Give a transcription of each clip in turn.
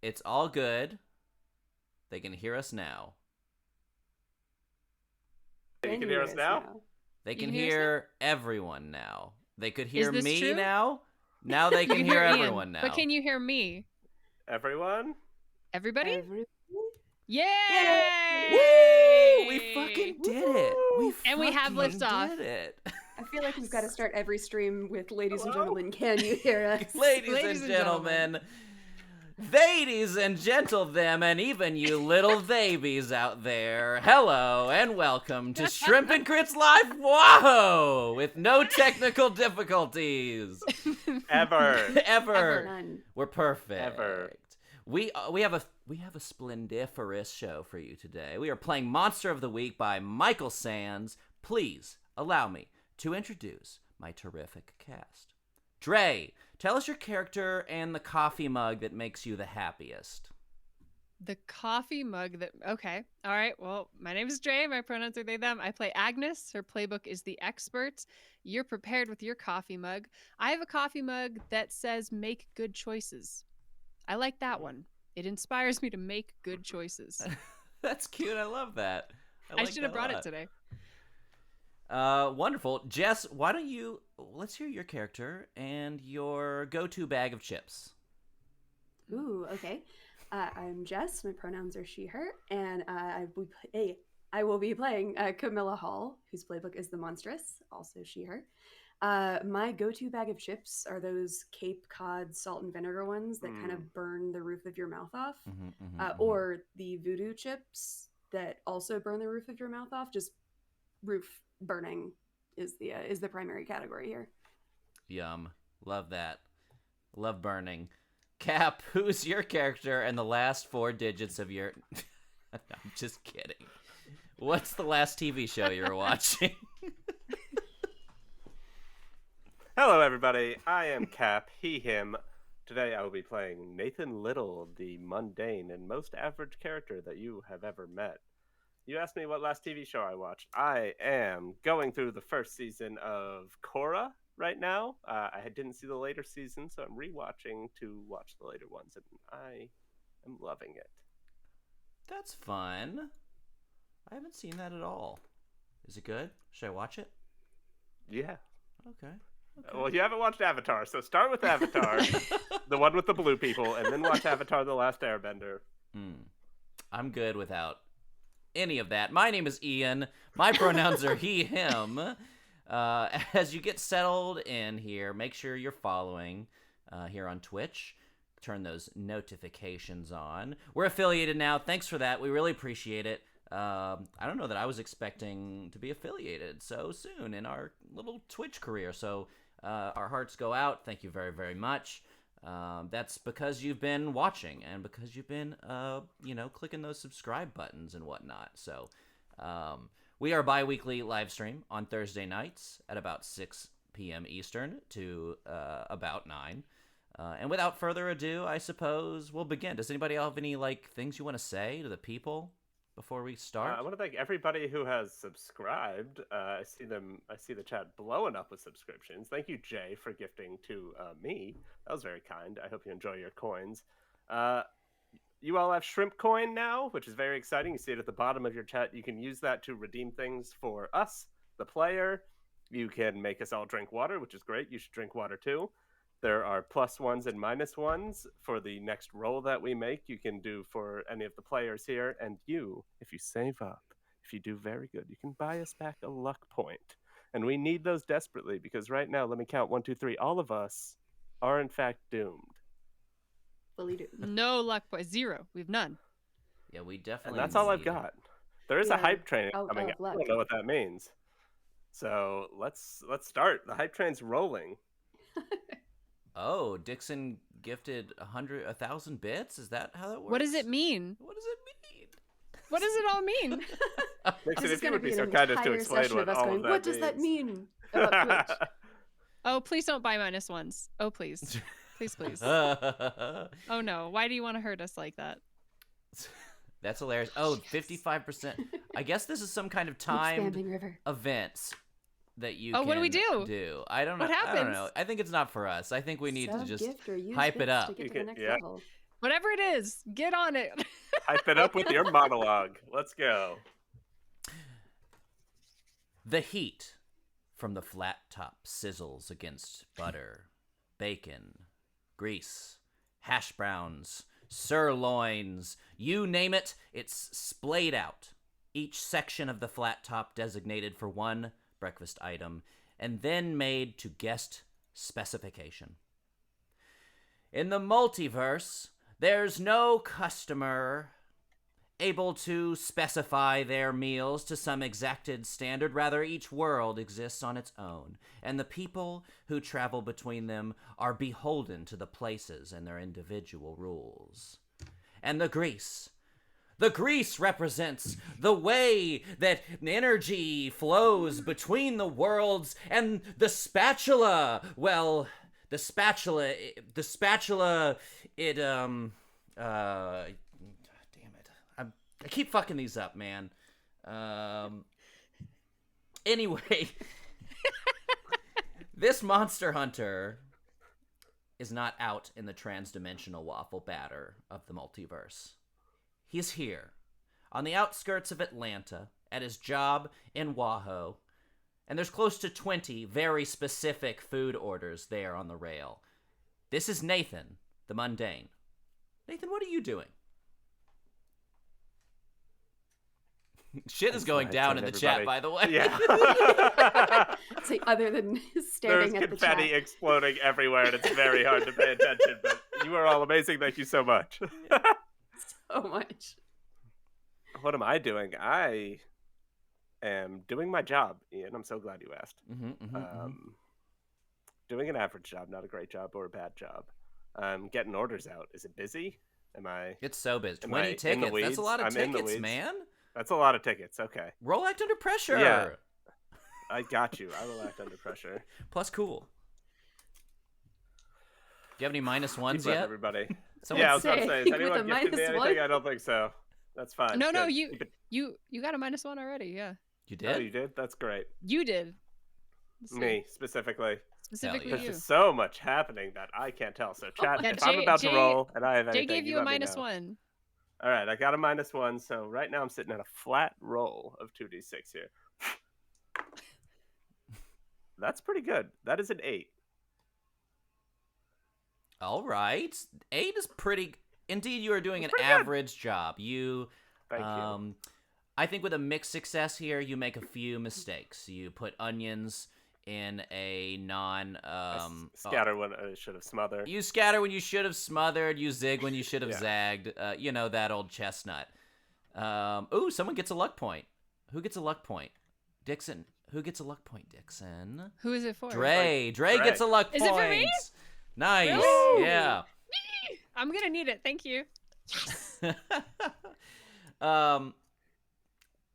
It's all good. They can hear us now. You Can can you hear us now? They You can can hear us now? hear everyone now. They could hear this me true? now. Now they You can can hear Ian, everyone now. but can you hear me? Everyone? Everybody? Every... Yay! Woo! We fucking did it. We And we have fucking liftoff. did it. I feel like we've got to start every stream with "Ladies and Hello? gentlemen, can you hear us?" Ladies and gentlemen, ladies and them, and even you little babies out there, hello and welcome to Shrimp and Crits Live WAHO with no technical difficulties. Ever. None. We're perfect. Ever. We have a splendiferous show for you today. We are playing Monster of the Week by Michael Sands. Please allow me to introduce my terrific cast. Dre, tell us your character and the coffee mug that makes you the happiest. The coffee mug that... Okay. All right. Well, my name is Dre. My pronouns are they, them. I play Agnes. Her playbook is The Expert. You're prepared with your coffee mug. I have a coffee mug that says, make good choices. I like that one. It inspires me to make good choices. That's cute. I love that. I should have brought it today. Wonderful. Jess, why don't you... Let's hear your character and your go-to bag of chips. Ooh, okay. I'm Jess. My pronouns are she, her, and I will be playing Camilla Hall, whose playbook is the Monstrous, also she, her. My go-to bag of chips are those Cape Cod salt and vinegar ones that kind of burn the roof of your mouth off, or the voodoo chips that also burn the roof of your mouth off. Just roof burning is the primary category here. Yum. Love that. Love burning. Cap, who's your character and the last 4 digits of your... I'm just kidding. What's the last TV show you were watching? Hello, everybody. I am Cap, he, him. Today I will be playing Nathan Little, the mundane and most average character that you have ever met. You asked me what last TV show I watched. I am going through the first season of Korra right now. I didn't see the later season, so I'm rewatching to watch the later ones, and I am loving it. That's fun. I haven't seen that at all. Is it good? Should I watch it? Yeah. Okay. Well, you haven't watched Avatar, so start with Avatar, the one with the blue people, and then watch Avatar: The Last Airbender. I'm good without any of that. My name is Ian. My pronouns are he, him. As you get settled in here, make sure you're following here on Twitch. Turn those notifications on. We're affiliated now. Thanks for that. We really appreciate it. I don't know that I was expecting to be affiliated so soon in our little Twitch career. So our hearts go out. Thank you very, very much. That's because you've been watching and because you've been, clicking those subscribe buttons and whatnot. So we are bi-weekly live stream on Thursday nights at about 6 p.m. Eastern to about 9. And without further ado, I suppose we'll begin. Does anybody have any things you want to say to the people before we start? I want to thank everybody who has subscribed. I see the chat blowing up with subscriptions. Thank you, Jay, for gifting to me. That was very kind. I hope you enjoy your coins. You all have shrimp coin now, which is very exciting. You see it at the bottom of your chat. You can use that to redeem things for us, the player. You can make us all drink water, which is great. You should drink water too. There are +1s and -1s for the next roll that we make. You can do for any of the players here. And you, if you save up, if you do very good, you can buy us back a luck point. And we need those desperately because right now, let me count 1, 2, 3. All of us are in fact doomed. Fully doomed. No luck points. 0. We've none. Yeah, we definitely. And that's all I've need- got. There is a hype train coming up. I luck. don't know what that means. So let's start. The hype train's rolling. Oh, Dixon gifted 1,000 bits? Is that how that works? What does it mean? What does it mean? What does it all mean? Dixon, This is if you going would to be be so an kind as to entire explain session what of us all going, of that what does that means. mean about Twitch? Oh, please don't buy -1s. Oh, please. Please, please. Oh, no. Why do you want to hurt us like that? That's hilarious. Oh, 55%. I guess this is some kind of timed Expanding river. event that you Oh, can what do we do? I don't know. What I don't happens? know. I think it's not for us. I think we need to just Sub-gift or use hype it bits up. to get You to the can- next yeah. level. Whatever it is, get on it. Hype it up with your monologue. Let's go. The heat from the flat top sizzles against butter, bacon, grease, hash browns, sirloins, you name it, it's splayed out. Each section of the flat top designated for one breakfast item, and then made to guest specification. In the multiverse, there's no customer able to specify their meals to some exacted standard. Rather, each world exists on its own, and the people who travel between them are beholden to the places and their individual rules. And the grease represents the way that energy flows between the worlds, and the spatula, well, the spatula, damn it. I keep fucking these up, man. Anyway, this monster hunter is not out in the transdimensional waffle batter of the multiverse. He's here, on the outskirts of Atlanta, at his job in WAHO, and there's close to 20 very specific food orders there on the rail. This is Nathan, the mundane. Nathan, what are you doing? Shit is going down in the chat, by the way. Yeah. So other than staring There's at the confetti chat. exploding everywhere, and it's very hard to pay attention, but you are all amazing. Thank you so much. So much. What am I doing? I am doing my job, Ian. I'm so glad you asked. Doing an average job, not a great job or a bad job. Getting orders out. Is it busy? It's so busy. Am 20 I in the tickets. That's weeds? a lot of I'm in the tickets, weeds. man. That's a lot of tickets. Okay. Roll act under pressure. Yeah. I got you. I will act under pressure. Plus cool. Do you have any minus ones Keep up, yet? everybody. Someone Yeah, I was about to say, say, is with anyone a gifting me minus anything? one? I don't think so. That's fine. No, Good. you got a -1 already. Yeah, You did? Oh, you did? That's great. you did. So, Me, specifically. specifically yeah. There's you. just so much happening that I can't tell. So, chat, Yeah, if I'm Jay- about to Jay- roll and I have Jay anything, gave you a let me know. -1. All right, I got a -1, so right now I'm sitting at a flat roll of 2d6 here. That's pretty good. That is an 8. All right. 8 is pretty. Indeed, you are doing an Pretty good. average job. You. Thank you. I think with a mixed success here, you make a few mistakes. You put onions in a non. Scatter when I should have smothered. You scatter when you should have smothered. You zig when you should have Yeah. zagged. You know, that old chestnut. Ooh, someone gets a luck point. Who gets a luck point? Dixon. Who gets a luck point, Dixon? Who is it for? Dre. Dre Dre. gets a luck Is point. it for me? Nice. Really? Yeah. I'm gonna need it. Thank you.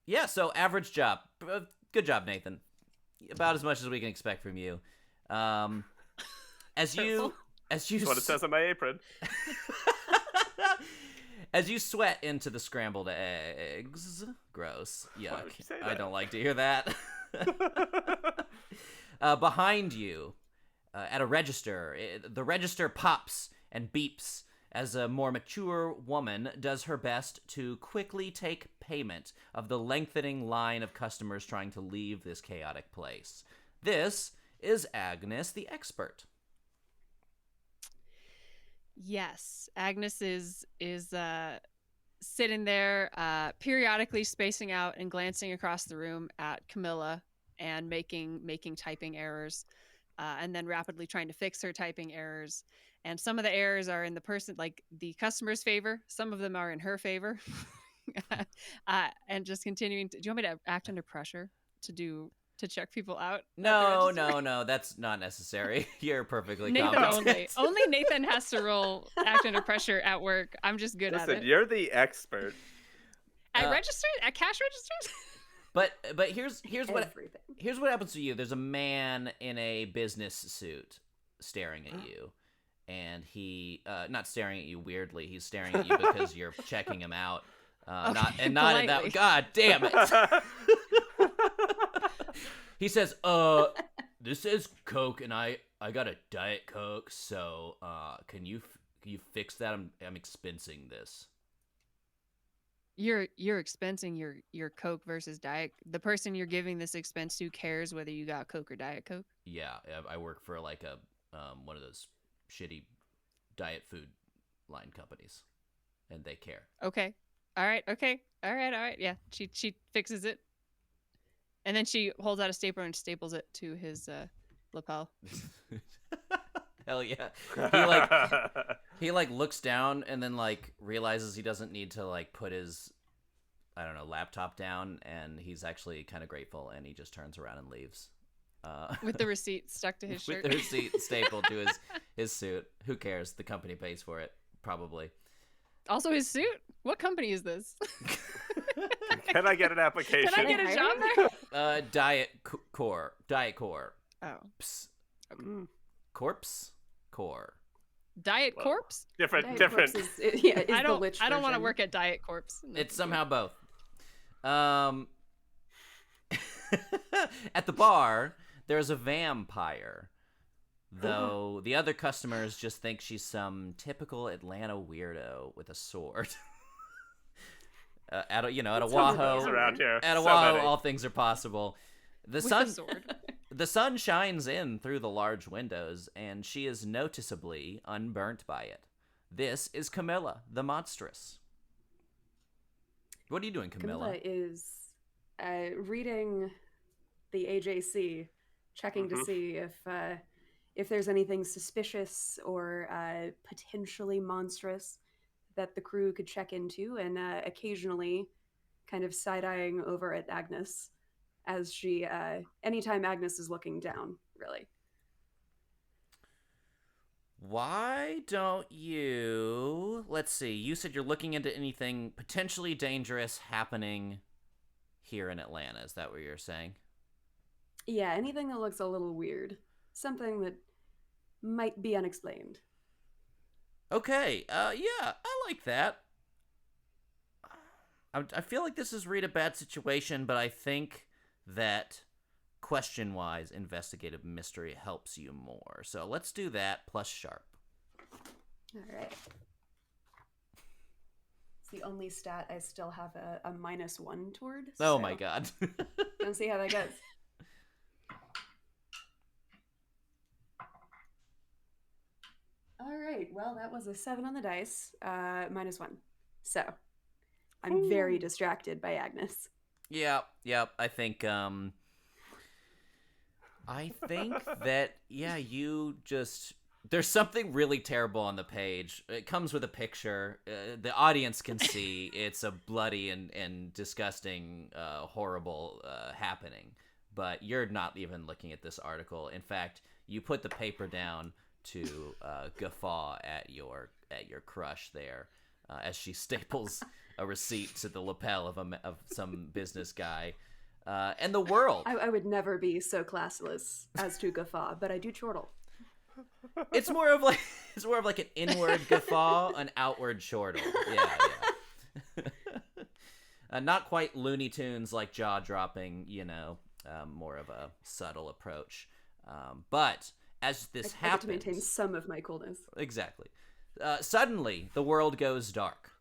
Yeah, so average job. Good job, Nathan. About as much as we can expect from you. As you That's what it says on my apron. as you sweat into the scrambled eggs, gross, yuck. would you say I that? don't like to hear that. Behind you, at a register, the register pops and beeps as a more mature woman does her best to quickly take payment of the lengthening line of customers trying to leave this chaotic place. This is Agnes, the expert. Yes, Agnes is sitting there, periodically spacing out and glancing across the room at Camilla and making typing errors, and then rapidly trying to fix her typing errors. And some of the errors are in the customer's favor. Some of them are in her favor. And just continuing. Do you want me to act under pressure to check people out? at the No, register? that's not necessary. You're perfectly Nathan competent. only Nathan has to roll act under pressure at work. I'm just good at Listen, it. you're the expert. At Uh, registers, at cash registers. But here's what Everything. here's what happens to you. There's a man in a business suit staring at you, and he not staring at you weirdly. He's staring at you because you're checking him out. Not in politely. that. God damn it. He says, this is Coke, and I got a Diet Coke. So can you you fix that? I'm expensing this. You're expensing your Coke versus Diet. The person you're giving this expense to cares whether you got Coke or Diet Coke. Yeah, I work for like a one of those shitty diet food line companies, and they care. Okay. All right. Okay. All right. Yeah. She fixes it, and then she holds out a stapler and staples it to his lapel. Hell yeah. He like looks down and then like realizes he doesn't need to like put his, I don't know, laptop down, and he's actually kind of grateful, and he just turns around and leaves. With the receipt stuck to his shirt. With the receipt stapled to his suit. Who cares? The company pays for it, probably. Also his suit? What company is this? Can I get an application? Can I get a job there? Diet Core. Oh. Psst. Mm. Corpse? Core. Diet Well, Corpse? Different. Diet Corpse is the I don't Lich want to version. work at Diet Corpse. No, It's thank you. somehow both. At the bar, there's a vampire, though the other customers just think she's some typical Atlanta weirdo with a sword. At a Tons of those WAHO, around here. at a So WAHO, many. all things are possible. The With sun, a sword. the sun shines in through the large windows, and she is noticeably unburnt by it. This is Camilla, the monstrous. What are you doing, Camilla? Camilla is reading the AJC, checking to see if there's anything suspicious or potentially monstrous that the crew could check into, and occasionally kind of side-eyeing over at Agnes as she, anytime Agnes is looking down, really. Why don't you... Let's see, you said you're looking into anything potentially dangerous happening here in Atlanta. Is that what you're saying? Yeah, anything that looks a little weird. Something that might be unexplained. Okay, yeah, I like that. I feel like this is read a bad situation, but I think that question-wise, investigative mystery helps you more. So let's do that, plus sharp. All right. It's the only stat I still have a -1 toward. Oh so my god. Gonna see how that goes. All right. Well, that was a 7 on the dice, -1. So I'm very distracted by Agnes. Yep. I think that, yeah, you just... There's something really terrible on the page. It comes with a picture. The audience can see it's a bloody and disgusting, horrible happening. But you're not even looking at this article. In fact, you put the paper down to guffaw at your crush there, as she staples a receipt to the lapel of some business guy. And the world. I would never be so classless as to guffaw, but I do chortle. It's more of like an inward guffaw, an outward chortle. Yeah. Not quite Looney Tunes like jaw dropping, more of a subtle approach. But as this I get happens, to maintain some of my coolness. exactly. Suddenly, the world goes dark.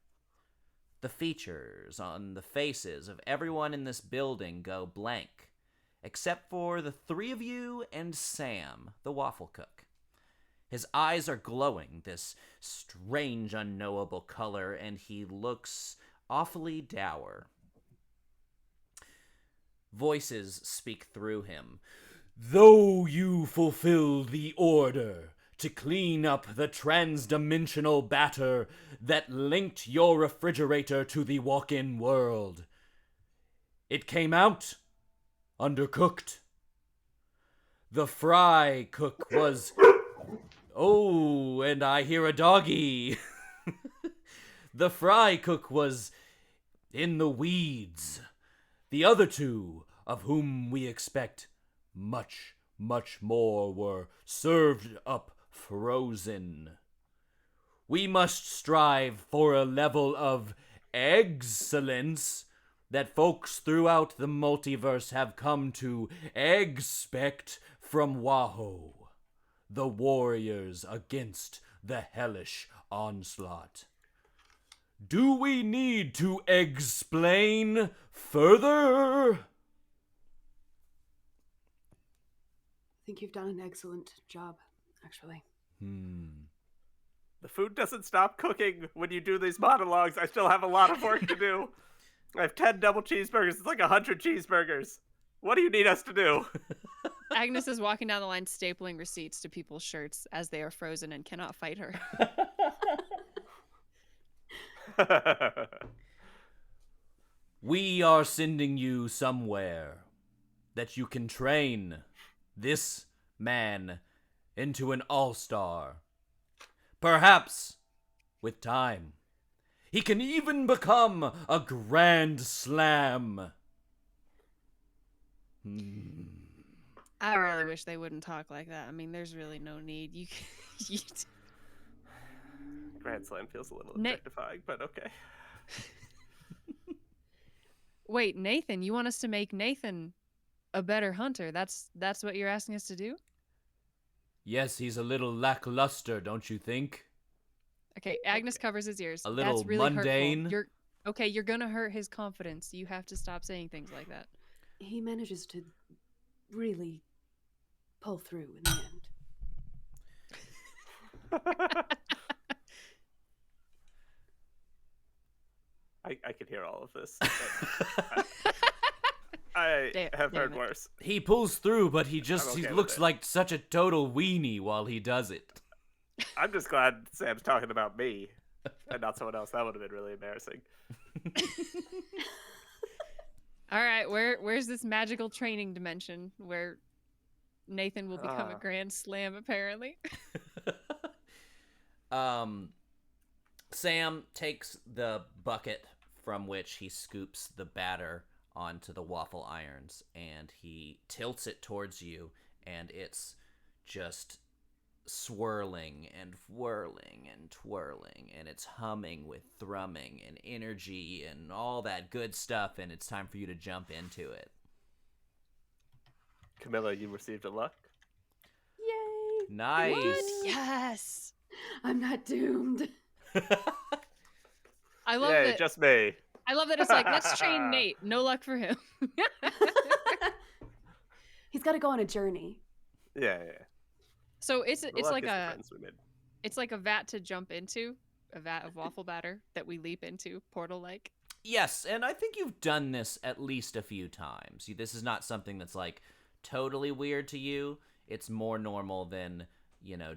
The features on the faces of everyone in this building go blank, except for the three of you and Sam, the waffle cook. His eyes are glowing, this strange, unknowable color, and he looks awfully dour. Voices speak through him. Though you fulfill the order to clean up the trans-dimensional batter that linked your refrigerator to the walk-in world, it came out undercooked. The fry cook was... Oh, and I hear a doggy. The fry cook was in the weeds. The other two, of whom we expect much, much more, were served up frozen. We must strive for a level of excellence that folks throughout the multiverse have come to expect from WAHO, the warriors against the hellish onslaught. Do we need to explain further? I think you've done an excellent job, actually. The food doesn't stop cooking when you do these monologues. I still have a lot of work to do. I have 10 double cheeseburgers. It's like 100 cheeseburgers. What do you need us to do? Agnes is walking down the line stapling receipts to people's shirts as they are frozen and cannot fight her. We are sending you somewhere that you can train this man into an all-star. Perhaps, with time, he can even become a Grand Slam. I really wish they wouldn't talk like that. I mean, there's really no need. You Grand Slam feels a little Na- objectifying, but okay. Wait, Nathan, you want us to make Nathan a better hunter? That's what you're asking us to do? Yes, he's a little lackluster, don't you think? Okay, Agnes covers his ears. A little That's really mundane. Hurtful. You're gonna hurt his confidence. You have to stop saying things like that. He manages to really pull through in the end. I could hear all of this. I have heard it. worse. He pulls through, but he I'm just okay he with looks it. like such a total weenie while he does it. I'm just glad Sam's talking about me and not someone else. That would have been really embarrassing. All right, where's this magical training dimension where Nathan will become a Grand Slam, apparently? Sam takes the bucket from which he scoops the batter onto the waffle irons, and he tilts it towards you, and it's just swirling and whirling and twirling, and it's humming with thrumming and energy and all that good stuff, and it's time for you to jump into it. Camilla, you received a luck. Yay! Nice. Yes. I'm not doomed. I love Yay, that. just me. I love that it's like, let's train Nate. No luck for him. He's got to go on a journey. Yeah. So it's The it's luck like is the a friends we made. it's like a vat to jump into, a vat of waffle batter that we leap into, portal like. Yes, and I think you've done this at least a few times. This is not something that's like totally weird to you. It's more normal than,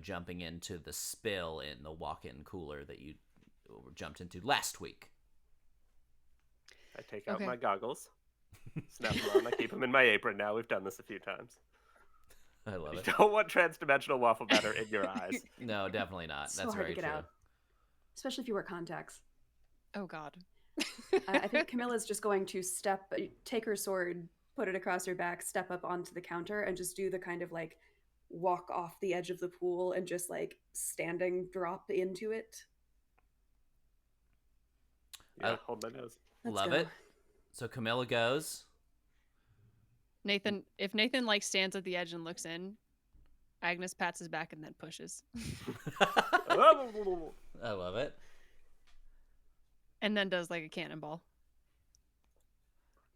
jumping into the spill in the walk-in cooler that you jumped into last week. I take out Okay. my goggles, snap them on. I keep them in my apron now. We've done this a few times. I love You it. don't want trans-dimensional waffle batter in your eyes. No, definitely not. So That's hard very to get true. out, especially if you wear contacts. Oh God. I think Camilla's just going to take her sword, put it across her back, step up onto the counter, and just do the kind of like walk off the edge of the pool and just like standing drop into it. Yeah, hold my nose. Let's Love go. it. So Camilla goes. Nathan, if Nathan like stands at the edge and looks in, Agnes pats his back and then pushes, I love it. and then does like a cannonball.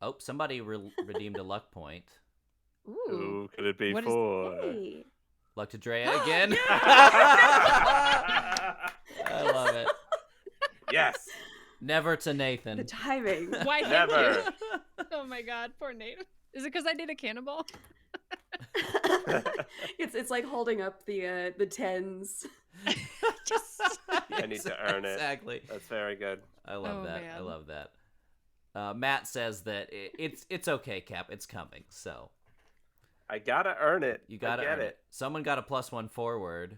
Oh, somebody redeemed a luck point. Ooh. Who could it be What is- for? Hey. Luck to Drea again. I love it. Yes. Never to The Nathan. timing. Why thank Never. you? Oh my God, poor Nate. Is it because I did a cannonball? it's like holding up the tens. I need to earn it. Exactly. That's very good. I love Oh, that. I man. love that. Matt says that it's okay, Cap. It's coming. So I gotta earn it. you gotta I get earn it. Someone got a +1 forward.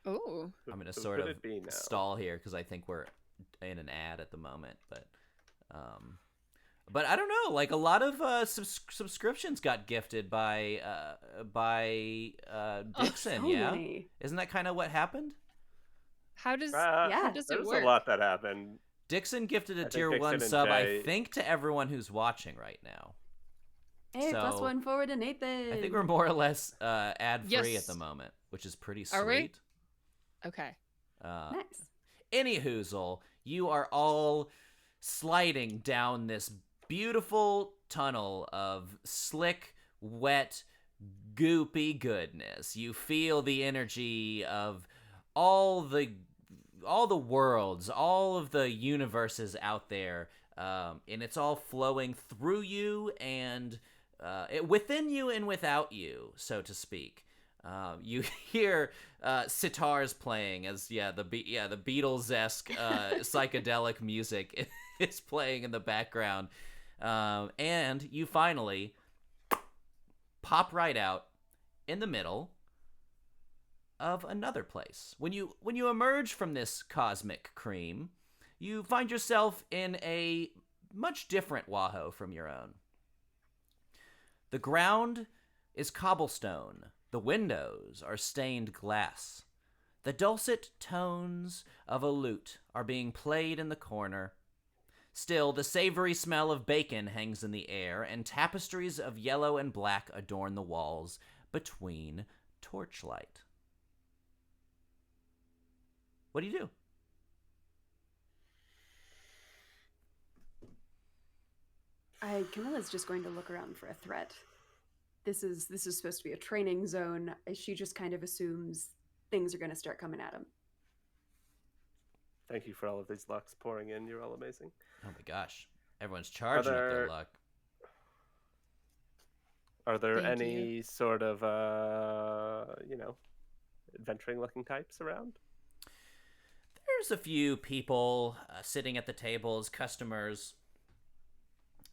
Ooh. I'm gonna Who sort could of it be now? stall here because I think we're in an ad at the moment, but I don't know. Like a lot of subscriptions got gifted by Dixon. So Yeah, many. isn't that kind of what happened? How does Yeah. how does it There's work? a lot that happened. Dixon gifted a I think tier Dixon 1 and sub, I Jay- think, to everyone who's watching right now. Hey, So, +1 forward to Nathan. I think we're more or less ad free Yes. at the moment, which is pretty Are we? sweet. Okay. Nice. Any hoozle, you are all sliding down this beautiful tunnel of slick, wet, goopy goodness. You feel the energy of all the worlds, all of the universes out there, and it's all flowing through you and within you and without you, so to speak. You hear sitars playing as the Beatles-esque psychedelic music is playing in the background, and you finally pop right out in the middle of another place. When you emerge from this cosmic cream, you find yourself in a much different WAHO from your own. The ground is cobblestone. The windows are stained glass. The dulcet tones of a lute are being played in the corner. Still, the savory smell of bacon hangs in the air, and tapestries of yellow and black adorn the walls between torchlight. What do you do? Camilla's just going to look around for a threat. This is supposed to be a training zone. She just kind of assumes things are going to start coming at him. Thank you for all of these lucks pouring in. You're all amazing. Oh my gosh. Everyone's charging up their luck. Are there Thank any sort of, adventuring looking types around? There's a few people sitting at the tables, customers.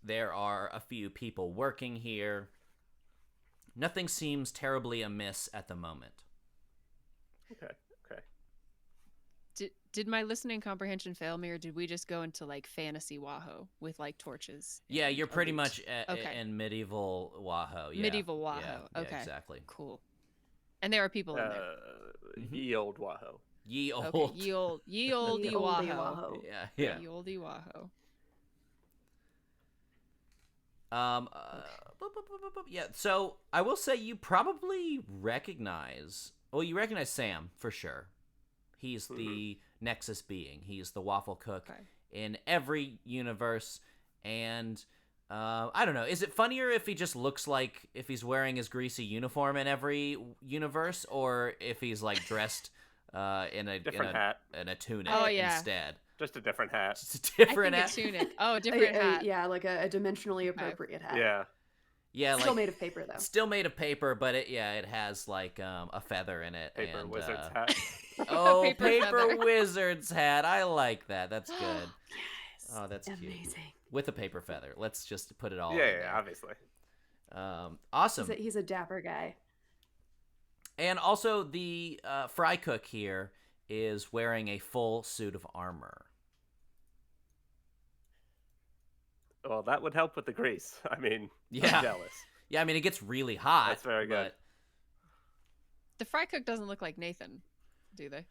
There are a few people working here. Nothing seems terribly amiss at the moment. Okay. Did my listening comprehension fail me, or did we just go into like fantasy WAHO with like torches? Yeah, and you're pretty a much loot? Okay. in medieval WAHO. Yeah. Medieval WAHO. Yeah, Okay. exactly. Cool. And there are people in there. Ye old WAHO. Ye old. Okay. Ye oldie Ye oldie WAHO. WAHO. Yeah. Ye oldie WAHO. Yeah, so I will say you probably recognize Sam for sure. He's the Nexus being. He's the waffle cook in every universe. And I don't know. Is it funnier if he just looks like if he's wearing his greasy uniform in every universe, or if he's like dressed in a hat in a tunic instead? Just a different hat. Just a different I hat. think a tunic. Oh, a different hat. Yeah, like a dimensionally appropriate hat. Yeah. Yeah, Still made of paper though. Still made of paper, but it has like a feather in it. Paper and, wizard's hat. Oh, Paper paper feather. wizard's hat. I like that. That's good. Yes. Oh, that's cute. Amazing. With a paper feather. Let's just put it all. Yeah, in there. obviously. Awesome. He's a dapper guy. And also the fry cook here is wearing a full suit of armor. Well, that would help with the grease. I mean, Yeah. I'm jealous. Yeah, I mean it gets really hot. That's very good. but- The fry cook doesn't look like Nathan, do they?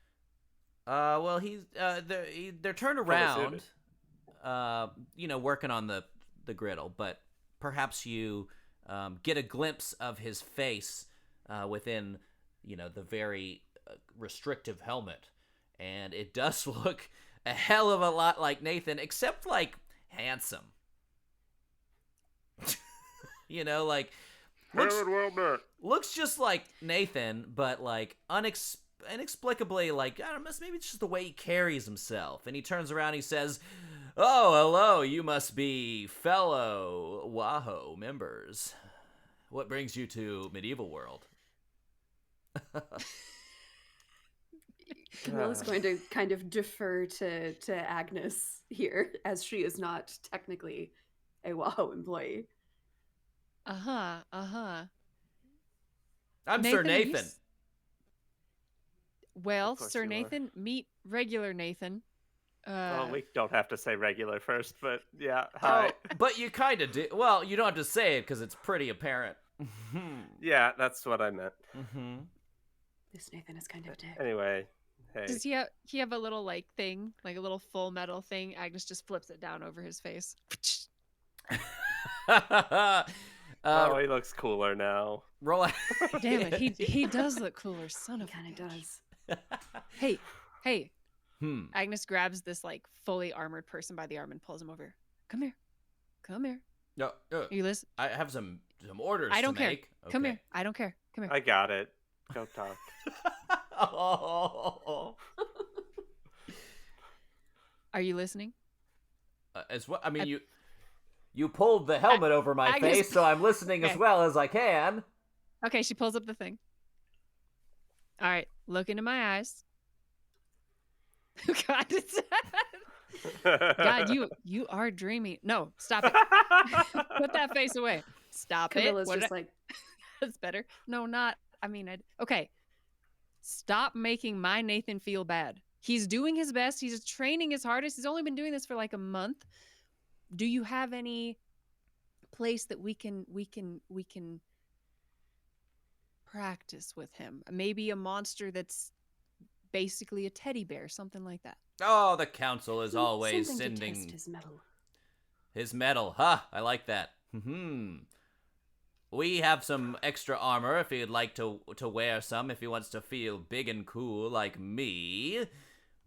Well, they're turned around, working on the griddle, but perhaps you get a glimpse of his face within, the very restrictive helmet, and it does look a hell of a lot like Nathan, except like handsome. Looks just like Nathan, but like inexplicably, like I don't know, maybe it's just the way he carries himself. And he turns around, and he says, "Oh, hello, you must be fellow WAHO members. What brings you to medieval world?" Camilla's going to kind of defer to Agnes here, as she is not technically a WAHO employee. Uh-huh. I'm Sir Nathan, Nathan. Well, Of course Sir you are. Nathan, meet regular Nathan. Well, we don't have to say regular first, but yeah, hi. Oh, but you kind of do. Well, you don't have to say it because it's pretty apparent. Yeah, that's what I meant. This Nathan is kind of a dick. Anyway, hey. Does he have a little like thing, like a little full metal thing? Agnes just flips it down over his face. Oh, he looks cooler now. Roll out. Damn it, he does look cooler, son He of a kind of bitch. does. Hey, Agnes grabs this like fully armored person by the arm and pulls him over. Come here. Come here. No, You listen. I have some orders I don't to care. make. Come Okay. here. I don't care. Come here. I got it. Go talk. Oh. Are you listening? As well, I mean, you pulled the helmet over my Agnes- face, so I'm listening as Okay. well as I can. Okay, she pulls up the thing. All right, look into my eyes. God, God, you are dreamy. No, stop it. Put that face away. Stop Camilla's it. just like, That's better. No, not. I mean, okay. Stop making my Nathan feel bad. He's doing his best. He's training his hardest. He's only been doing this for like a month. Do you have any place that we can practice with him? Maybe a monster that's basically a teddy bear, something like that. Oh, the council is always something to sending test his mettle. his medal. Ha! I like that. We have some extra armor if he'd like to wear some, if he wants to feel big and cool like me.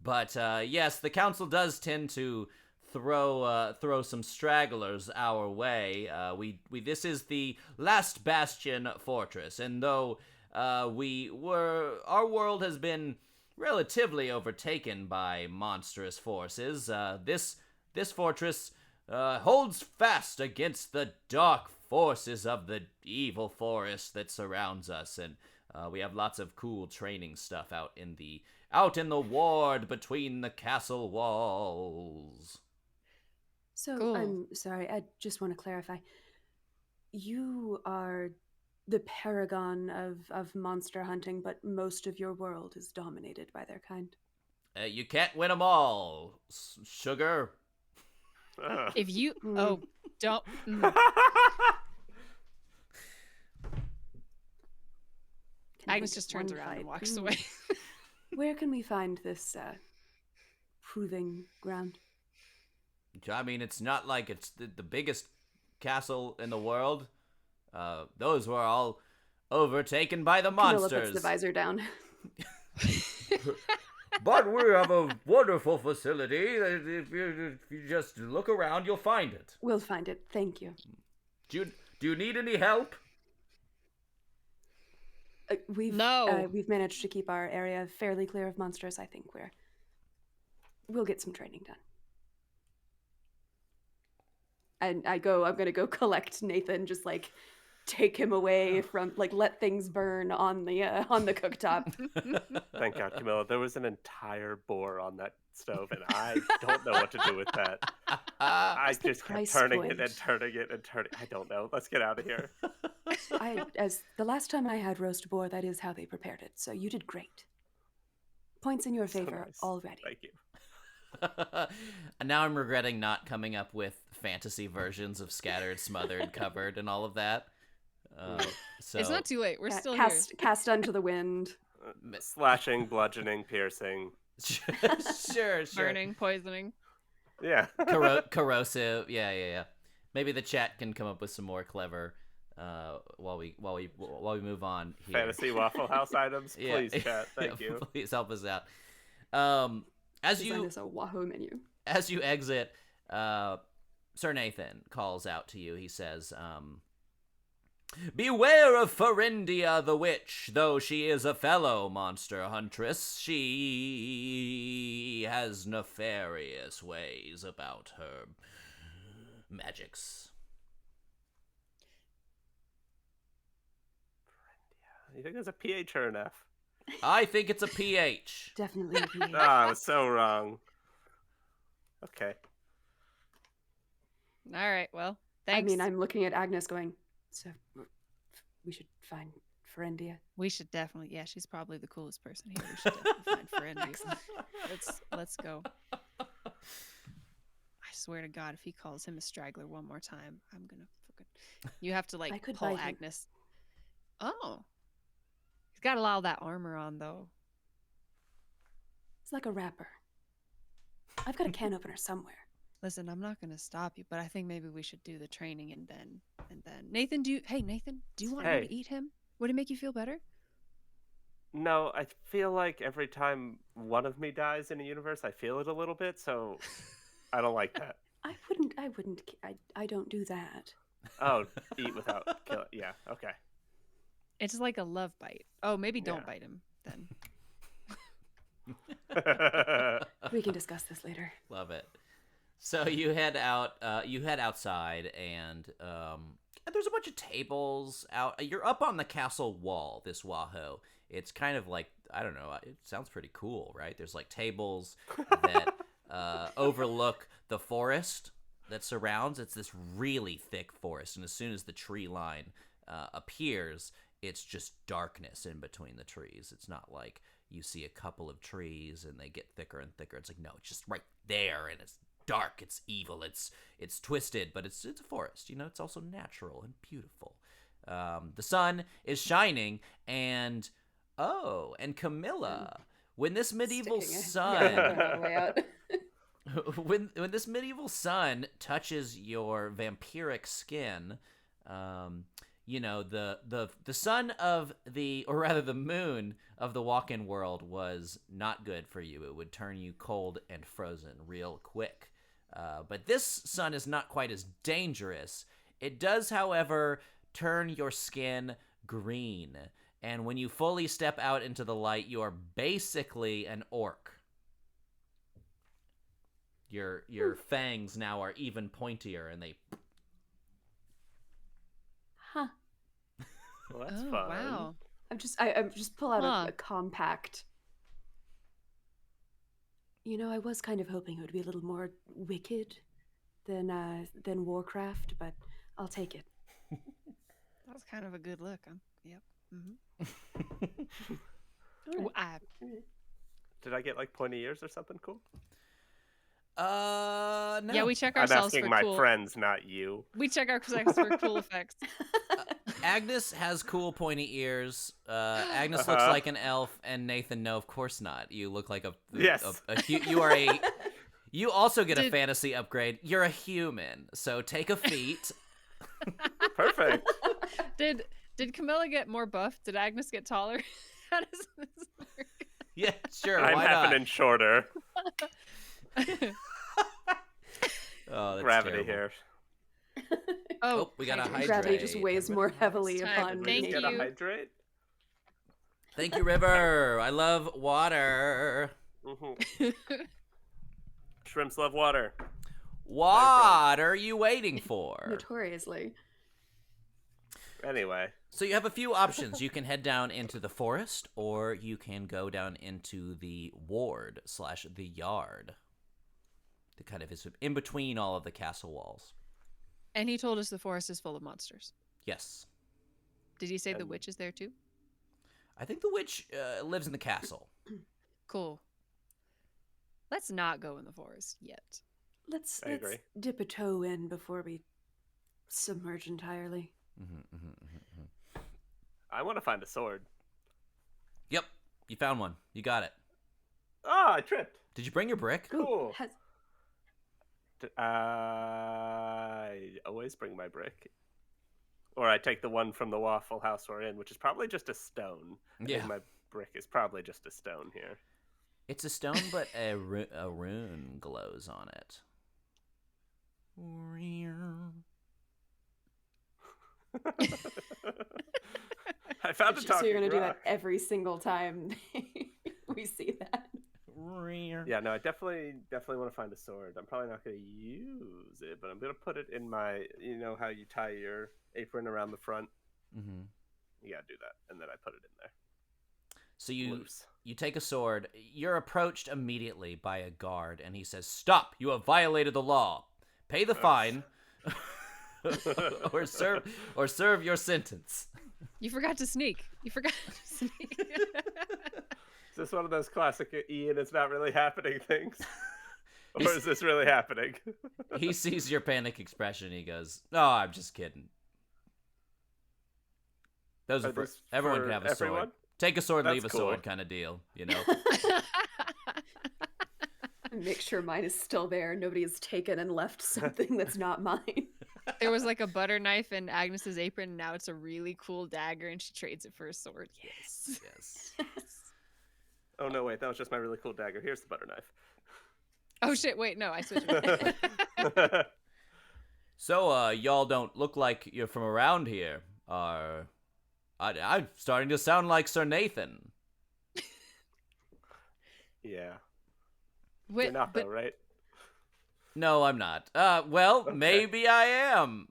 But yes, the council does tend to throw some stragglers our way. We this is the last bastion fortress, and though our world has been relatively overtaken by monstrous forces, this fortress holds fast against the dark forces of the evil forest that surrounds us, and we have lots of cool training stuff out in the ward between the castle walls. So, Cool. I'm sorry, I just want to clarify. You are the paragon of monster hunting, but most of your world is dominated by their kind. You can't win them all, sugar. If you don't Can Agnes take just turns one around and fight. walks away. Where can we find this proving ground? I mean, it's not like it's the biggest castle in the world. Those were all overtaken by the Camilla monsters. puts the visor down. But we have a wonderful facility. If you just look around, you'll find it. We'll find it. Thank you. Do you need any help? We've managed to keep our area fairly clear of monsters. I think we'll get some training done. And I'm gonna go collect Nathan, just like take him away from, like, let things burn on the cooktop. Thank God, Camilla. There was an entire boar on that stove, and I don't know what to do with that. I What's the just kept price turning point? it and turning it and turning. I don't know. Let's get out of here. As the last time I had roast boar, that is how they prepared it. So you did great. Points in your So favor nice. already. Thank you. And now I'm regretting not coming up with fantasy versions of scattered, smothered, covered, and all of that. So It's not too late. We're still cast unto the wind. Slashing, bludgeoning, piercing. sure. burning, poisoning. Yeah. Corrosive. Yeah. Maybe the chat can come up with some more clever while we move on here. Fantasy Waffle House items, Yeah. please, chat. Thank you. Please help us out. As Design you us a WAHO menu. exit, Sir Nathan calls out to you. He says, "Beware of Ferendia the witch. Though she is a fellow monster huntress, she has nefarious ways about her magics." You think it's a PH or an F? I think it's a PH. Definitely a PH. I was so wrong. Okay. All right. Well, thanks. I mean, I'm looking at Agnes going, so we should find Ferendia. We should definitely. Yeah, she's probably the coolest person here. We should definitely find Ferendia. Let's go. I swear to God, if he calls him a straggler one more time, I'm gonna fucking. You have to I like could pull bite him. Agnes. Oh. He's got a lot of that armor on though. It's like a wrapper. I've got a can opener somewhere. Listen, I'm not gonna stop you, but I think maybe we should do the training and then Nathan, do you want me Hey. to eat him? Would it make you feel better? No, I feel like every time one of me dies in a universe, I feel it a little bit, so I don't like that. I don't do that. Oh, eat without kill. Yeah, okay. It's like a love bite. Oh, maybe don't Yeah. bite him then. We can discuss this later. Love it. So you head out. You head outside, and there's a bunch of tables out. You're up on the castle wall. This WAHO. It's kind of like, I don't know. It sounds pretty cool, right? There's like tables that overlook the forest that surrounds. It's this really thick forest, and as soon as the tree line appears, it's just darkness in between the trees. It's not like you see a couple of trees and they get thicker and thicker. It's like, no, it's just right there, and it's dark, it's evil, it's twisted, but it's a forest. It's also natural and beautiful. The sun is shining, and Camilla, when this medieval sun all the way out. when this medieval sun touches your vampiric skin, the sun of the moon of the walk-in world was not good for you. It would turn you cold and frozen real quick. But this sun is not quite as dangerous. It does, however, turn your skin green. And when you fully step out into the light, you are basically an orc. Your fangs now are even pointier, and they... Huh. Well, that's Oh, fun. wow. I'm just pull out Huh. a compact. I was kind of hoping it would be a little more wicked than Warcraft, but I'll take it. That was kind of a good look. Yep. All right. Did I get like pointy ears or something cool? No. Yeah, we check I'm ourselves asking for my cool. friends, not you. We check ourselves for cool effects. Agnes has cool pointy ears. Agnes looks like an elf, and Nathan, no, of course not. You look like Yes. you are a. You also get a Did- fantasy upgrade. You're a human, so take a feat. Perfect. Did Camilla get more buff? Did Agnes get taller? How does this work? Yeah, sure. I'm why happening not? shorter. Oh, that's Gravity terrible. here. Oh, we gotta hydrate. Gravity just weighs more heavily Time. upon Did we Thank just me. get a you. hydrate? Thank you, River. I love water. Mm-hmm. Shrimps love water. What are you waiting for? Notoriously. Anyway, So you have a few options. You can head down into the forest, or you can go down into the ward / the yard. The kind of is in between all of the castle walls. And he told us the forest is full of monsters. Yes. Did he say the And- witch is there too? I think the witch lives in the castle. Cool. Let's not go in the forest yet. Let's I agree. dip a toe in before we submerge entirely. I want to find a sword. Yep, you found one. You got it. Ah, I tripped. Did you bring your brick? Ooh, Cool. has- I always bring my brick. Or I take the one from the Waffle House we're in, which is probably just a stone. I Yeah. think my brick is probably just a stone here. It's a stone, but a rune glows on it. I found a so talking you're gonna do that rock. every single time we see that. Yeah, no, I definitely want to find a sword. I'm probably not going to use it, but I'm going to put it in my, you know how you tie your apron around the front? Mm-hmm. You got to do that, and then I put it in there. So you Loose. you take a sword. You're approached immediately by a guard, and he says, "Stop! You have violated the law. Pay the fine, or serve your sentence." You forgot to sneak. You forgot to sneak. Is this one of those classic Ian, it's not really happening things? Or He's- is this really happening? He sees your panic expression. And he goes, "No, I'm just kidding. Those are Are for these everyone for can have a sword. everyone? Take a sword, That's leave a cool. sword, kind of deal. You know." Make sure mine is still there. Nobody has taken and left something that's not mine. There was like a butter knife in Agnes's apron, and now it's a really cool dagger, and she trades it for a sword. Yes. Yes. Oh no, wait, that was just my really cool dagger. Here's the butter knife. Oh shit! Wait, no, I switched. It. So, y'all don't look like you're from around here. I'm starting to sound like Sir Nathan. Yeah. Wait, You're not but though, right? No, I'm not. Well, Okay. maybe I am.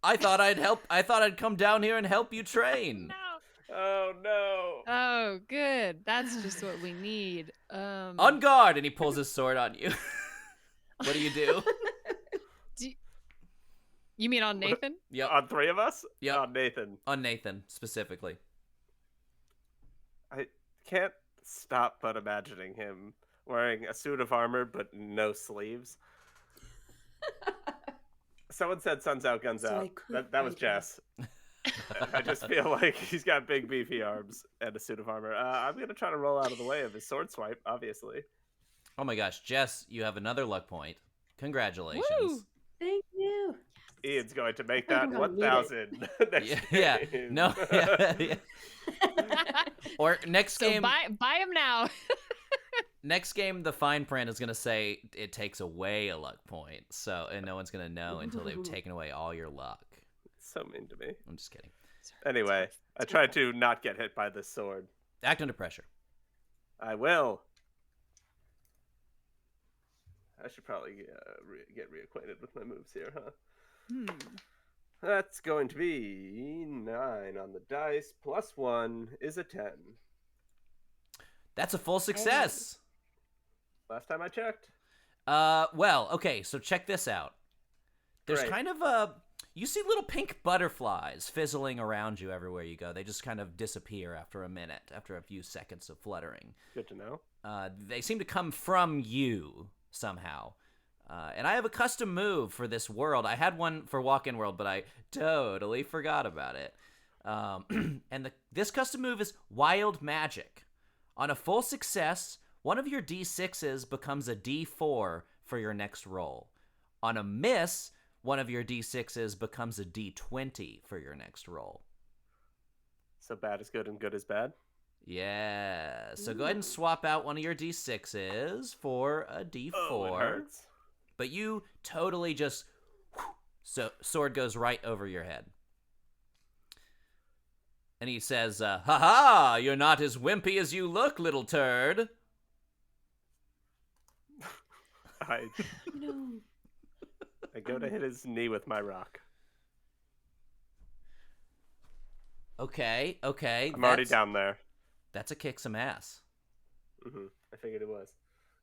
I thought I'd come down here and help you train. no. Oh no. Oh, good. That's just what we need. On guard, and he pulls his sword on you. What do you do? You mean on Nathan? Yep. On three of us? Yep. On Nathan. On Nathan, specifically. I can't stop but imagining him wearing a suit of armor but no sleeves. Someone said "Sun's out, guns So I out." could That was fight him. Jess. I just feel like he's got big beefy arms and a suit of armor. I'm gonna try to roll out of the way of his sword swipe, obviously. Oh my gosh, Jess, you have another luck point. Congratulations. Woo! Thank you. Ian's going to make I that think I'm gonna need 1,000 next Yeah, game. no, yeah. Or next So game, buy him now. next game, the fine print is gonna say it takes away a luck point. So, and no one's gonna know until they've taken away all your luck. So mean to me. I'm just kidding. Anyway, I tried to not get hit by this sword. Act under pressure. I will. I should probably get reacquainted with my moves here, huh? That's going to be 9 on the dice. Plus 1 is a 10. That's a full success. Last time I checked. Well, okay, so check this out. There's Great. kind of you see little pink butterflies fizzling around you everywhere you go. They just kind of disappear after a minute, after a few seconds of fluttering. Good to know. They seem to come from you somehow. And I have a custom move for this world. I had one for Walk-In World, but I totally forgot about it. And this custom move is Wild Magic. On a full success, one of your D6s becomes a D4 for your next roll. On a miss, one of your D6s becomes a D20 for your next roll. So bad is good and good is bad. Yeah. So go ahead and swap out one of your D6s for a D4. Oh, it hurts. But you totally just... So sword goes right over your head. And he says, "Ha-ha! You're not as wimpy as you look, little turd." I go to hit his knee with my rock. Okay. I'm already down there. That's a kick some ass. I figured it was.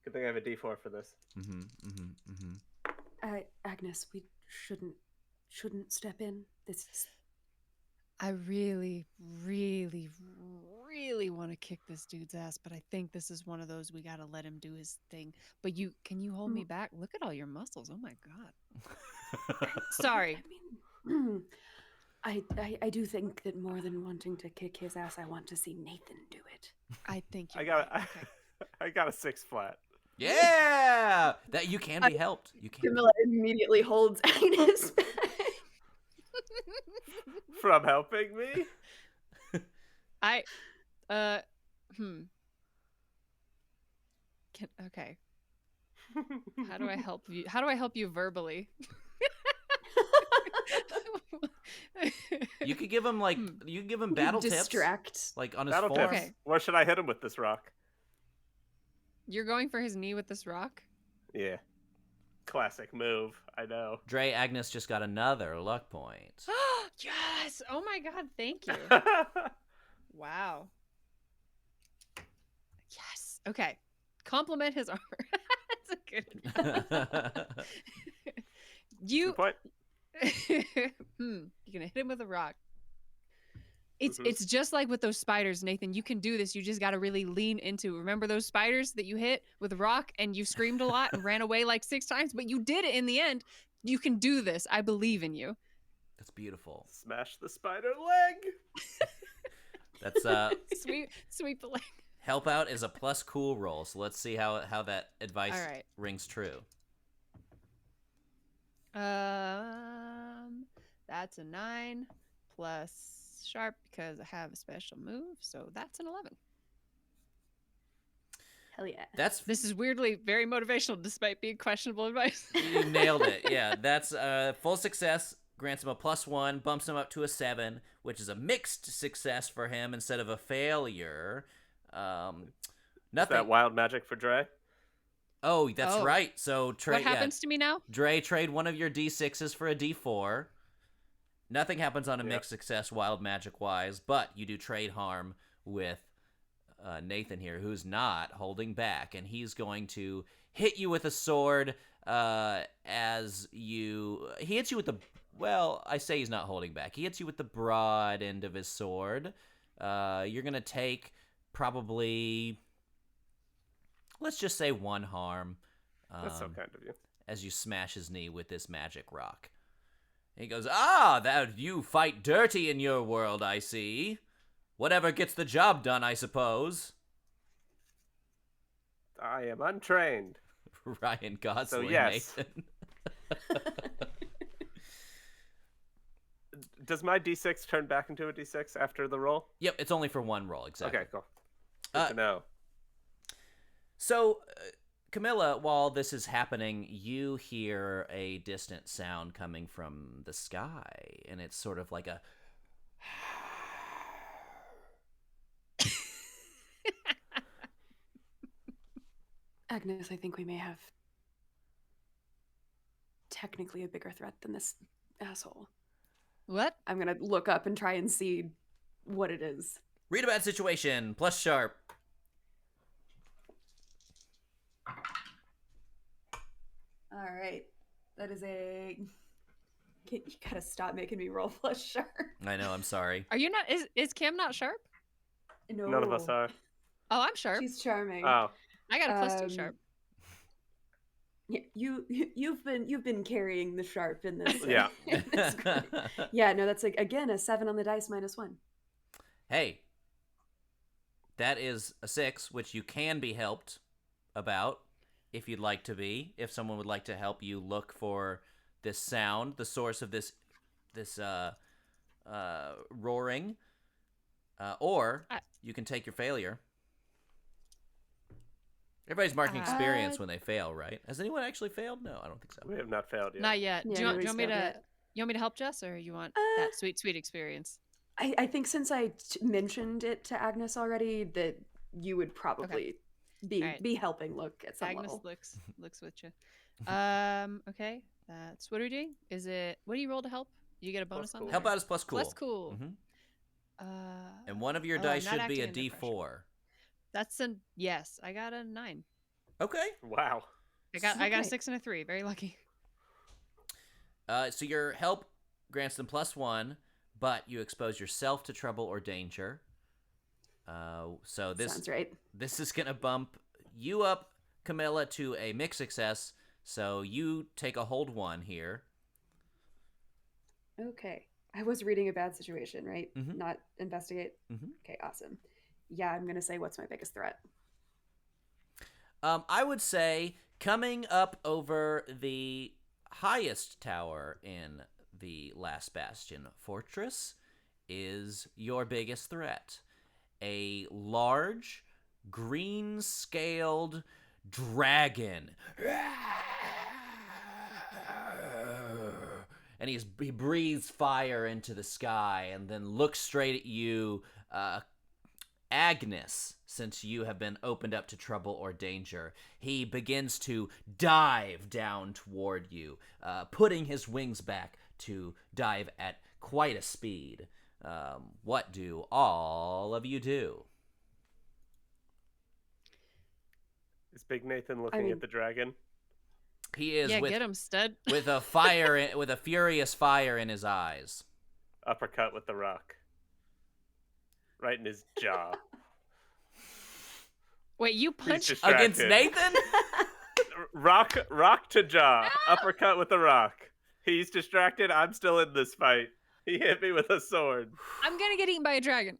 Good thing I have a D4 for this. Agnes, we shouldn't step in. This is I really, really, really want to kick this dude's ass, but I think this is one of those we gotta let him do his thing. But can you hold me back? Look at all your muscles. Oh my god. Sorry. I mean, I do think that more than wanting to kick his ass, I want to see Nathan do it. I think I you're got right. Okay. I got a 6 flat. Yeah! That you can be helped. You can. Camilla immediately holds Agnes back. From helping me? Okay. How do I help you? How do I help you verbally? You could give him you could give him battle tips, Distract. like on his Battle form. tips. Okay. Where should I hit him with this rock? You're going for his knee with this rock? Yeah. Classic move. I know. Dre Agnes just got another luck point. Yes! Oh my god, thank you. Wow. Yes. Okay. Compliment his armor. That's a good. You. Good point. You're gonna hit him with a rock. It's just like with those spiders, Nathan. You can do this. You just got to really lean into. Remember those spiders that you hit with a rock and you screamed a lot and ran away like 6 times, but you did it in the end. You can do this. I believe in you. That's beautiful. Smash the spider leg. That's Sweep the leg. help out is a plus cool roll. So let's see how that advice All right. rings true. That's a 9 plus sharp because I have a special move, so that's an 11. Hell yeah. That's This is weirdly very motivational despite being questionable advice. You nailed it. Yeah, that's full success. Grants him a +1, bumps him up to a 7, which is a mixed success for him instead of a failure. Is Nothing. that wild magic for Dre? Oh, that's Oh. right. So What happens to me now? Dre, trade one of your D6s for a D4. Nothing happens on a Yep. mixed success, wild magic wise, but you do trade harm with Nathan here, who's not holding back, and he's going to hit you with a sword as he hits you with the. Well, I say he's not holding back. He hits you with the broad end of his sword. You're gonna take probably, let's just say, 1 harm. That's so kind of you. As you smash his knee with this magic rock. He goes, that you fight dirty in your world, I see. Whatever gets the job done, I suppose. I am untrained. Ryan Gosling, So, yes. Nathan. Does my D6 turn back into a D6 after the roll? Yep, it's only for 1 roll, exactly. Okay, cool. Good to know. So, Camilla, while this is happening, you hear a distant sound coming from the sky, and it's sort of like a... Agnes, I think we may have technically a bigger threat than this asshole. What? I'm gonna look up and try and see what it is. Read a bad situation, plus sharp. All right. That is a... You gotta stop making me roll plus sharp. I know, I'm sorry. Are you not? Is Cam not sharp? No. None of us are. Oh, I'm sharp. She's charming. Oh, I got a +2 sharp. Yeah, you've been carrying the sharp in this. Yeah. in this group. Yeah, no, that's like again a 7 on the dice -1. Hey, that is a 6, which you can be helped about if you'd like to be. If someone would like to help you look for this sound, the source of this roaring, or you can take your failure. Everybody's marking experience when they fail, right? Has anyone actually failed? No, I don't think so. we have not failed yet. Not yet. Yeah, do you want nobody's me failed to? yet. You want me to help Jess, or you want that sweet experience? I think since I mentioned it to Agnes already, that you would probably be helping look at some Agnes level. looks with you. Okay. That's what are we doing? Is it what do you roll to help? You get a bonus Plus on cool. that? Help out is plus cool. Plus cool. Mhm. And one of your I'm dice not should be a acting under D4. That's a yes. I got a 9. Okay. Wow. I got a Okay. 6 and a 3. Very lucky. So your help grants them +1, but you expose yourself to trouble or danger. So this Sounds right. This is gonna bump you up, Camilla, to a mixed success. So you take a hold 1 here. Okay. I was reading a bad situation, right? Mhm. Not investigate. Mhm. Okay, awesome. Yeah, I'm gonna say what's my biggest threat. I would say coming up over the highest tower in the Last Bastion Fortress is your biggest threat. A large, green-scaled dragon. And he breathes fire into the sky and then looks straight at you, Agnes, since you have been opened up to trouble or danger. He begins to dive down toward you, putting his wings back to dive at quite a speed. What do all of you do? Is Big Nathan looking at the dragon? He is Yeah, with get him, stud. with a with a furious fire in his eyes. Uppercut with the rock. Right in his jaw. Wait, you He's punched distracted. Against Nathan? Rock to jaw. Uppercut with the rock. He's distracted. I'm still in this fight. He hit me with a sword. I'm gonna get eaten by a dragon.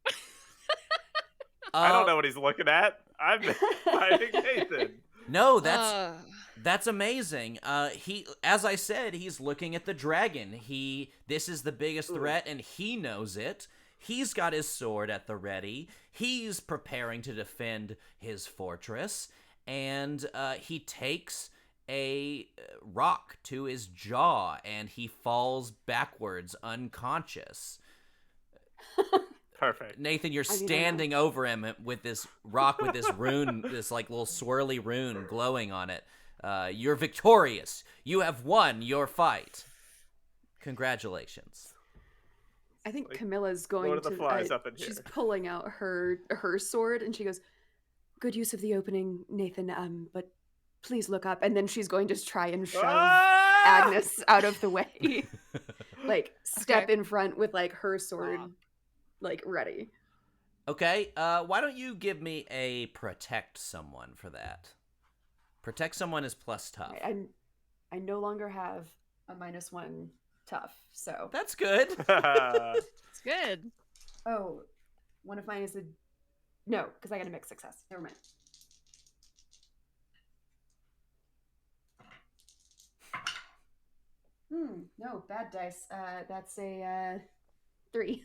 I don't know what he's looking at. I'm fighting Nathan. No, that's amazing. He, as I said, he's looking at the dragon. This is the biggest threat, and he knows it. He's got his sword at the ready. He's preparing to defend his fortress, and he takes a rock to his jaw, and he falls backwards, unconscious. Perfect. Nathan, you're I mean, I know. standing over him with this rock with this rune, this like little swirly rune glowing on it. You're victorious. You have won your fight. Congratulations. I think Like, Camilla's Lord going of the to. Flies up in She's here. pulling out her sword, and she goes, "Good use of the opening, Nathan. But please look up." And then she's going to try and shove Ah! Agnes out of the way, like step Okay. in front with like her sword, Aw. like ready. Okay, why don't you give me a protect someone for that? Protect someone is plus tough. Right, I no longer have a -1 tough, so. That's good. It's good. Oh, one of mine is a. No, because I got a mixed success. Never mind. No, bad dice. That's a 3.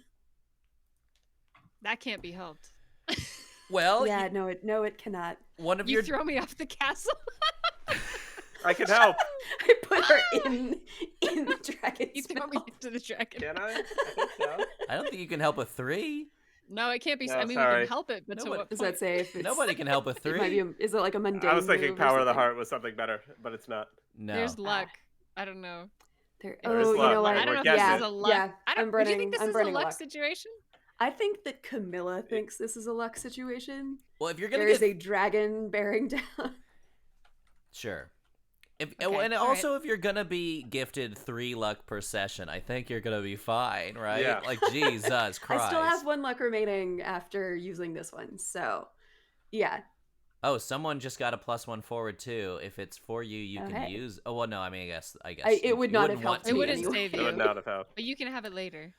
That can't be helped. Well, Yeah, no, it cannot. one of You your throw me off the castle. I can help. I put her in the dragon's You throw me mouth. into the dragon. Can I? I think so. I don't think you can help a 3. No, it can't be. No, I mean, we sorry. can help it, but to Nobody- what Does point? that say if it's, Nobody can help a 3. It might be. Is it like a mundane? I was thinking move or Power of the something? Heart was something better, but it's not. No. There's luck. I don't know. There, There is oh, you luck. know what? I don't know We're if this getting is it. a luck. Yeah, I don't. I'm Do you burning. think this I'm is a burning luck luck. situation? I think that Camilla thinks this is a luck situation. Well, if you're going There to is get a dragon bearing down. Sure. If Okay, and all also if you're going to be gifted 3 luck per session, I think you're going to be fine, right? Yeah. Like Jesus Christ. I still have 1 luck remaining after using this one, so yeah. Oh, someone just got a +1 forward too. If it's for you, you can Okay. use. Oh well, no. I mean, I guess It you- would you not wouldn't have want helped to. It me wouldn't anyway. save It would you, not have helped. but you can have it later.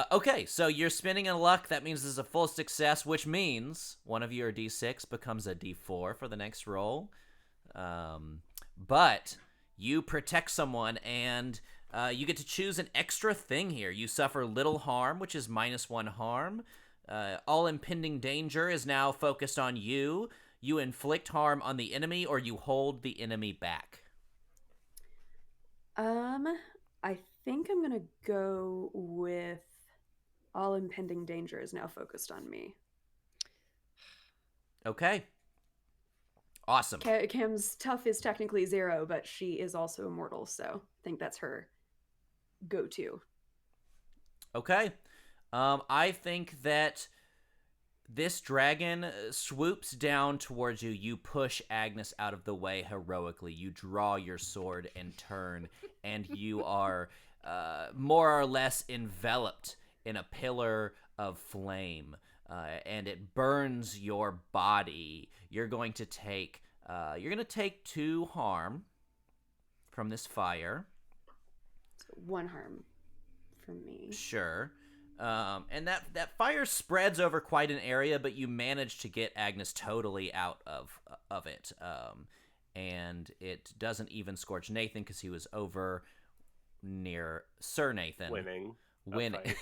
Okay, so you're spinning in luck. That means this is a full success, which means one of your D6 becomes a D4 for the next roll. But you protect someone, and you get to choose an extra thing here. You suffer little harm, which is -1 harm. All impending danger is now focused on you. You inflict harm on the enemy, or you hold the enemy back. I think I'm gonna go with all impending danger is now focused on me. Okay. Awesome. Cam's tough is technically 0, but she is also immortal, so I think that's her go-to. Okay. I think that this dragon swoops down towards you. You push Agnes out of the way heroically. You draw your sword and turn, and you are more or less enveloped in a pillar of flame, and it burns your body. You're going to take 2 harm from this fire. So 1 harm from me. Sure. And that fire spreads over quite an area, but you manage to get Agnes totally out of it. And it doesn't even scorch Nathan because he was over near Sir Nathan. Winning.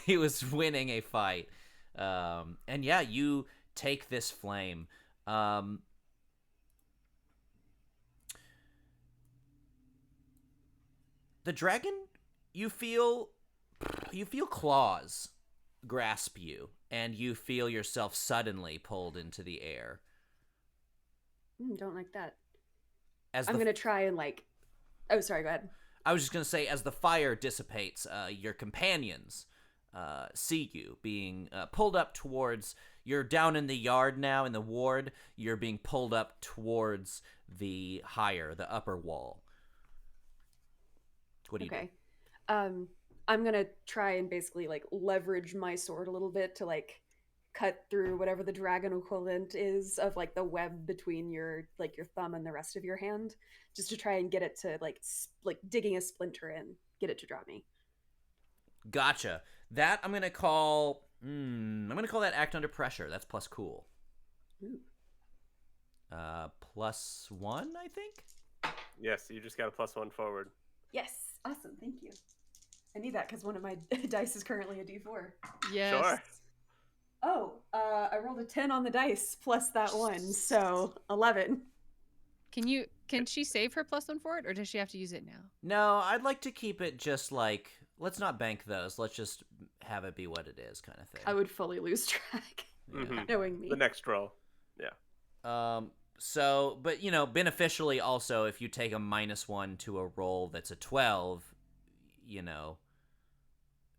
He was winning a fight. And yeah, you take this flame. The dragon, you feel claws grasp you, and you feel yourself suddenly pulled into the air. Don't like that. As I'm gonna try and like. Oh, sorry. Go ahead. I was just gonna say, as the fire dissipates, your companions see you being pulled up towards. You're down in the yard now, in the ward. You're being pulled up towards the upper wall. What do you do? Okay. I'm gonna try and basically like leverage my sword a little bit to like cut through whatever the dragon equivalent is of like the web between your thumb and the rest of your hand, just to try and get it to like digging a splinter in, get it to drop me. Gotcha. That I'm gonna call. I'm gonna call that act under pressure. That's plus cool. Ooh. +1, I think. Yes, you just got a +1 forward. Yes, awesome, thank you. I need that because one of my dice is currently a D4. Yes. Sure. Oh, I rolled a 10 on the dice plus that one, so 11. Can she save her +1 for it, or does she have to use it now? No, I'd like to keep it just like, let's not bank those. Let's just have it be what it is, kind of thing. I would fully lose track, knowing me. The next roll. Yeah. So, but beneficially also, if you take a -1 to a roll that's a 12,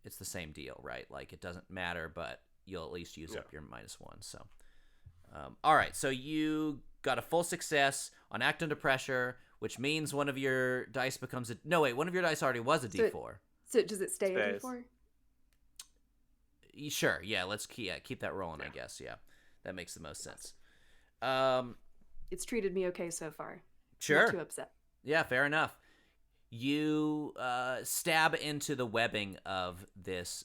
it's the same deal, right? Like, it doesn't matter, but you'll at least use up your -1. So, all right. So you got a full success on Act Under Pressure, which means one of your dice becomes a... No, wait. One of your dice already was a D4. So does it stay a D4? Sure. Yeah, let's keep that rolling, I guess. Yeah, that makes the most sense. It's treated me okay so far. Sure. Not too upset. Yeah, fair enough. You stab into the webbing of this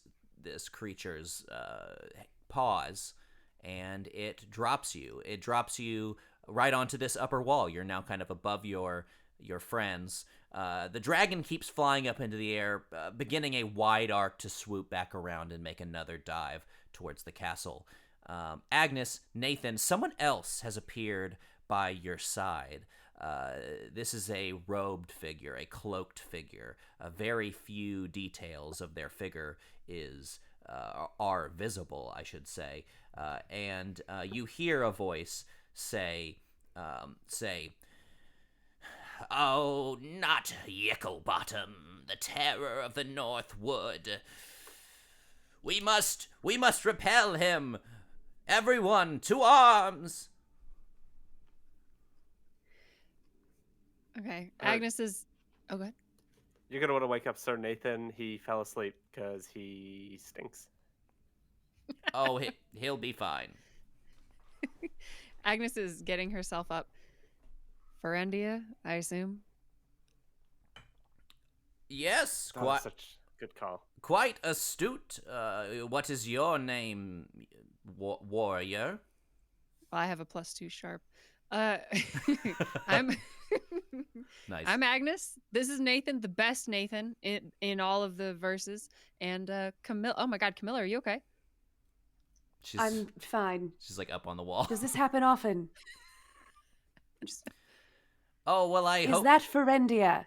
creature's paws, and it drops you. It drops you right onto this upper wall. You're now kind of above your friends. The dragon keeps flying up into the air, beginning a wide arc to swoop back around and make another dive towards the castle. Agnes, Nathan, someone else has appeared by your side. This is a robed figure, a cloaked figure. Very few details of their figure are visible, I should say. And you hear a voice say, "Oh, not Yicklebottom, the terror of the North Wood. We must repel him. Everyone, to arms!" Okay. Agnes is... Oh, go ahead. You're going to want to wake up Sir Nathan. He fell asleep because he stinks. Oh, he'll be fine. Agnes is getting herself up. Ferendia, I assume? Yes, That was such a good call. quite astute. What is your name, warrior? Well, I have a +2 sharp. I'm... Nice. I'm Agnes. This is Nathan, the best Nathan in all of the verses. And Camilla. Oh my God, Camilla, are you okay? I'm fine. She's like up on the wall. Does this happen often? Oh, well, Is that Ferendia?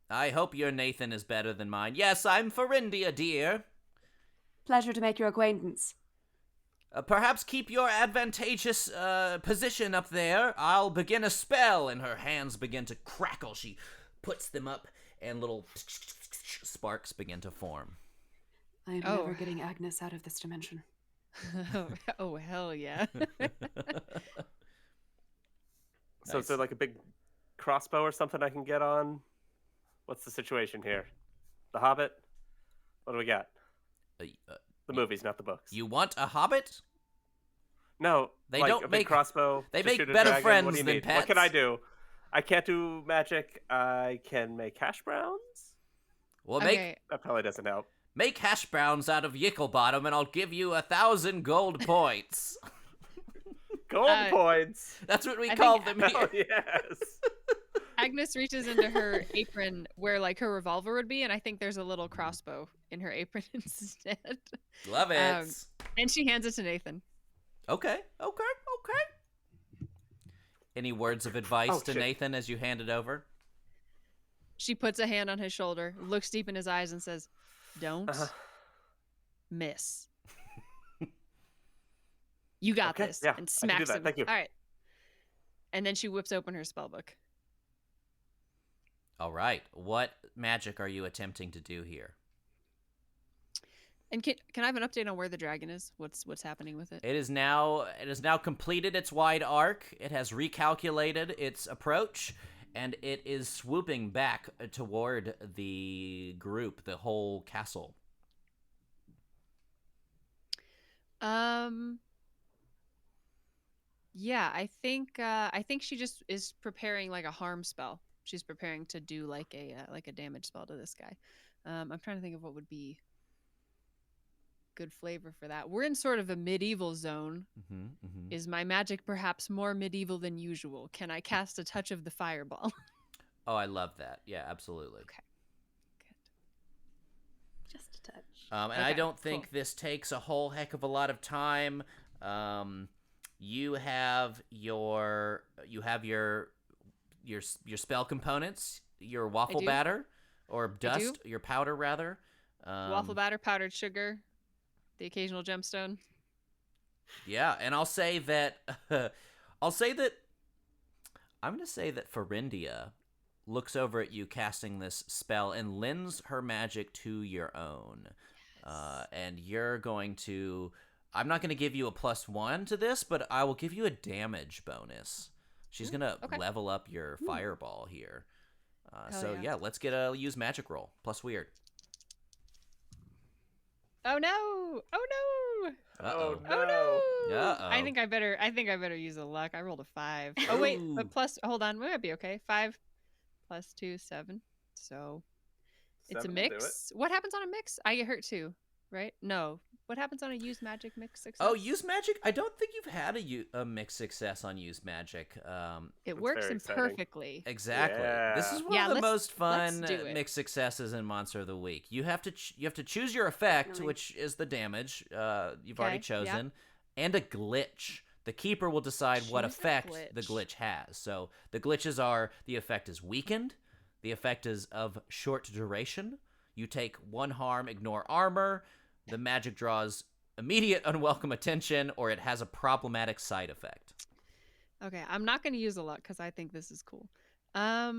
I hope your Nathan is better than mine. Yes, I'm Ferendia, dear. Pleasure to make your acquaintance. Perhaps keep your advantageous position up there. I'll begin a spell, and her hands begin to crackle. She puts them up, and little sparks begin to form. I am never getting Agnes out of this dimension. Oh, hell yeah. So is there like a big crossbow or something I can get on? What's the situation here? The Hobbit? What do we got? The movies, not the books. You want a hobbit? No, They like don't a big make crossbow. They to make shoot a better dragon. friends What do you than need? pets. What can I do? I can't do magic. I can make hash browns. Well, Okay. That probably doesn't help. make hash browns out of Yicklebottom, and I'll give you 1,000 gold points. Gold points. That's what we I call think- them Oh, here. yes. Agnes reaches into her apron where like her revolver would be, and I think there's a little crossbow in her apron instead. Love it. And she hands it to Nathan. Okay. Any words of advice to shit. Nathan as you hand it over? She puts a hand on his shoulder, looks deep in his eyes, and says, "Don't miss. You got Okay, this." yeah, And I can do smacks that. him. Thank you. All right. And then she whips open her spell book. All right. What magic are you attempting to do here? And can I have an update on where the dragon is? What's happening with it? It is now completed its wide arc. It has recalculated its approach, and it is swooping back toward the group, the whole castle. Yeah, I think she just is preparing like a harm spell. She's preparing to do like a damage spell to this guy. I'm trying to think of what would be good flavor for that. We're in sort of a medieval zone. Is my magic perhaps more medieval than usual? Can I cast a touch of the fireball? Oh, I love that. Yeah, absolutely. Okay. Just a touch. And Okay, I don't think cool. this takes a whole heck of a lot of time. You have your your spell components, your waffle do. batter or I do. dust, your powder rather. Waffle batter, powdered sugar, the occasional gemstone. Yeah, and I'll say that I'm going to say that Farindia looks over at you casting this spell and lends her magic to your own. And you're going to... I'm not going to give you a +1 to this, but I will give you a damage bonus. She's going to okay. level up your fireball here. So yeah. let's get a use magic roll. Plus weird. Oh no! Oh no! Uh-oh. no. Oh no! Uh-oh. I think I better use a luck. I rolled a 5. Oh wait, Ooh. but plus hold on, we might be okay. 5 plus 2, 7. So it's a 7 will do it. mix. What happens on a mix? I get hurt too, right? No. What happens on a use magic mix success? Oh, use magic? I don't think you've had a mixed success on use magic. It That's works very in exciting. perfectly. Exactly. This is Yeah. one Yeah, of the let's- most fun let's do it. mixed successes in Monster of the Week. You have to choose your effect, Definitely. which is the damage you've already Okay, yeah. chosen, and a glitch. The keeper will decide what Choose a effect the glitch. glitch has. So the glitches are: the effect is weakened, the effect is of short duration, you take 1 harm, ignore armor, the magic draws immediate unwelcome attention, or it has a problematic side effect. Okay, I'm not going to use a luck because I think this is cool. I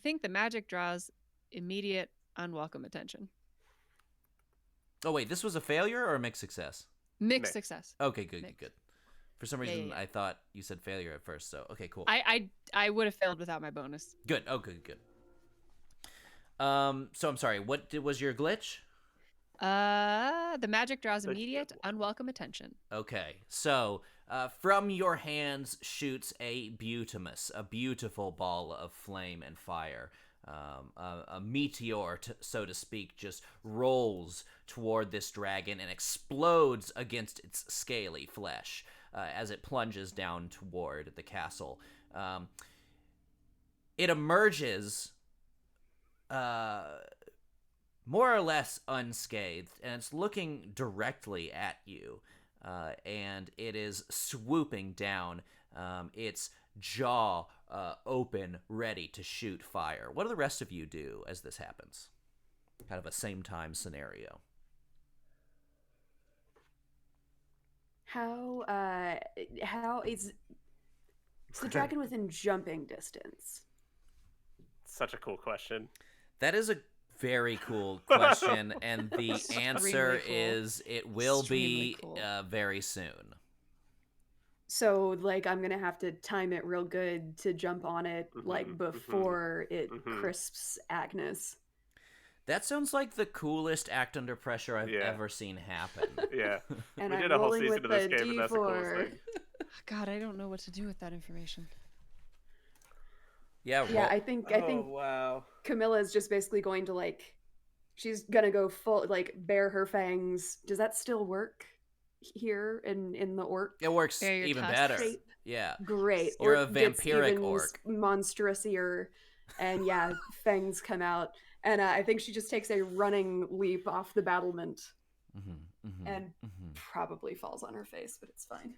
think the magic draws immediate unwelcome attention. Oh wait, this was a failure or a mixed success? Mixed Mixed. success. Okay, good, Mixed. good. For some Yeah, reason, yeah. I thought you said failure at first, so okay, cool. I would have failed without my bonus. Good. Oh, good, good. So I'm sorry. What was your glitch? The magic draws The- immediate unwelcome attention. Okay, so from your hands shoots a butamus, a beautiful ball of flame and fire. A meteor, so to speak, just rolls toward this dragon and explodes against its scaly flesh as it plunges down toward the castle. It emerges more or less unscathed, and it's looking directly at you, and it is swooping down, its jaw open, ready to shoot fire. What do the rest of you do as this happens? Kind of a same-time scenario. How is the dragon within jumping distance? Such a cool question. That is a very cool question, and the Extremely answer cool. is it will be Extremely cool. very soon. So like I'm gonna have to time it real good to jump on it like Mhm, before it mhm. crisps Agnes. That sounds like the coolest act under pressure I've Yeah. ever seen happen. Yeah. And We I'm did a whole rolling season with of this the game, and that's the coolest D4. thing. God, I don't know what to do with that information. Yeah, Yeah, roll- I think wow. Camilla is just basically going to like she's gonna go full like bare her fangs. Does that still work here in the orc it works Bare your even tusks. better. shape? Yeah. Great. You're Orc a gets vampiric even orc. monstrous-ier, and yeah, fangs come out. And I think she just takes a running leap off the battlement and probably falls on her face, but it's fine.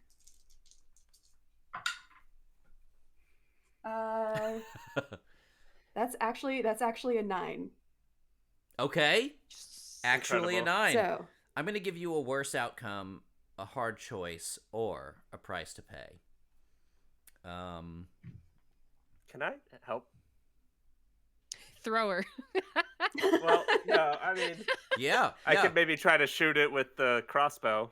That's actually a 9. Okay. Actually Incredible. a 9. So I'm going to give you a worse outcome, a hard choice, or a price to pay. Can I help? Thrower. Well, no, I mean, Yeah. I yeah. could maybe try to shoot it with the crossbow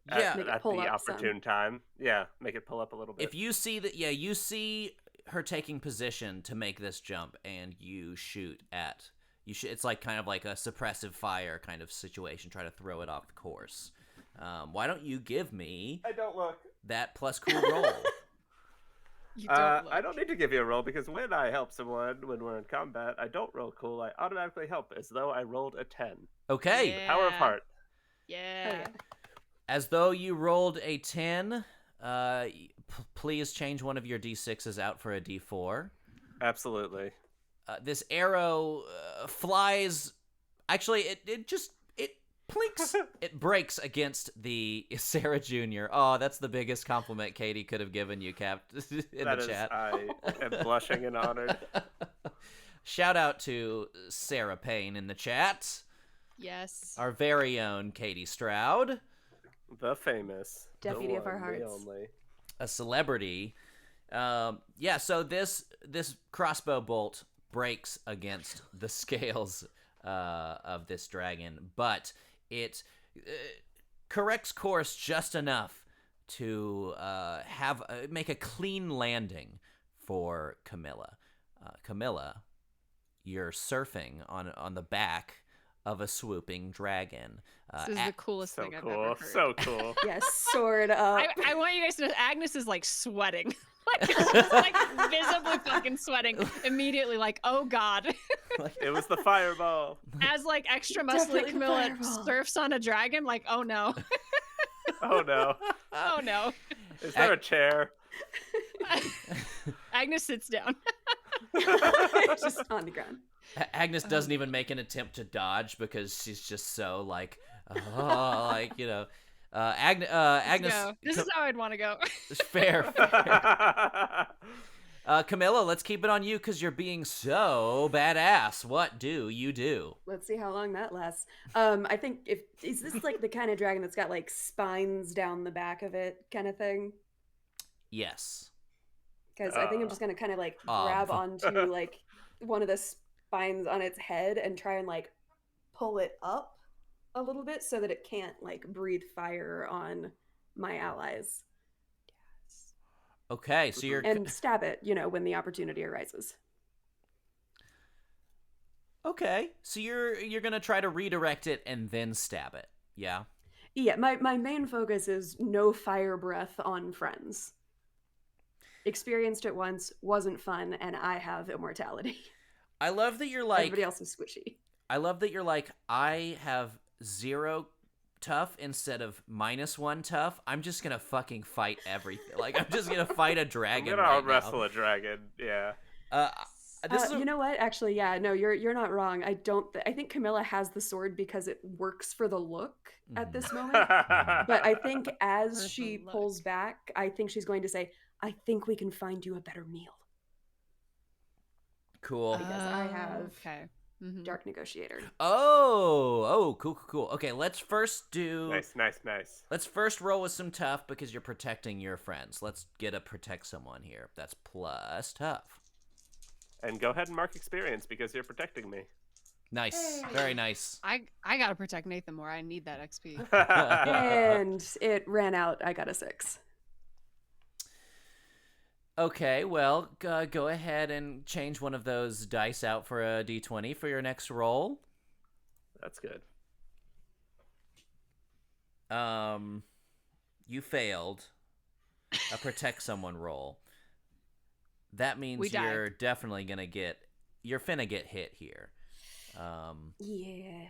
Yeah. Make it at pull the up some. opportune time. Yeah, make it pull up a little bit. If you see that, yeah, you see her taking position to make this jump, and you shoot at it's like kind of like a suppressive fire kind of situation, try to throw it off the course. Why don't you give me I don't look. that plus cool roll? You don't look. I don't need to give you a roll because when I help someone when we're in combat, I don't roll cool. I automatically help as though I rolled a 10. Okay. Yeah. Power of heart. Yeah. oh yeah. As though you rolled a 10, please change one of your d6s out for a d4. Absolutely. This arrow flies. Actually, plinks, it breaks against the Sarah Jr. Oh, that's the biggest compliment Katie could have given you, Cap, in That the is, chat. I am blushing and honored. Shout out to Sarah Payne in the chat. Yes. Our very own Katie Stroud. The famous. Deputy the of our one, the hearts. only. A celebrity. Yeah, so this crossbow bolt breaks against the scales of this dragon, but it corrects course just enough to make a clean landing for Camilla. Camilla, you're surfing on the back of a swooping dragon. This is the coolest So thing I've cool. ever heard. So cool. Yes, sword up. I want you guys to know Agnes is like sweating. Like she's like visibly fucking sweating immediately, like, oh god. It was the fireball. As like extra muscly Definitely Camilla fireball. surfs on a dragon, like, oh no. Oh no. Oh no. Is there a chair? Agnes sits down. Just on the ground. Agnes doesn't even make an attempt to dodge because she's just so like, oh, like, you know. Agnes. Go. This is how I'd want to go. Fair. Camilla, let's keep it on you because you're being so badass. What do you do? Let's see how long that lasts. I think is this like the kind of dragon that's got like spines down the back of it, kind of thing? Yes. Because I think I'm just gonna kind of like Um. grab onto like one of the spines on its head and try and like pull it up a little bit so that it can't like breathe fire on my allies Okay, so you're and stab it, when the opportunity arises. okay. So you're gonna try to redirect it and then stab it. Yeah. Yeah, my main focus is no fire breath on friends. Experienced it once, wasn't fun, and I have immortality. I love that you're like. Everybody else is squishy. I love that you're like. I have 0 tough instead of -1 tough. I'm just gonna fucking fight everything. Like I'm just gonna fight a I'm dragon. gonna right wrestle now. a dragon. Yeah. This is You know what? Actually, yeah, no, you're not wrong. I think Camilla has the sword because it works for the look at this moment. But I think as For the she look. pulls back, I think she's going to say, "I think we can find you a better meal." cool. Because I have Okay. Mhm. Dark Negotiator. Oh, cool. Okay, let's first do. Nice. Let's first roll with some tough because you're protecting your friends. Let's get a protect someone here. That's plus tough. And go ahead and mark experience because you're protecting me. Nice, Hey. very nice. I gotta protect Nathan more. I need that XP. And it ran out. I got a 6. Okay, well, go ahead and change one of those dice out for a d20 for your next roll. That's good. You failed a protect someone roll. That means We died. you're definitely gonna you're finna get hit here. Yeah.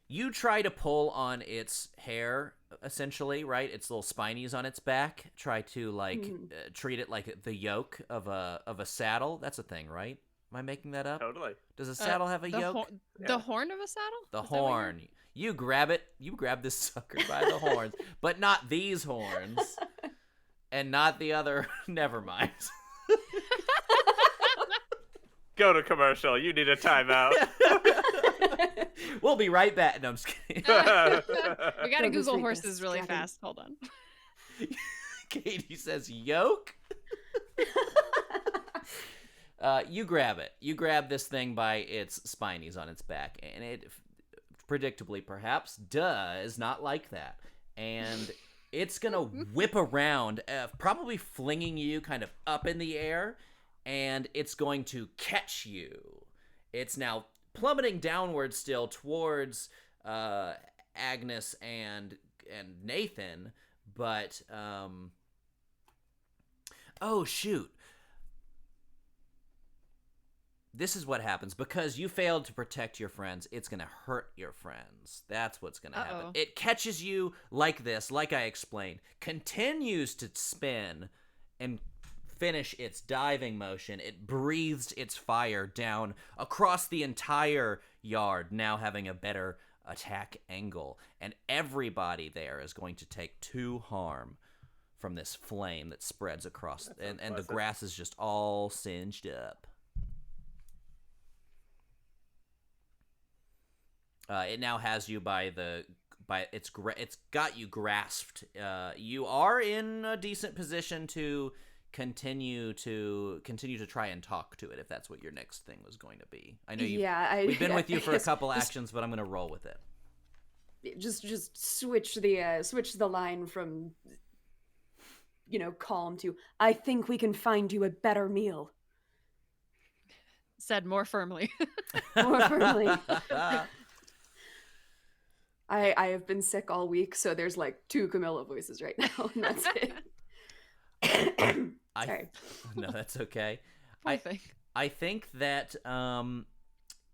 You try to pull on its hair, essentially, right? Its little spinies on its back. Try to treat it like the yoke of a saddle. That's a thing, right? Am I making that up? Totally. Does a saddle have a the yoke? Yeah. The horn of a saddle? The Is that what you're- horn. You grab it. You grab this sucker by the horns, but not these horns, and not the other. Never mind. Go to commercial. You need a timeout. We'll be right back. No, I'm just kidding. We gotta Go to Google sleep, horses this really dragon. fast. Hold on. Katie says yoke. You grab it. You grab this thing by its spinies on its back, and it, predictably perhaps, does not like that. And it's gonna whip around, probably flinging you kind of up in the air, and it's going to catch you. It's now plummeting downward still towards Agnes and Nathan, but oh shoot. This is what happens. Because you failed to protect your friends, it's going to hurt your friends. That's what's going to happen. Uh-oh. It catches you like this, like I explained, continues to spin and finish its diving motion. It breathes its fire down across the entire yard, now having a better attack angle, and everybody there is going to take 2 harm from this flame that spreads across, and the grass is just all singed up. It now has you it's got you grasped. You are in a decent position to continue to try and talk to it if that's what your next thing was going to be. I know we've been with you for a couple actions, but I'm going to roll with it. Just switch the line from calm to, I think we can find you a better meal. Said more firmly. More firmly. I have been sick all week, so there's like 2 Camilla voices right now, and that's it. Sorry. No, that's okay. I think that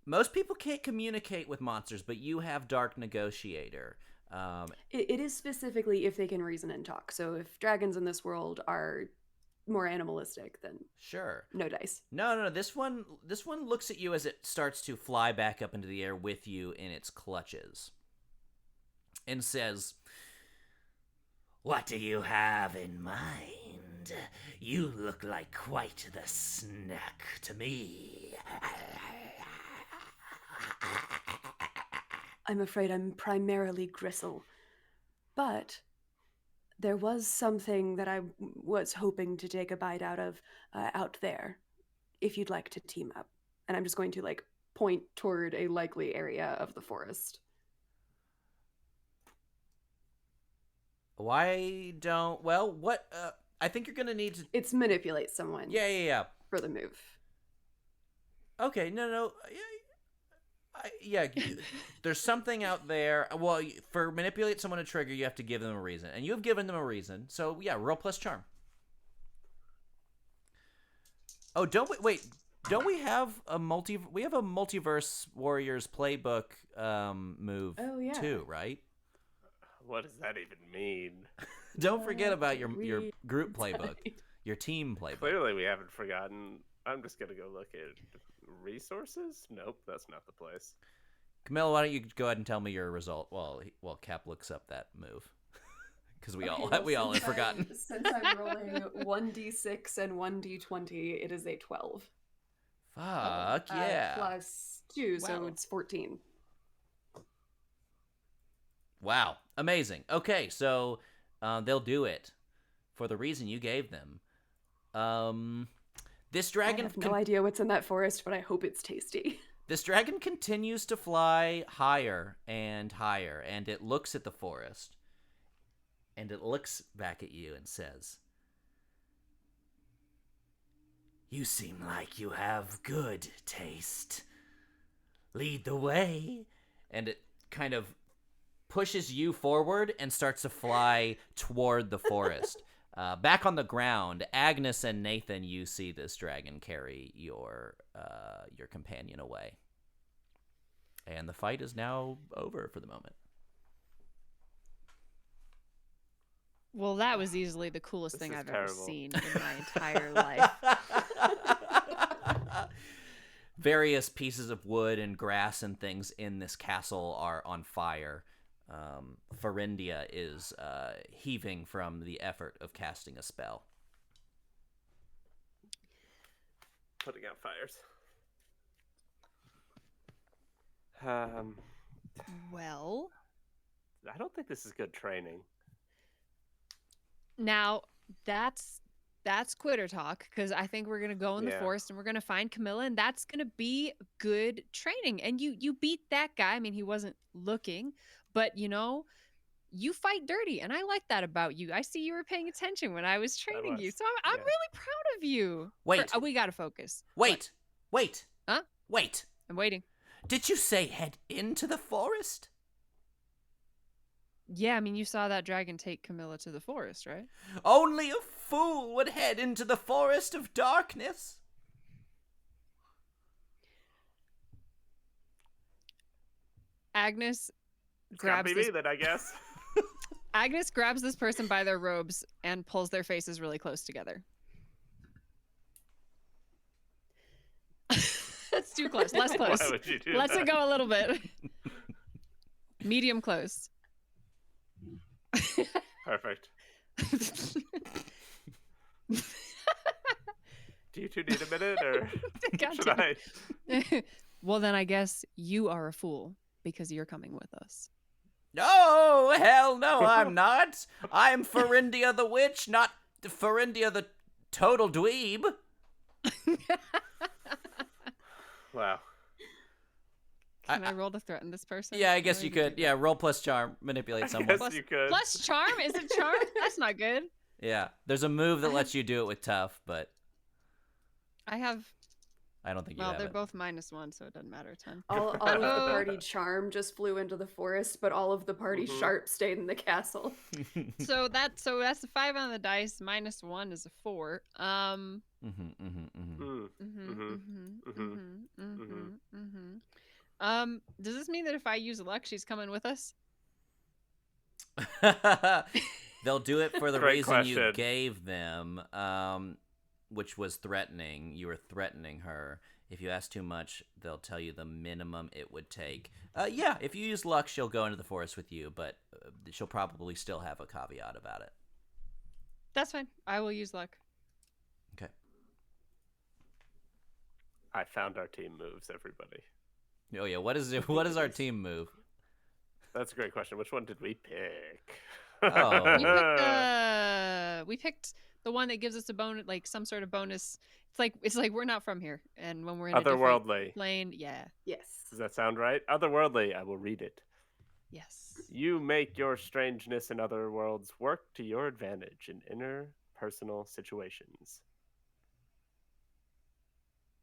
most people can't communicate with monsters, but you have Dark Negotiator. It is specifically if they can reason and talk. So if dragons in this world are more animalistic, then sure, no dice. No. This one looks at you as it starts to fly back up into the air with you in its clutches, and says, "What do you have in mind? You look like quite the snack to me." I'm afraid I'm primarily gristle, but there was something that I was hoping to take a bite out of out there, if you'd like to team up. And I'm just going to point toward a likely area of the forest. I think you're gonna need to... It's manipulate someone. Yeah. For the move. Okay, no. There's something out there. Well, for manipulate someone to trigger, you have to give them a reason. And you have given them a reason. So, yeah, roll plus charm. Oh, don't we have a Multiverse Warriors playbook move too, right? What does that even mean? Don't forget about your group playbook, your team playbook. Clearly, we haven't forgotten. I'm just gonna go look at resources. Nope, that's not the place. Camilla, why don't you go ahead and tell me your result while Cap looks up that move, because we all have forgotten. Since I'm rolling 1d6 and 1d20, it is a 12. Fuck yeah! Plus 2, so it's 14. Wow, amazing. Okay, so they'll do it for the reason you gave them. This dragon... I have no idea what's in that forest, but I hope it's tasty. This dragon continues to fly higher and higher, and it looks at the forest, and it looks back at you and says, "You seem like you have good taste. Lead the way." And it kind of pushes you forward and starts to fly toward the forest. Back on the ground, Agnes and Nathan, you see this dragon carry your companion away. And the fight is now over for the moment. Well, that was easily the coolest thing I've ever seen in my entire life. Various pieces of wood and grass and things in this castle are on fire. Farindia is heaving from the effort of casting a spell. Putting out fires. Well, I don't think this is good training. Now, that's quitter talk, because I think we're going to go in the forest and we're going to find Camilla, and that's going to be good training. And you beat that guy. I mean, he wasn't looking, but you fight dirty, and I like that about you. I see you were paying attention when I was training you, so I'm really proud of you. Wait. We got to focus. Wait. Huh? Wait. I'm waiting. Did you say head into the forest? Yeah, I mean, you saw that dragon take Camilla to the forest, right? Only a fool would head into the forest of darkness. Agnes grabs me then, I guess. Agnes grabs this person by their robes and pulls their faces really close together. That's too close. Less close. Why would you do Let's that? it go a little bit. Medium close. Perfect. Do you two need a minute, or God should damn I? it. Well, then I guess you are a fool because you're coming with us. No, hell no, I'm not. I'm Farindia the Witch, not Farindia the total dweeb. Wow. Can I roll to threaten this person? Yeah, I guess How you do do could. Yeah, roll plus charm, manipulate I someone. guess you could. Plus charm? Is it charm? That's not good. Yeah, there's a move that I lets you do it with tough, but I have. I don't think you Well, have they're it. both -1, so it doesn't matter a ton. All of the party charm just flew into the forest, but all of the party Mhm. sharp stayed in the castle. So that's a 5 on the dice. -1 is a 4. Mhm, mhm, mhm. Mm. Does this mean that if I use luck, she's coming with us? They'll do it for the Great reason you question. gave them, which was threatening. You were threatening her. If you ask too much, they'll tell you the minimum it would take. Yeah, if you use luck, she'll go into the forest with you, but she'll probably still have a caveat about it. That's fine. I will use luck. Okay. I found our team moves, everybody. Oh yeah, what is it? What is our team move? That's a great question. Which one did we pick? Oh. We picked the one that gives us a bonus, like some sort of bonus. It's like we're not from here, and when we're in a different Otherworldly. plane, yeah, Yes. Does that sound right? Otherworldly. I will read it. yes. You make your strangeness in other worlds work to your advantage in interpersonal situations.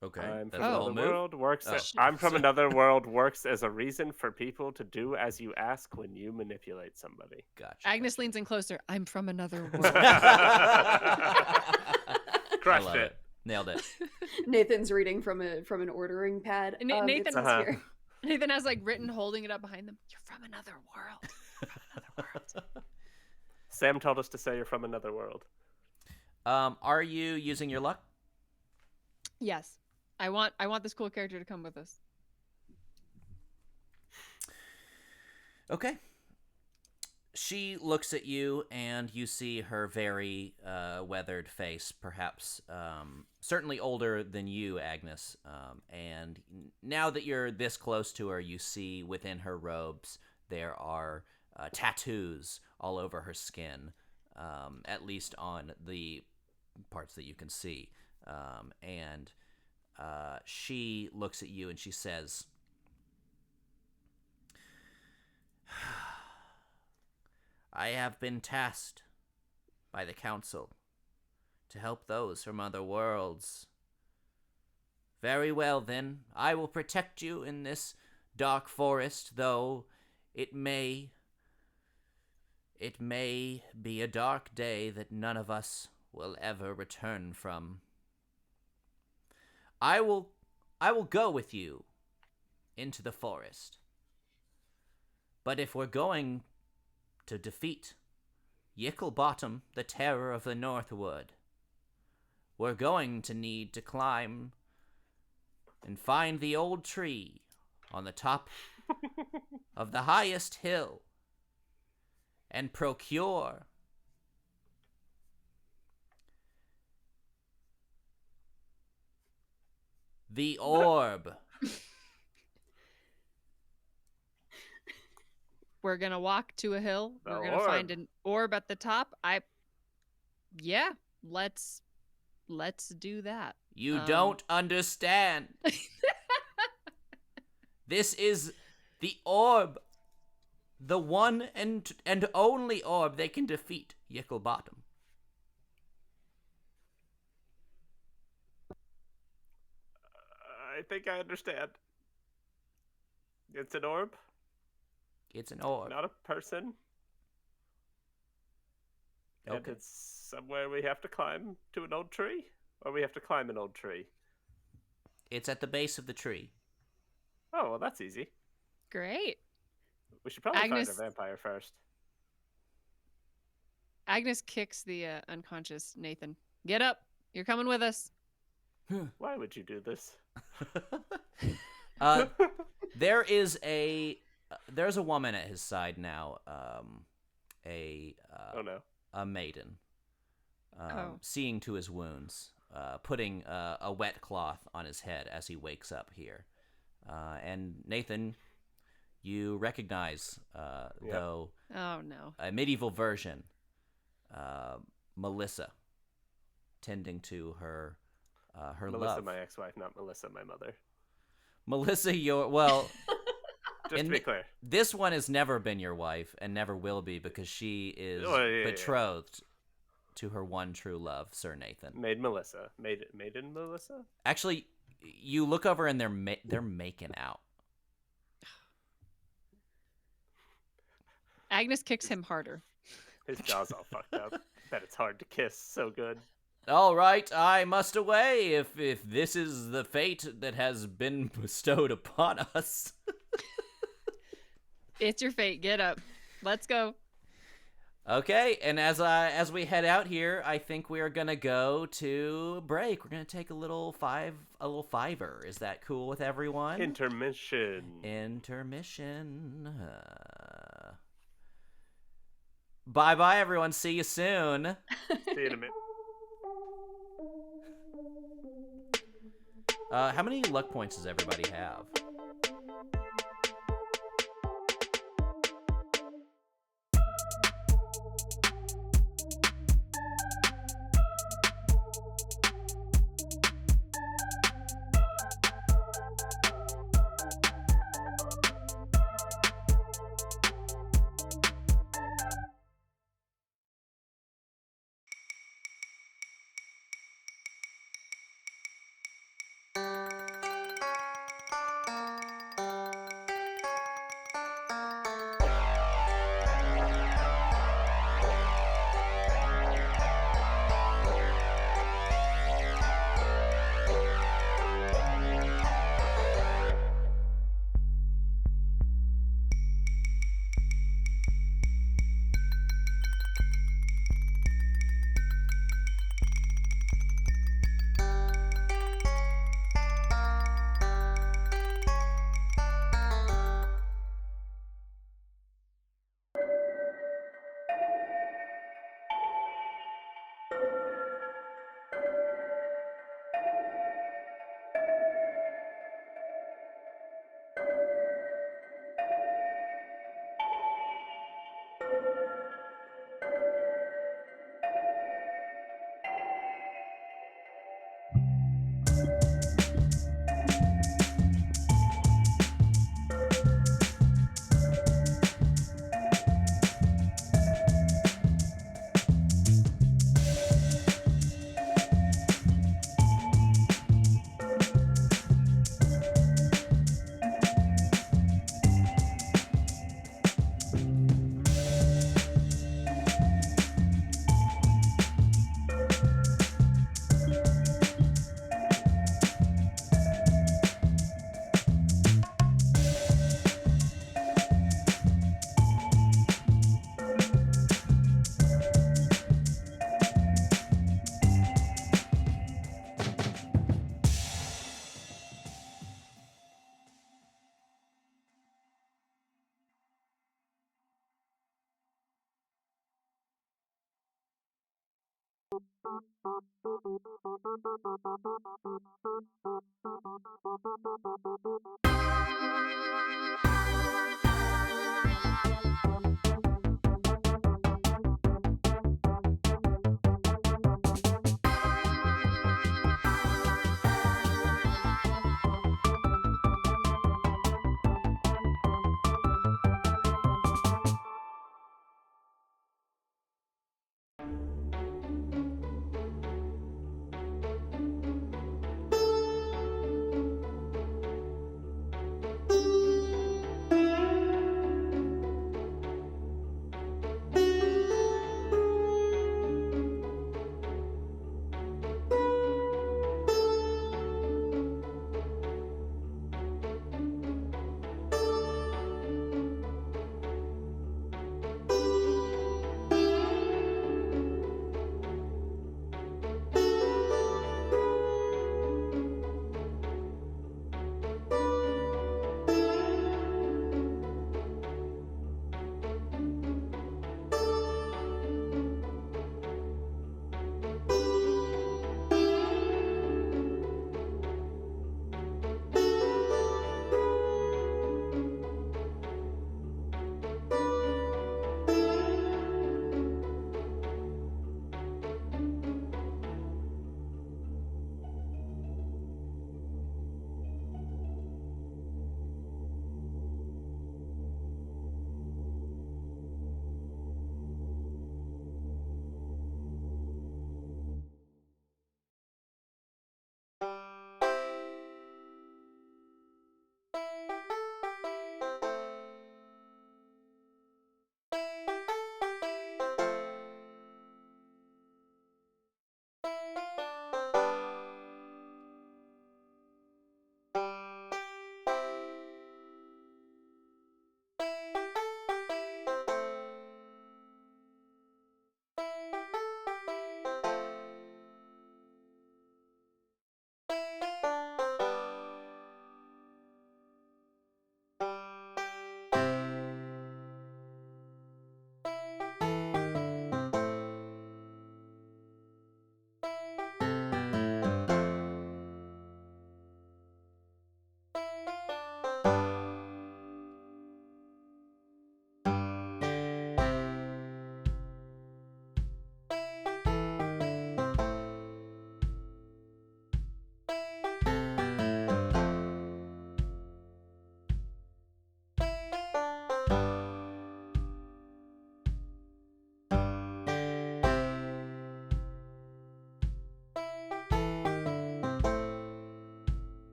Okay. I'm That's from the whole another move. world works. Oh. I'm from another world works as a reason for people to do as you ask when you manipulate somebody. Gotcha. Agnes leans in closer. I'm from another world. Crushed love it. Nailed it. Nathan's reading from an ordering pad. And It Nathan- says Uh-huh. here. Nathan has like written, holding it up behind them. You're from another world. You're from another world. Sam told us to say you're from another world. Are you using your luck? Yes, I want this cool character to come with us. Okay. She looks at you, and you see her very weathered face, perhaps certainly older than you, Agnes. And now that you're this close to her, you see within her robes there are tattoos all over her skin, at least on the parts that you can see. And she looks at you and she says, I have been tasked by the council to help those from other worlds. Very well, then. I will protect you in this dark forest, though it may be a dark day that none of us will ever return from. I will go with you into the forest. But if we're going to defeat Yicklebottom, the terror of the Northwood, we're going to need to climb and find the old tree on the top of the highest hill and procure the orb. We're gonna walk to a hill. The We're gonna find orb. an orb at the top. Yeah, let's do that. You don't understand. This is the orb. The one and only orb they can defeat Yicklebottom. I think I understand. It's an orb, It's an orb. not a person. And Okay. it's somewhere we have to climb to an old tree? Or we have to climb an old tree? It's at the base of the tree. Oh, well, that's easy. Great. We should probably Agnes- find a vampire first. Agnes kicks the unconscious Nathan. Get up. You're coming with us. Why would you do this? There is a there's a woman at his side now, Oh no. a maiden, Oh. seeing to his wounds, putting a wet cloth on his head as he wakes up here. And Nathan, you recognize, though, Oh no. a medieval version, Melissa, tending to her Melissa, love. my ex-wife, not Melissa, my mother. Melissa, Just to be clear. this one has never been your wife and never will be because she is betrothed to her one true love, Sir Nathan. Maiden Melissa? Actually, you look over and they're making out. Agnes kicks him harder. His jaw's all fucked up. Bet it's hard to kiss so good. All right, I must away if this is the fate that has been bestowed upon us. It's your fate. Get up. Let's go. Okay, and as we head out here, I think we are gonna go to break. We're gonna take a little fiver. Is that cool with everyone? Intermission. Bye, everyone. See you soon. See you in a minute. How many luck points does everybody have?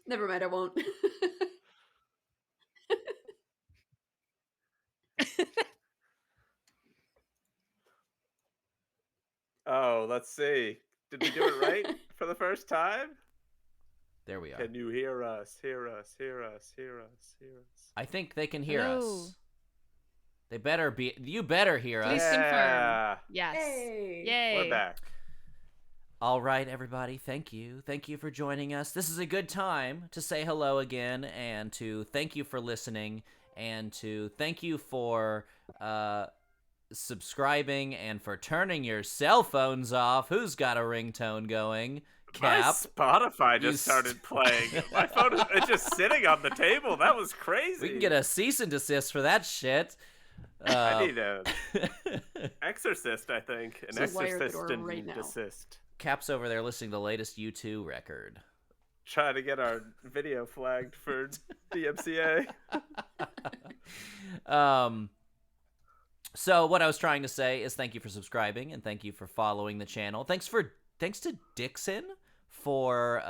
Never mind, I won't. Oh, let's see. Did we do it right for the first time? There we are. Can you hear us? Hear us, hear us, hear us, hear us. I think they can hear Hello. us. They better be. You better hear Please us. confirm. Yeah. Yes. Hey. Yay. We're back. All right, everybody. Thank you. Thank you for joining us. This is a good time to say hello again and to thank you for listening and to thank you for subscribing and for turning your cell phones off. Who's got a ringtone going? My Cap. Spotify You just started playing. My phone is just sitting on the table. That was crazy. We can get a cease and desist for that shit. I need a exorcist, I think. An Just wire the exorcist door and right now. desist. Cap's over there listening to the latest U2 record. Trying to get our video flagged for DMCA. So what I was trying to say is thank you for subscribing and thank you for following the channel. Thanks to Dixon for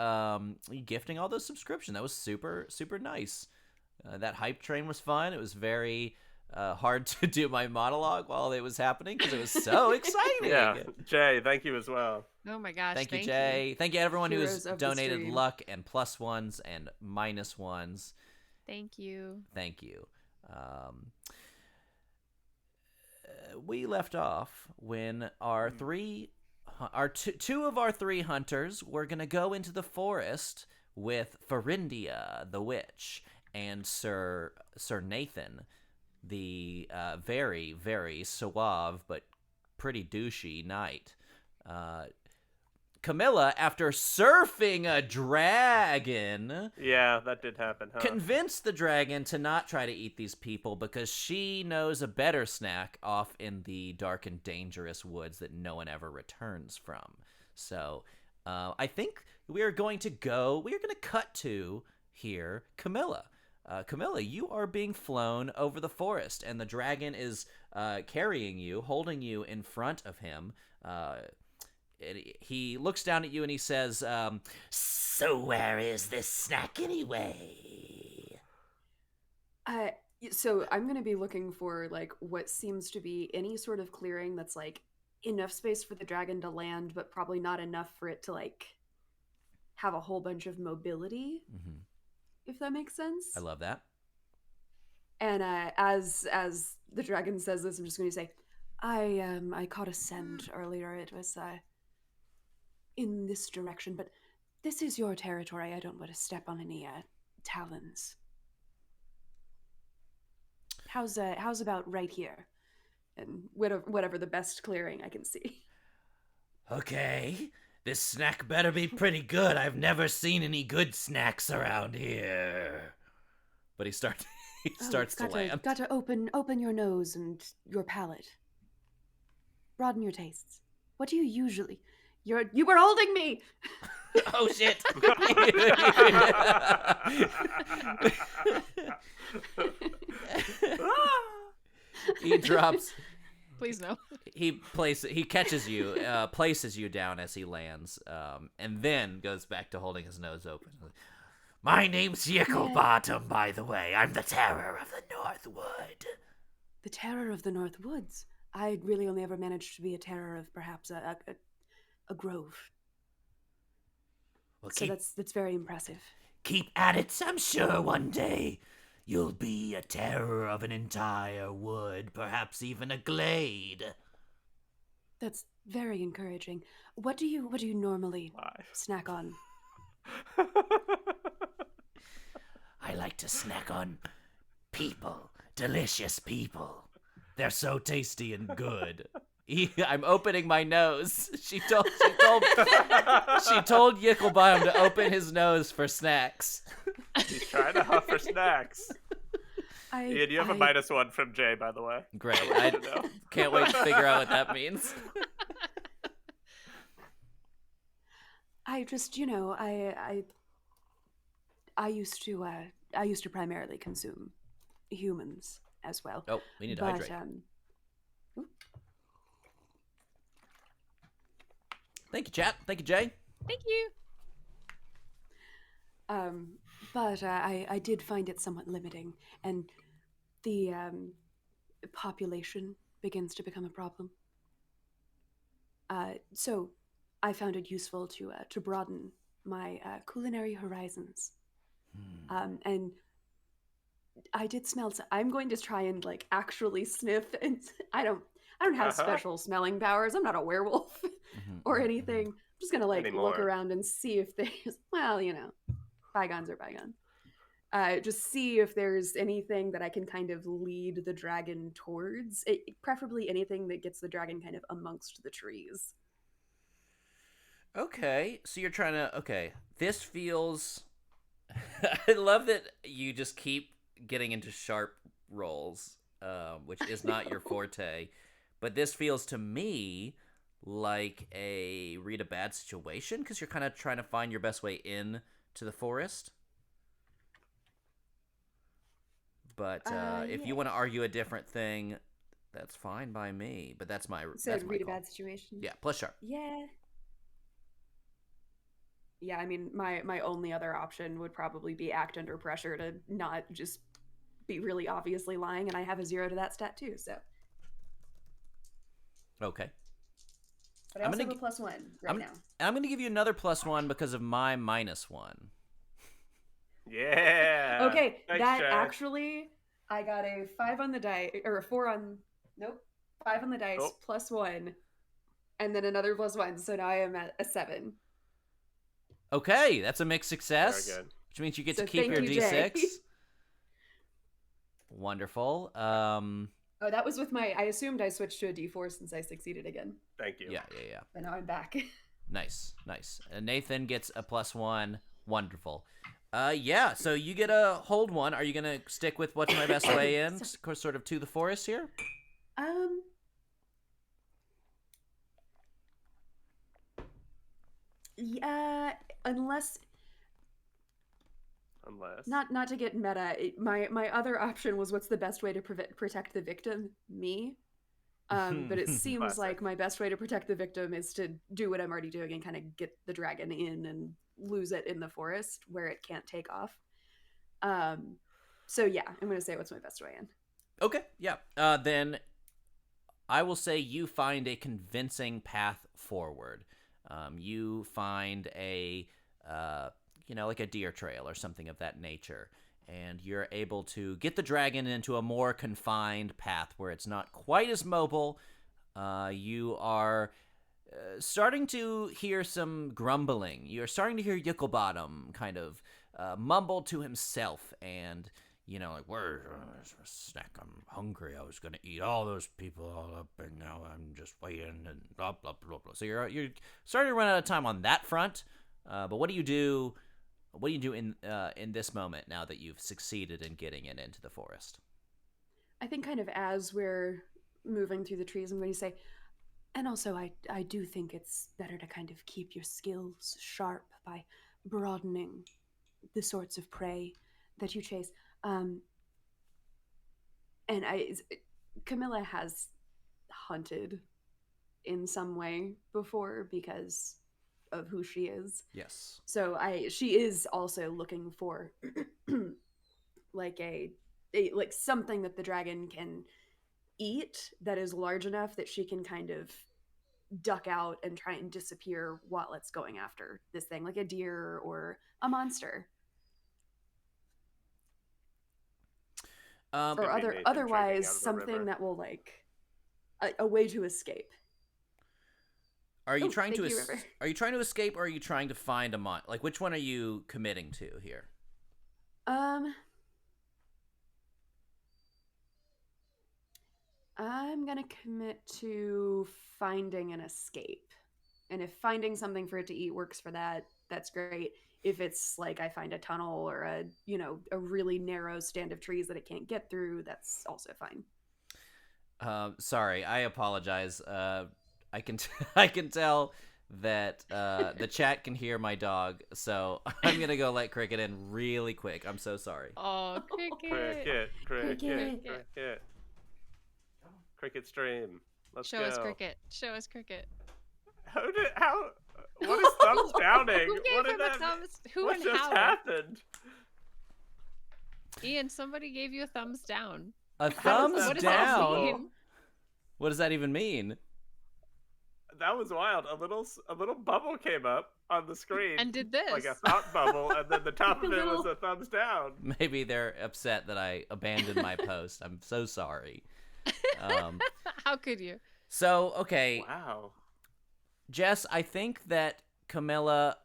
gifting all those subscriptions. That was super nice. That hype train was fun. It was very hard to do my monologue while it was happening because it was so exciting. Yeah, Jay, thank you as well. Oh my gosh. Thank you, Jay. Thank you everyone who has Heroes of the donated stream. luck and +1s and -1s. Thank you. Thank you. We left off when our two of our three hunters were gonna go into the forest with Farindia the witch and Sir Nathan, the very suave but pretty douchey knight. Camilla, after surfing a dragon, Yeah, that did happen, huh? convinced the dragon to not try to eat these people because she knows a better snack off in the dark and dangerous woods that no one ever returns from. So I think we are going to cut to here Camilla. Camilla, you are being flown over the forest, and the dragon is carrying you, holding you in front of him. He looks down at you and he says, "So where is this snack anyway?" So I'm gonna be looking for like what seems to be any sort of clearing that's like enough space for the dragon to land, but probably not enough for it to like have a whole bunch of mobility, if that makes sense. I love that. And as the dragon says this, I'm just going to say, I caught a scent earlier. It was in this direction, but this is your territory. I don't want to step on any talons. How's about right here, and whatever the best clearing I can see. Okay, this snack better be pretty good. I've never seen any good snacks around here. But he starts to land. Got to open your nose and your palate. Broaden your tastes. What do you usually? You were holding me. Oh shit! He drops. Please no. He catches you, places you down as he lands, and then goes back to holding his nose open. My name's Yicklebottom, by the way. I'm the terror of the North Wood. The terror of the North Woods. I really only ever managed to be a terror of perhaps a grove. Well, So that's very impressive. keep at it. I'm sure one day you'll be a terror of an entire wood, perhaps even a glade. That's very encouraging. What do you normally Why? snack on? I like to snack on people, delicious people. They're so tasty and good. I'm opening my nose. She told Yicklebottom to open his nose for snacks. He's trying to huff for snacks. Ian, you have a -1 from Jay, by the way. Great. I want I you to know. can't wait to figure out what that means. I just, I used to primarily consume humans as well. Oh, we need to But hydrate. Thank you, chat. Thank you, Jay. Thank you. Um, but I did find it somewhat limiting, and the population begins to become a problem. So I found it useful to broaden my culinary horizons. And I did smell. I'm going to try and like actually sniff, and I don't have Uh-huh. special smelling powers. I'm not a werewolf or anything. I'm just gonna like look Anymore. around and see if there's well, bygones are bygones. Just see if there's anything that I can kind of lead the dragon towards. Preferably anything that gets the dragon kind of amongst the trees. Okay, so you're trying to. Okay, this feels. I love that you just keep getting into sharp rolls, which is not your forte. But this feels to me like a read a bad situation because you're kind of trying to find your best way in to the forest. But if Yeah. you want to argue a different thing, that's fine by me. But that's my Said read a call. bad situation. Yeah, plus sharp. Yeah. Yeah, I mean, my only other option would probably be act under pressure to not just be really obviously lying, and I have a 0 to that stat too. So, Okay. but I I'm also gonna have a +1 right I'm now. I'm gonna give you another +1 because of my -1. Yeah. Okay, Nice that try. actually, I got a 5 on the die or a 4 on. Nope, 5 on the dice Oh. +1, and then another +1. So now I am at a 7. Okay, that's a mixed Very success, good. which means you get to So keep thank your you, Jay. D6. Wonderful. Oh, that was with my. I assumed I switched to a D4 since I succeeded again, Thank you. yeah. but now I'm back. Nice. Nathan gets a +1. Wonderful. Yeah. So you get a hold one. Are you gonna stick with what's my best way in, sort of to the forest here? Um. Yeah, unless Unless. not to get meta. My other option was what's the best way to protect the victim? Me. But it seems Classic. like my best way to protect the victim is to do what I'm already doing and kind of get the dragon in and lose it in the forest where it can't take off. So yeah, I'm gonna say what's my best way in. Okay. Yeah. Then I will say you find a convincing path forward. You find a, like a deer trail or something of that nature, and you're able to get the dragon into a more confined path where it's not quite as mobile. You are starting to hear some grumbling. You're starting to hear Yicklebottom kind of mumble to himself and like, where's a snack? I'm hungry. I was gonna eat all those people all up, and now I'm just waiting and blah blah blah blah. So you're starting to run out of time on that front. But what do you do? What do you do in this moment now that you've succeeded in getting it into the forest? I think kind of as we're moving through the trees, I'm going to say, and also I do think it's better to kind of keep your skills sharp by broadening the sorts of prey that you chase. Um, and Camilla has hunted in some way before because of who she is. Yes. So she is also looking for like a like something that the dragon can eat that is large enough that she can kind of duck out and try and disappear while it's going after this thing, like a deer or a monster. Or otherwise something that will like a way to escape. Are you trying to escape, or are you trying to find a like, which one are you committing to here? I'm gonna commit to finding an escape, and if finding something for it to eat works for that, that's great. If it's like I find a tunnel or a really narrow stand of trees that it can't get through, that's also fine. Sorry, I apologize. I can I can tell that the chat can hear my dog, so I'm gonna go let Cricket in really quick. I'm so sorry. Oh, Cricket. Cricket. Cricket stream. Let's Show go. us Cricket. Show us Cricket. How? What is thumbs downing? Who gave What him did a that? thumbs? Who What and just how? happened? Ian, somebody gave you a thumbs down. A How does thumbs that What does that down. mean? What does that even mean? That was wild. A little bubble came up on the screen, And did this. like a thought bubble, and then the top of it was Little- a thumbs down. Maybe they're upset that I abandoned my post. I'm so sorry. How could you? So, okay, Wow. Jess, I think that Camilla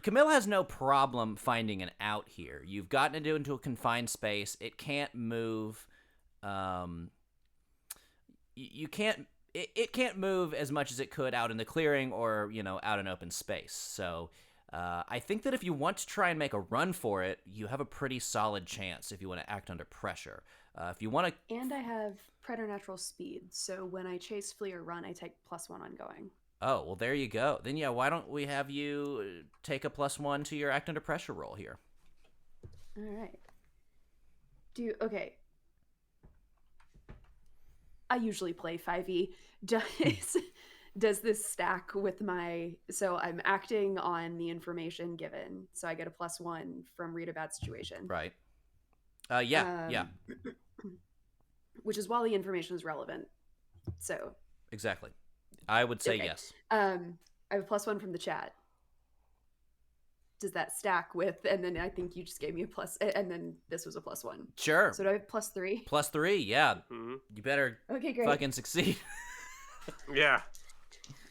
has no problem finding an out here. You've gotten it into a confined space. It can't move. You can't. It can't move as much as it could out in the clearing or out in open space. So I think that if you want to try and make a run for it, you have a pretty solid chance if you want to act under pressure. If you want to, And I have preternatural speed, so when I chase, flee, or run, I take +1 on going. oh well, there you go. Then yeah, why don't we have you take a +1 to your act under pressure roll here? All right. Okay. I usually play 5e. Does this stack with my... So I'm acting on the information given, so I get a +1 from read a bad situation. Right. Yeah. Which is while the information is relevant. So Exactly. I would say Okay. yes. I have a +1 from the chat. Does that stack with... And then I think you just gave me a plus... And then this was a +1. Sure. So do I have +3? +3, yeah. Mhm. You better Okay, great. fucking succeed. Yeah.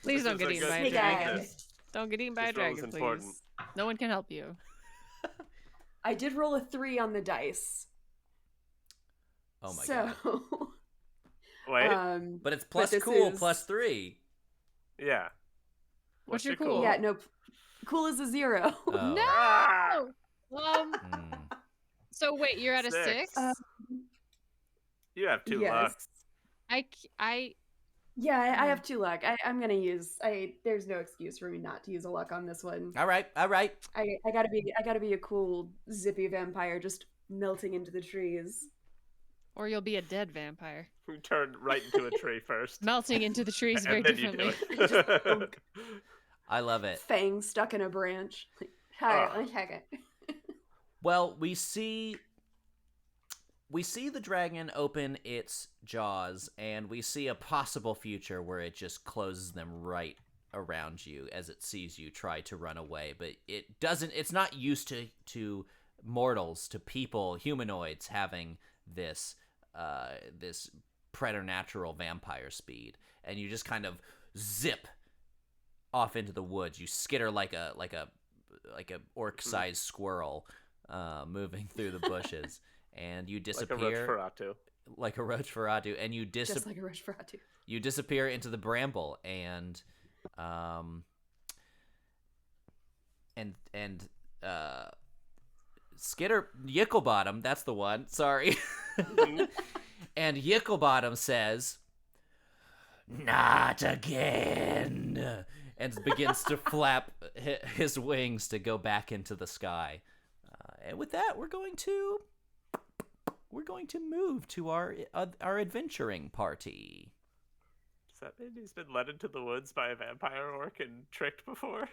Please This don't is get a eaten good by a Snake dragon. eyes. Don't get eaten by a This roll is dragon, please. important. No one can help you. I did roll a 3 on the dice. Oh my so, god. Wait. But it's plus this cool is- +3. Yeah. What's your cool? yeah, no, cool is a 0. Oh. No! Ah! Mm. So wait, you're at a 6? You have 2 yes. lucks. I Yeah, I have 2 luck. I'm gonna use. There's no excuse for me not to use a luck on this one. All right. I gotta be a cool zippy vampire just melting into the trees. or you'll be a dead vampire. You turn right into a tree first. Melting into the trees very and then you do differently. it. I love it. Fang stuck in a branch. Hi, Ugh. one second. Well, we see the dragon open its jaws, and we see a possible future where it just closes them right around you as it sees you try to run away. But it doesn't. It's not used to mortals, to people, humanoids having this this preternatural vampire speed, and you just kind of zip off into the woods. You skitter like a orc-sized squirrel moving through the bushes, and you disappear like a roach ferratu, and you Just like a rush for Atu. you disappear into the bramble, and Skitter Yicklebottom, that's the one. Sorry. And Yicklebottom says, "Not again," and begins to flap his wings to go back into the sky. And with that, we're going to move to our adventuring party. Does that mean he's been led into the woods by a vampire orc and tricked before?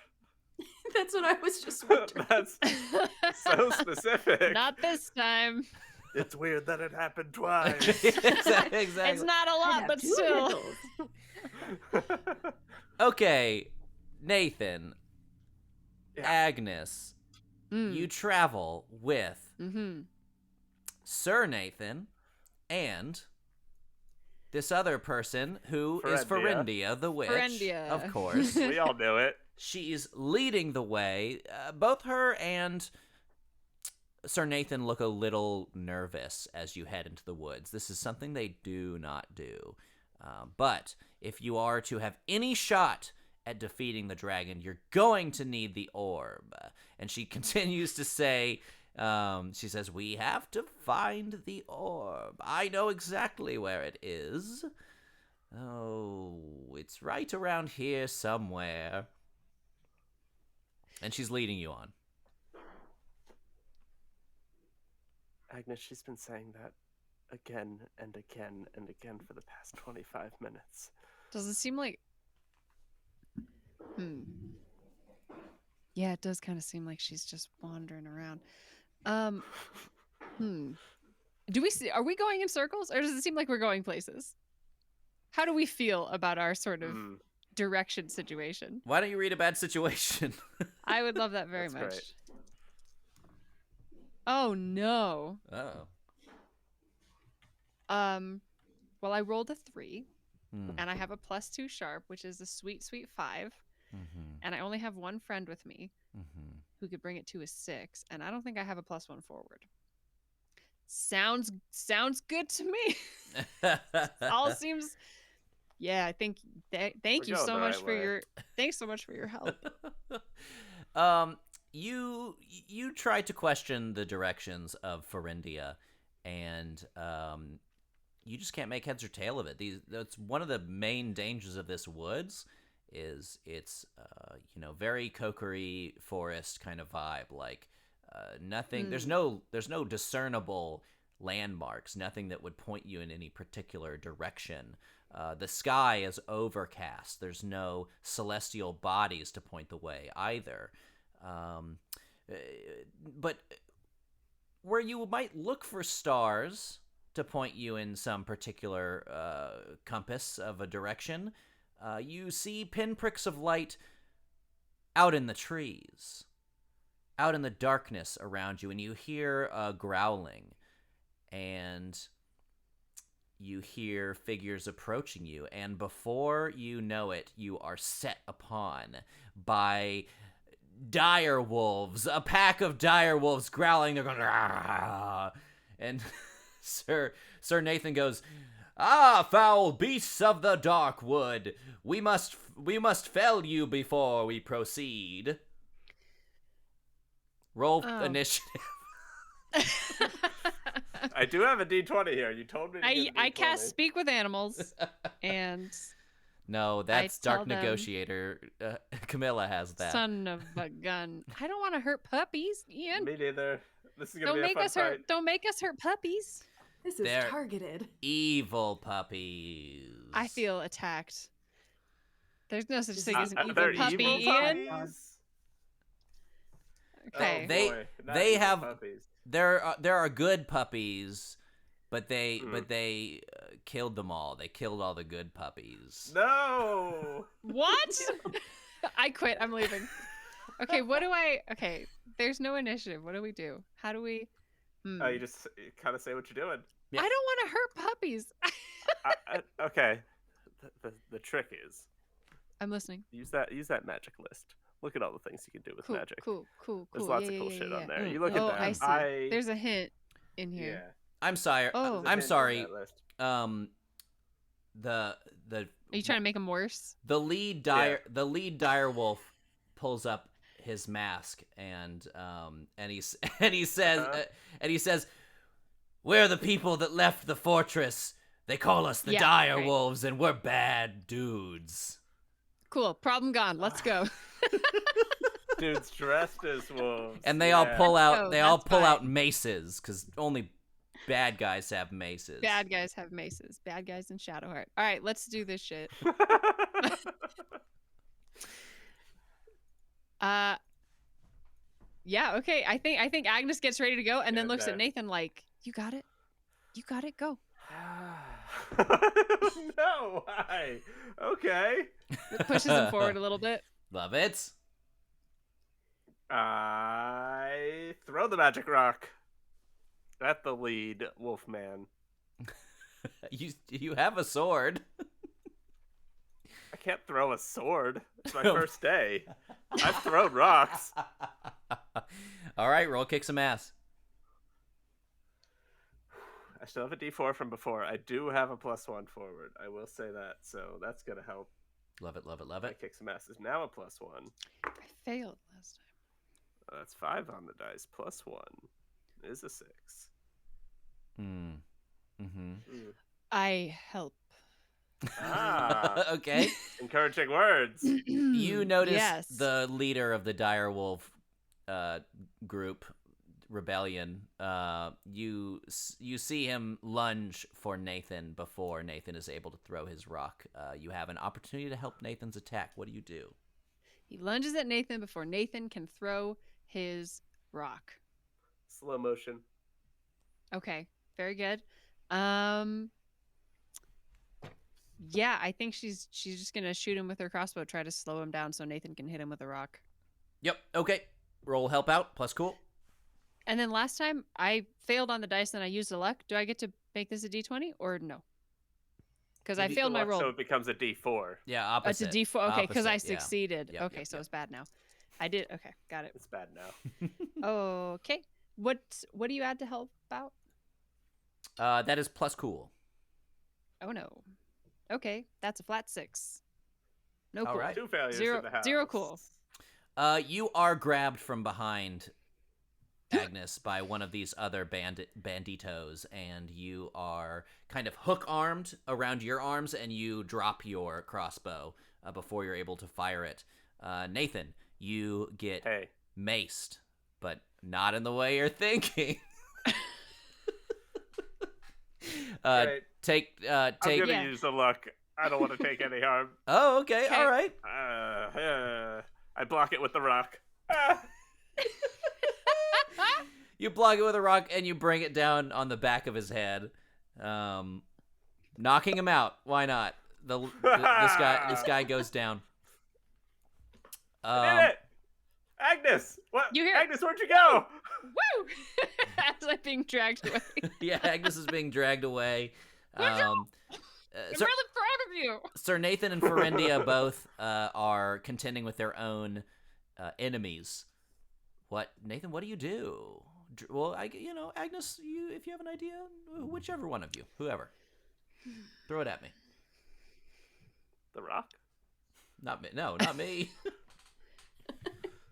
That's what I was just wondering. That's so specific. Not this time. It's weird that it happened twice. Exactly. It's not a I lot, have but 2 still. nickels. Okay, Nathan, Yeah. Agnes, you travel with Mm-hmm. Sir Nathan and this other person who is Ferendia. Ferendia the witch, Ferendia. of course. We all knew it. She's leading the way. Both her and Sir Nathan look a little nervous as you head into the woods. This is something they do not do. But if you are to have any shot at defeating the dragon, you're going to need the orb. And she continues to say, she says, "We have to find the orb. I know exactly where it is. Oh, it's right around here somewhere." And she's leading you on. Agnes, she's been saying that again and again and again for the past 25 minutes. Does it seem like Hmm. Yeah, it does kind of seem like she's just wandering around. Um. Hmm. Do we see? Are we going in circles, or does it seem like we're going places? How do we feel about our sort of Mm, direction situation? Why don't you read a bad situation? I would love that very That's much. great. Oh no. Oh. Well, I rolled a 3, Hmm. and I have a +2 sharp, which is a sweet, sweet 5, Mm-hmm. and I only have one friend with me Mm-hmm. who could bring it to a 6, and I don't think I have a +1 forward. Sounds good to me. All seems. Yeah, I think. Thank We're you going so the much right for way. your. Thanks so much for your help. You try to question the directions of Farindia, and you just can't make heads or tail of it. That's one of the main dangers of this woods, is it's very kokery forest kind of vibe. Like nothing. There's no discernible landmarks. Nothing that would point you in any particular direction. The sky is overcast. There's no celestial bodies to point the way either. Um, uh, but where you might look for stars to point you in some particular compass of a direction, you see pinpricks of light out in the trees, out in the darkness around you, and you hear growling, and you hear figures approaching you, and before you know it, you are set upon by dire wolves, a pack of dire wolves growling. They're going, "Rah!" And Sir Nathan goes, "Ah, foul beasts of the dark wood, we must fell you before we proceed." Roll Oh. initiative. I do have a D20 here. You told me to get a D20. I cast Speak with Animals, and No, that's tell Dark them- Negotiator. Camilla has that. son of a gun. I don't want to hurt puppies, Ian. Me neither. This is gonna Don't be make a fun us hurt. fight. Don't make us hurt puppies. This is They're- targeted. Evil puppies. I feel attacked. There's no such thing as an They're evil puppy, evil Ian. puppies? Okay. Oh, They- boy, not they evil have- puppies. There are good puppies, but they Mm. killed them all. They killed all the good puppies. No. What? I quit. I'm leaving. Okay, okay, there's no initiative. What do we do? How do we You just kind of say what you're doing. Yeah. I don't want to hurt puppies. Okay. The trick is I'm listening. use that magic list. Look at all the things you can do with Cool, magic. cool. There's lots Yeah, of cool yeah, shit yeah, on yeah. there. You look at Oh, them. I see. There's a hint in yeah. here. I'm sorry. Oh. There's a I'm hint in sorry. that list. The Are you trying to make them worse? the lead dire wolf pulls up his mask and he says, "We're the people that left the fortress. They call us the Yeah, dire right. wolves, and we're bad dudes." Cool. Problem gone. Let's go. Dudes dressed as wolves. And they all pull out Oh, out that's maces, because only bad guys have maces. Bad guys have maces. Bad guys in Shadowheart. All right, let's do this shit. Yeah, okay. I think Agnes gets ready to go and then Yeah, looks no. at Nathan like, "You got it? You got it? Go." No, why? Okay. Pushes him forward a little bit. Love it. I throw the magic rock at the lead wolfman. You have a sword. I can't throw a sword. It's my first day. I've thrown rocks. All right, roll kick some ass. I still have a D4 from before. I do have a +1 forward. I will say that, so that's gonna help. Love it, love it, love My it. kick some ass is now a +1. I failed last time. That's 5 on the dice. +1 is a 6. Mm. Mm-hmm. I help. Ah, Okay. encouraging words. You notice Yes. the leader of the dire wolf group rebellion. You see him lunge for Nathan before Nathan is able to throw his rock. You have an opportunity to help Nathan's attack. What do you do? He lunges at Nathan before Nathan can throw his rock. Slow motion. Okay, very good. Yeah, I think she's just gonna shoot him with her crossbow, try to slow him down so Nathan can hit him with a rock. Yep. Okay. Roll help out plus cool. And then last time I failed on the dice and I used a luck. Do I get to make this a d20 or no? Because I Maybe failed my Luck, roll. So it becomes a D4. Yeah, Oh, it's opposite. a d4. Okay, because I Opposite, yeah. succeeded. Yep, Okay, yep, so yep. it's bad now. I did. Okay, got it. It's bad now. Okay. What do you add to help out? That is plus cool. Oh no. Okay, that's a flat 6. No All cool. right. 2 failures Zero- in the house. zero cool. You are grabbed from behind, Agnes, by one of these other banditos, and you are kind of hook-armed around your arms, and you drop your crossbow before you're able to fire it. Nathan, you get Hey. maced, but not in the way you're thinking. Great. Take. I'm gonna Yeah. use the luck. I don't want to take any harm. Oh, okay. Okay. All right. I block it with the rock. Ah! You block it with a rock, and you bring it down on the back of his head, knocking him out. Why not? This guy goes down. I did it! Agnes! What? You hear- Agnes, where'd you go? Woo! As I'm being dragged away. Yeah, Agnes is being dragged away. Where'd you- Um, I'm Sir, really proud of you. Sir Nathan and Ferendia both are contending with their own enemies. What, Nathan? What do you do? Well, Agnes, if you have an idea, whichever one of you, whoever, throw it at me. The rock? Not me. No, not me.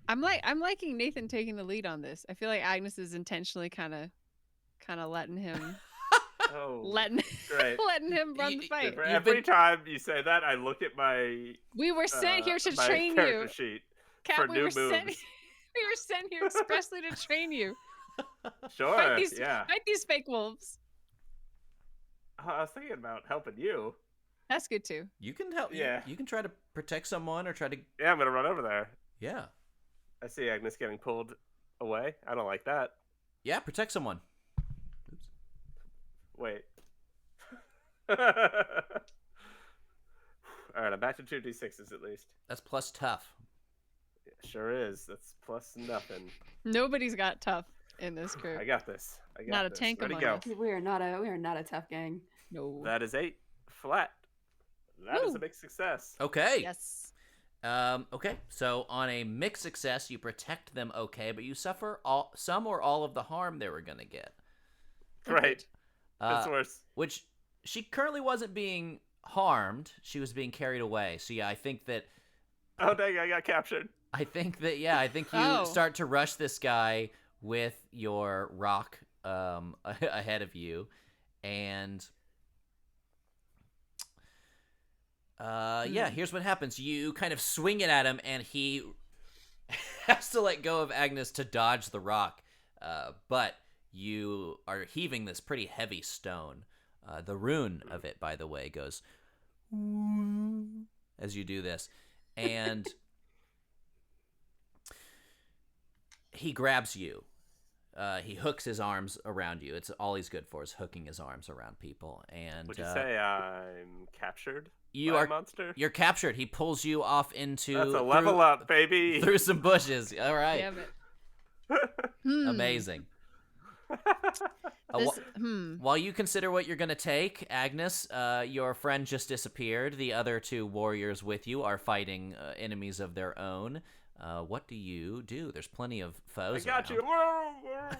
I'm liking Nathan taking the lead on this. I feel like Agnes is intentionally kind of letting him Oh, letting great. letting him run the fight. For You've every been- time you say that, I look at my We were sent here to my train character you. sheet Cap, for we new were sent moves. we were sent here expressly to train you. Sure, Fight these yeah. fight these fake wolves. I was thinking about helping you. That's good too. You can help. Yeah. You can try to protect someone or try to. Yeah, I'm gonna run over there. Yeah. I see Agnes getting pulled away. I don't like that. Yeah, protect someone. Oops. Wait. All right, I'm back to 2d6s at least. That's plus tough. Sure is. That's plus nothing. Nobody's got tough in this crew. I got this. I got Not a this. tank Ready, among go. us. We are not a tough gang. No. That is 8 flat. That is Woo. a big success. Okay. Yes. Okay. So on a mixed success, you protect them. Okay, but you suffer some or all of the harm they were gonna get. Great. Uh, That's worse. which she currently wasn't being harmed; she was being carried away. So yeah, I think that Oh dang! I got captured. I think you Oh. start to rush this guy with your rock ahead of you, and yeah, here's what happens. You kind of swing it at him, and he has to let go of Agnes to dodge the rock, but you are heaving this pretty heavy stone. The rune of it, by the way, goes as you do this, and he grabs you. He hooks his arms around you. It's all he's good for is hooking his arms around people. And Would you say I'm captured? you by are a monster? you're captured. He pulls you off into That's a level up, baby. through some bushes. All right, Damn it. amazing. This, While you consider what you're gonna take, Agnes, your friend just disappeared. The other two warriors with you are fighting enemies of their own. What do you do? There's plenty of I foes. got around. you. Oh,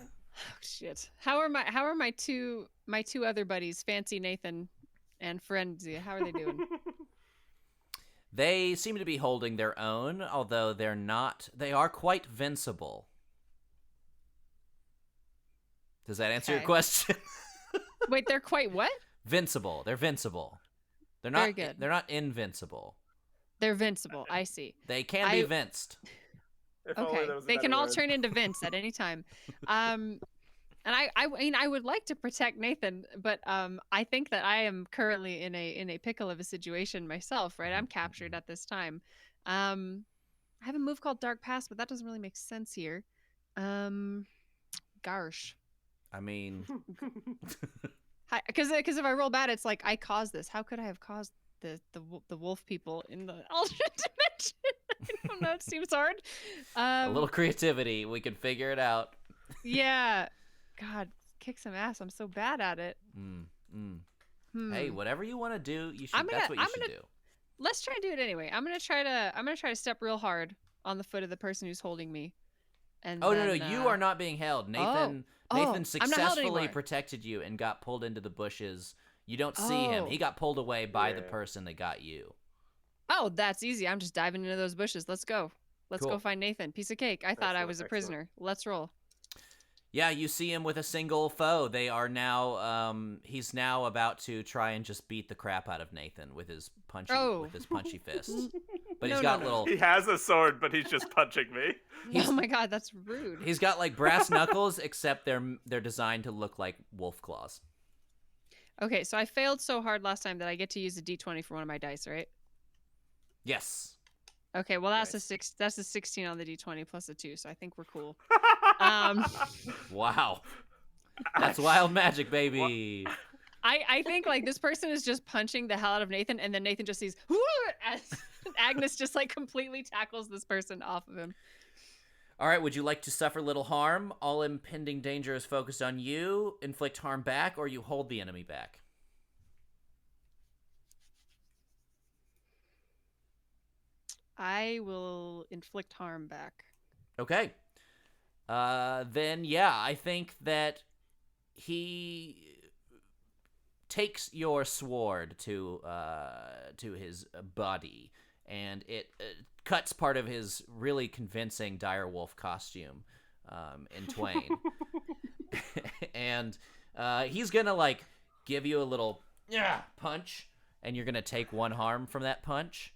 shit. How are my two other buddies, Fancy Nathan and Frenzy? How are they doing? They seem to be holding their own, although they're not. They are quite vincible. Does that answer your Okay. question? Wait, they're quite what? Vincible. They're vincible. They're not. Very good. They're not invincible. They're vincible. I see. They can be I- vinced. If only Okay, there was a they can better all word. turn into Vince at any time. And I mean, I would like to protect Nathan, but I think that I am currently in a pickle of a situation myself. Right, I'm captured at this time. I have a move called Dark Pass, but that doesn't really make sense here. Garsh. I mean, Because if I roll bad, it's like I caused this. How could I have caused the wolf people in the alternate dimension? I don't know. It seems hard. a little creativity, we can figure it out. Yeah. God, kick some ass. I'm so bad at it. Hey, whatever you want to do, you should. I'm That's what you should do. Let's try to do it anyway. I'm gonna try to step real hard on the foot of the person who's holding me. And Oh, then, no, you are not being held. Nathan I'm not held successfully anymore. protected you and got pulled into the bushes. You don't see him. He got pulled away by the person that got you. Oh, that's easy. I'm just diving into those bushes. Let's go. Let's Cool. go find Nathan. Piece of cake. I thought I was a prisoner. Let's roll. Yeah, you see him with a single foe. They are now, he's now about to try and just beat the crap out of Nathan with his punchy fist. But he's got little. He has a sword, but he's just punching me. Oh my god, that's rude. He's got like brass knuckles, except they're designed to look like wolf claws. Okay, so I failed so hard last time that I get to use a d20 for one of my dice, right? Yes. Okay, well that's Nice. that's a 16 on the d20 plus a 2, so I think we're cool. Wow. That's wild magic, baby. I think like this person is just punching the hell out of Nathan, and then Nathan just sees as Agnes just like completely tackles this person off of him. All right, would you like to suffer little harm? All impending danger is focused on you. Inflict harm back, or you hold the enemy back. I will inflict harm back. Okay. Then, yeah, I think that he takes your sword to his body, and it cuts part of his really convincing direwolf costume in twain. And he's gonna like give you a little punch, and you're gonna take one harm from that punch.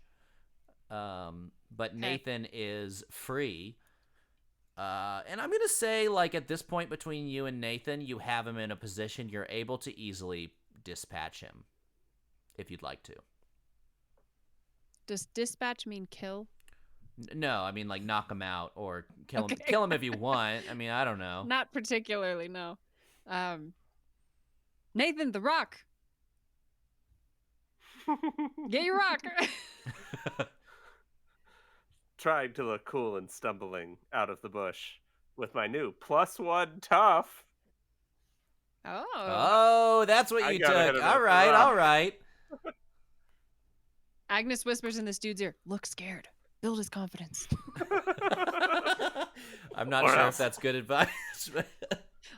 But Nathan is free. And I'm gonna say, like, at this point between you and Nathan, you have him in a position you're able to easily dispatch him, if you'd like to. Does dispatch mean kill? No, I mean, like, knock him out or kill him. Okay. Kill him if you want. I mean, I don't know. Not particularly, no. Nathan, the rock. Get your rock. Trying to look cool and stumbling out of the bush with my new +1 tough. Oh, that's what I you gotta hit took. him All with the right, rock. all right. Agnes whispers in this dude's ear, look scared. Build his confidence. I'm not Or sure else. if that's good advice.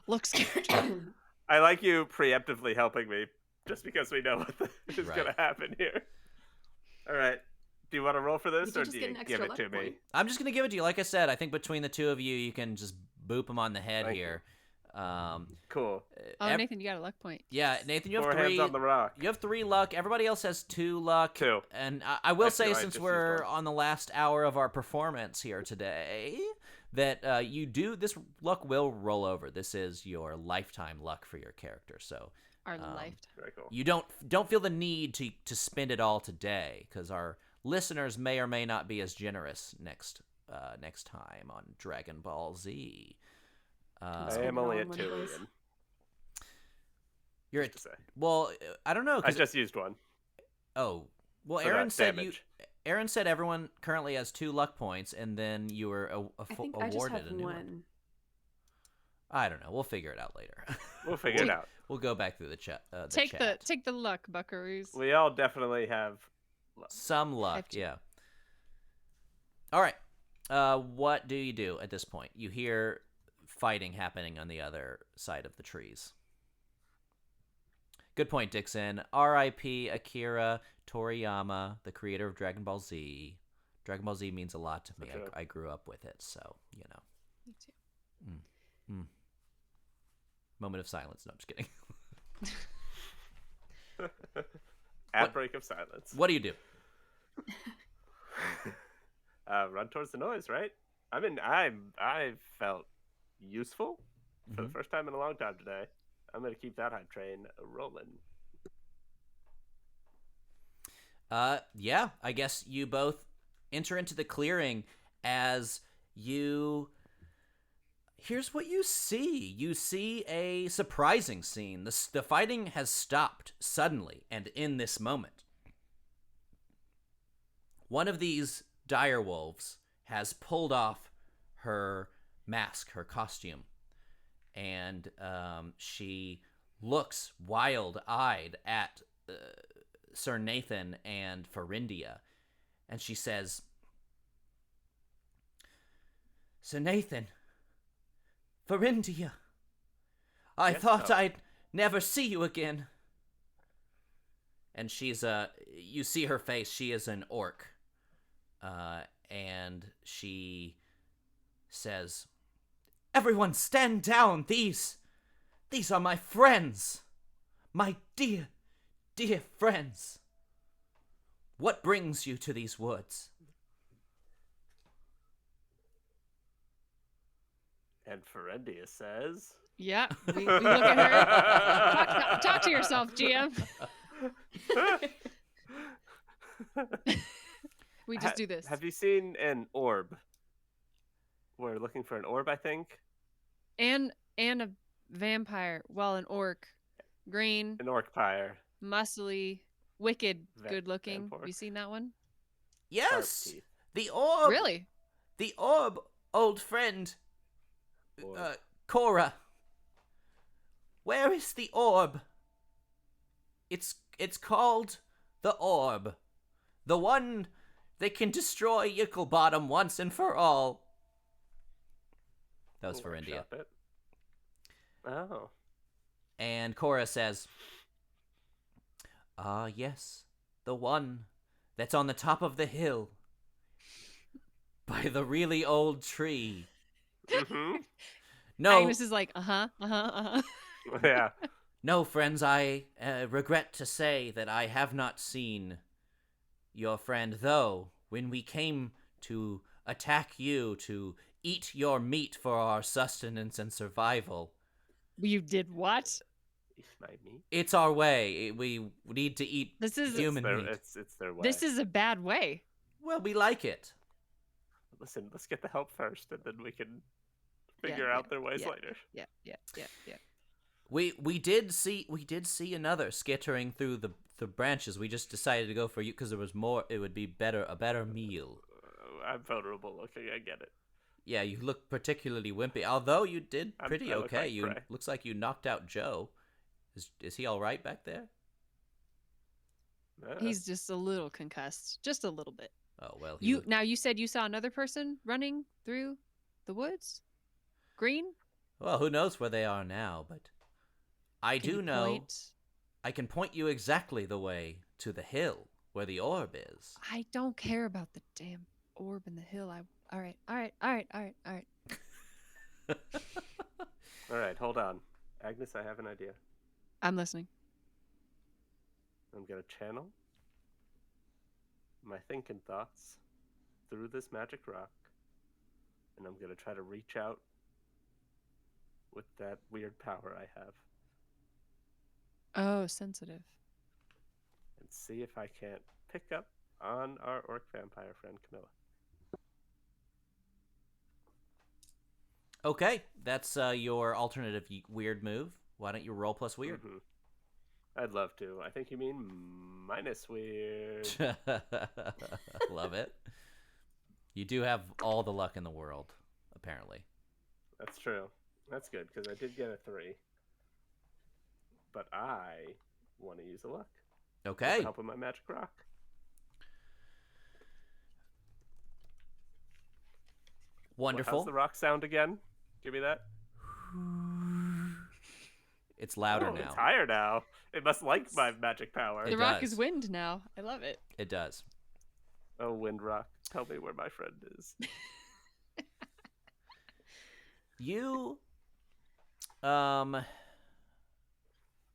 Look scared. I like you preemptively helping me just because we know what is Right. going to happen here. All right. Do you want to roll for this, You or just do get you an extra give it luck to me? point. I'm just going to give it to you. Like I said, I think between the two of you, you can just boop him on the head Thank you. here. Cool. Oh, Nathan, you got a luck point. Yeah, Nathan, you have 4 three. hands on the rock. You have 3 luck. Everybody else has 2 luck. 2. And I will I say, feel I since just we're used one. on the last hour of our performance here today, that you do this luck will roll over. This is your lifetime luck for your character. So Our lifetime. Very cool. you don't feel the need to spend it all today, because our listeners may or may not be as generous next time on Dragon Ball Z. I am only at one 2, of those. Ian. You're Just at, to say. well, I don't know. I just used one. Oh, well, for Aaron that said damage. Aaron said everyone currently has 2 luck points, and then you were I think I just awarded have a new one. one. I don't know. We'll figure it out later. We'll figure it out. We'll go back through the chat. Take the luck, buckaroos. We all definitely have luck. Some luck, Have to. yeah. All right. What do you do at this point? You hear fighting happening on the other side of the trees. Good point, Dixon. R.I.P. Akira Toriyama, the creator of Dragon Ball Z. Dragon Ball Z means a lot to me. Okay. I grew up with it, so, you know. Me too. Moment of silence. No, I'm just kidding. Outbreak of silence. What do you do? Run towards the noise, right? I mean, I felt useful for the first time in a long time today. I'm gonna keep that hype train rolling. Yeah, I guess you both enter into the clearing as you... Here's what you see. You see a surprising scene. The fighting has stopped suddenly and in this moment. One of these dire wolves has pulled off her mask, her costume, and she looks wild-eyed at Sir Nathan and Farindia, and she says, Sir Nathan, Farindia, I Yes, thought no. I'd never see you again. And she's you see her face, she is an orc. And she says, Everyone stand down, these are my friends. My dear, dear friends. What brings you to these woods? And Ferendia says, Yeah, we look at her. Talk to yourself, GM. We just do this. Have you seen an orb? We're looking for an orb, I think. And a vampire. Well, an orc. Green, An orc pyre. muscly, wicked, good looking. vamp orc. You seen that one? Sharp Yes, teeth. the orb. Really? The orb, old friend, Orb. Cora. Where is the orb? It's called the orb. The one that can destroy Yicklebottom once and for all. That was for India. Workshop it. Oh. And Cora says, Ah, yes, the one that's on the top of the hill by the really old tree. Mm-hmm. No, Agnes is like, Yeah. no, friends, I regret to say that I have not seen your friend, though when we came to attack you, to eat your meat for our sustenance and survival, You did what? Eat my meat. it's our way. We need to eat This is human meat. It's their way. this is a bad way. Well, we like it. Listen, let's get the help first, and then we can Yeah, figure out their ways yeah. later. Yeah. We did see another skittering through the branches. We just decided to go for you because there was more. It would be a better meal. I'm vulnerable looking. I get it. Yeah, you look particularly wimpy. Although you did pretty I look okay. like You prey. looks like you knocked out Joe. Is he all right back there? He's just a little concussed, just a little bit. Oh well. Now you said you saw another person running through the woods. Green. Well, who knows where they are now? But I Can do you know. point? I can point you exactly the way to the hill where the orb is. I don't care about the damn orb in the hill. All right. All right, hold on. Agnes, I have an idea. I'm listening. I'm going to channel my thinking thoughts through this magic rock, and I'm going to try to reach out with that weird power I have Oh, sensitive. and see if I can't pick up on our orc vampire friend Camilla. Okay, that's your alternative weird move. Why don't you roll plus weird? Mhm. I'd love to. I think you mean minus weird. Love it. You do have all the luck in the world, apparently. That's true. That's good, because I did get a 3. But I want to use a luck. Okay. Help with my magic rock. Wonderful. How's the rock sound again? Give me that. It's louder Oh, now. it's higher now. It must like my magic power. It The rock does. is wind now. I love it. It does. Oh, wind rock, tell me where my friend is. You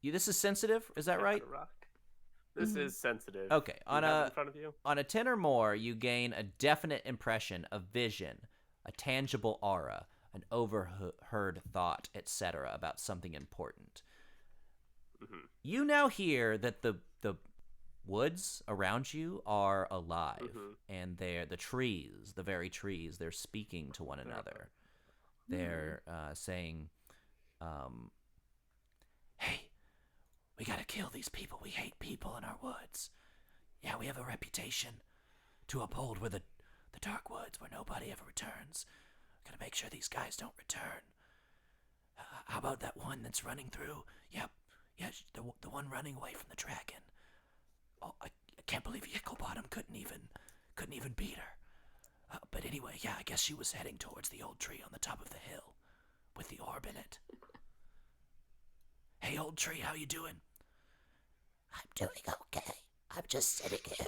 this is sensitive, is that Yeah, right? the rock. This Mhm. is sensitive. Okay, Do you on have it a in front of you. on a 10 or more, you gain a definite impression, a vision, a tangible aura, an overheard thought, etc. about something important. Mhm. You now hear that the woods around you are alive, Mhm. and the trees, the very trees, they're speaking to one another. They're saying, "Hey, we gotta kill these people. We hate people in our woods. Yeah, we have a reputation to uphold with the dark woods where nobody ever returns. Gotta make sure these guys don't return. How about that one that's running through? Yep, yeah, the one running away from the dragon. Oh, I can't believe Yicklebottom couldn't even beat her. But anyway, yeah, I guess she was heading towards the old tree on the top of the hill with the orb in it. Hey, old tree, how you doing? I'm doing okay. I'm just sitting here,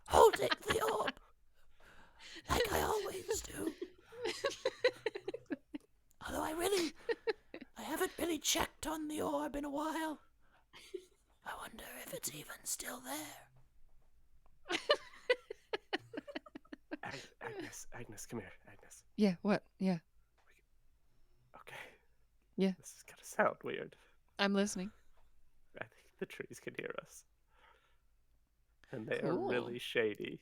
holding the orb, like I always do. Although I haven't really checked on the orb in a while. I wonder if it's even still there. Agnes, come here, Agnes. Yeah, what? Yeah. Okay. Yeah. This is gonna sound weird. I'm listening. I think the trees can hear us. And they are Cool. really shady.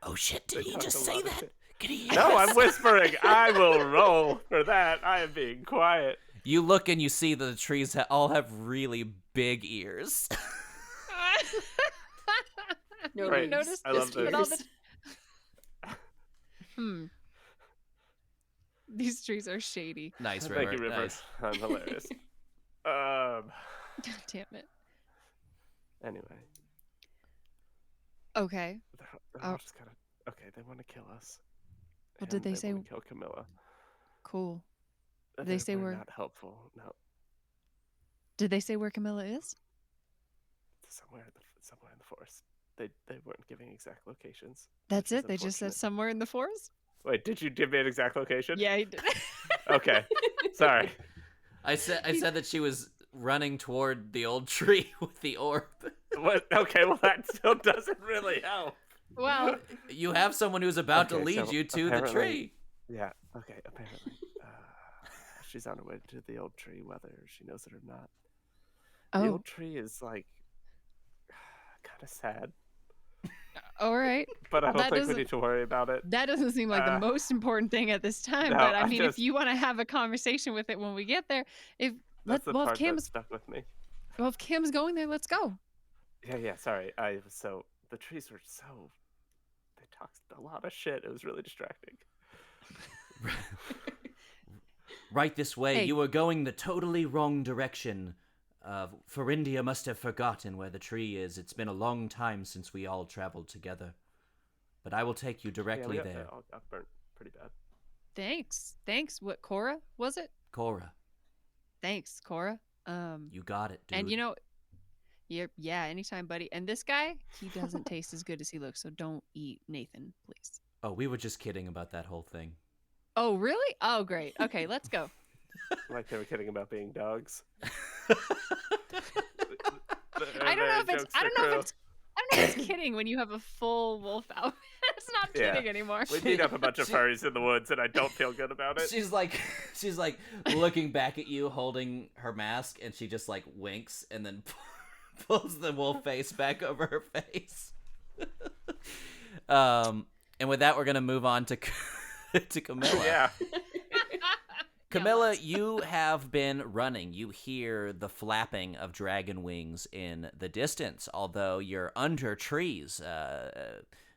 Oh shit, They did he talk just a say lot of that? shit. Can he hear No, us? I'm whispering. I will roll for that. I am being quiet. You look and you see that the trees all have really big ears. No, You Right. noticed I this love with all this. the... These trees are shady. Nice, River. Thank you, River. Nice. I'm hilarious. God damn it. Anyway, Okay. they're all just kind of okay. They want to kill us. Well, did And they say- want to kill Camilla? Cool. Did They're- they say we're where? not helpful? No, Did they say where Camilla is? somewhere in the forest. They weren't giving exact locations. That's which is it? They just said unfortunate. somewhere in the forest? Wait, did you give me an exact location? Yeah, he did. Okay. Sorry. I said that she was running toward the old tree with the orb. What? Okay. Well, that still doesn't really help. Well, You have someone who's about to Okay, lead so you to the apparently- tree. Yeah. Okay. Apparently, she's on her way to the old tree, whether she knows it or not. The oh, old tree is like kind of sad, all right. but I don't That think we doesn't- need to worry about it. That doesn't seem like the most important thing at this time, no, but I I mean, just- if you want to have a conversation with it when we get there, if That's the well, if part that Kim's stuck with me. if Kim's going there, let's go. Yeah. Sorry. So the trees were so they talked a lot of shit. It was really distracting. Right this way. Hey. You were going the totally wrong direction. Farindia must have forgotten where the tree is. It's been a long time since we all traveled together. But I will take you directly yeah, we there. got burnt pretty bad. Thanks. What Cora was it? Cora, Thanks, Cora. you got it, dude. And you know, yeah, anytime, buddy. And this guy, he doesn't taste as good as he looks, so don't eat Nathan, please. Oh, we were just kidding about that whole thing. Oh, really? Oh, great. Okay, let's go. Like they were kidding about being dogs. I don't know if it's kidding when you have a full wolf outfit. It's not Yeah. kidding anymore. We beat up a bunch of furries in the woods, and I don't feel good about it. She's like looking back at you, holding her mask, and she just like winks and then pulls the wolf face back over her face. And with that, we're gonna move on to to Camilla. Yeah. Camilla, you have been running. You hear the flapping of dragon wings in the distance, although you're under trees.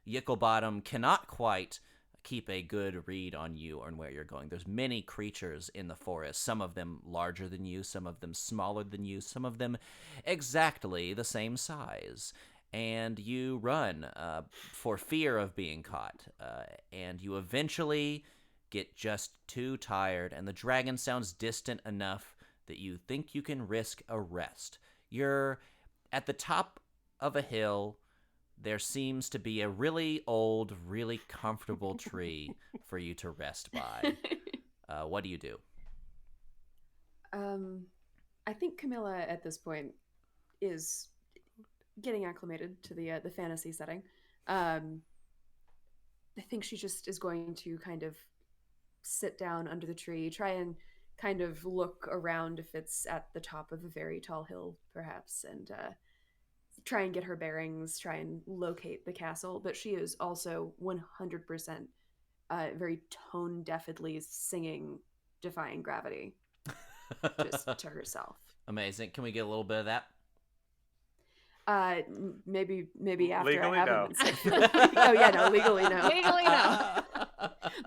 Yicklebottom cannot quite keep a good read on you or on where you're going. There's many creatures in the forest, some of them larger than you, some of them smaller than you, some of them exactly the same size. And you run for fear of being caught, and you eventually get just too tired, and the dragon sounds distant enough that you think you can risk a rest. You're at the top of a hill. There seems to be a really old, really comfortable tree for you to rest by. What do you do? I think Camilla at this point is getting acclimated to the fantasy setting. I think she just is going to kind of sit down under the tree, try and kind of look around if it's at the top of a very tall hill, perhaps, and try and get her bearings, try and locate the castle. But she is also 100% very tone deafedly singing Defying Gravity just to herself. Amazing. Can we get a little bit of that? Maybe after Legally, I haven't no. been sick. Oh yeah, no, legally no. Legally, no.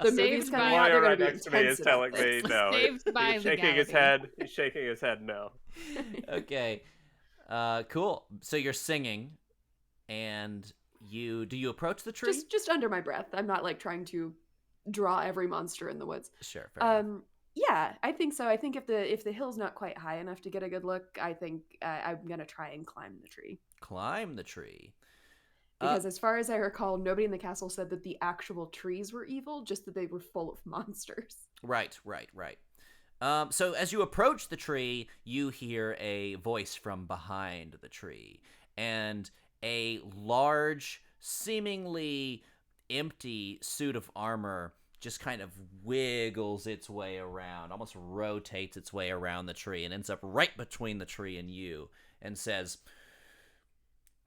The Saved movie's coming by- out. They're Lawyer going to right be next to me is intense about telling this. me no. Saved by He's shaking his legality. head. He's shaking his head no. Okay. Cool. So you're singing, and do you approach the tree? Just under my breath. I'm not like trying to draw every monster in the woods. Sure. Fair enough. Yeah, I think so. I think if the hill's not quite high enough to get a good look, I think I'm gonna try and climb the tree. Climb the tree. Because as far as I recall, nobody in the castle said that the actual trees were evil, just that they were full of monsters. Right. So as you approach the tree, you hear a voice from behind the tree, and a large, seemingly empty suit of armor just kind of wiggles its way around, almost rotates its way around the tree, and ends up right between the tree and you, and says,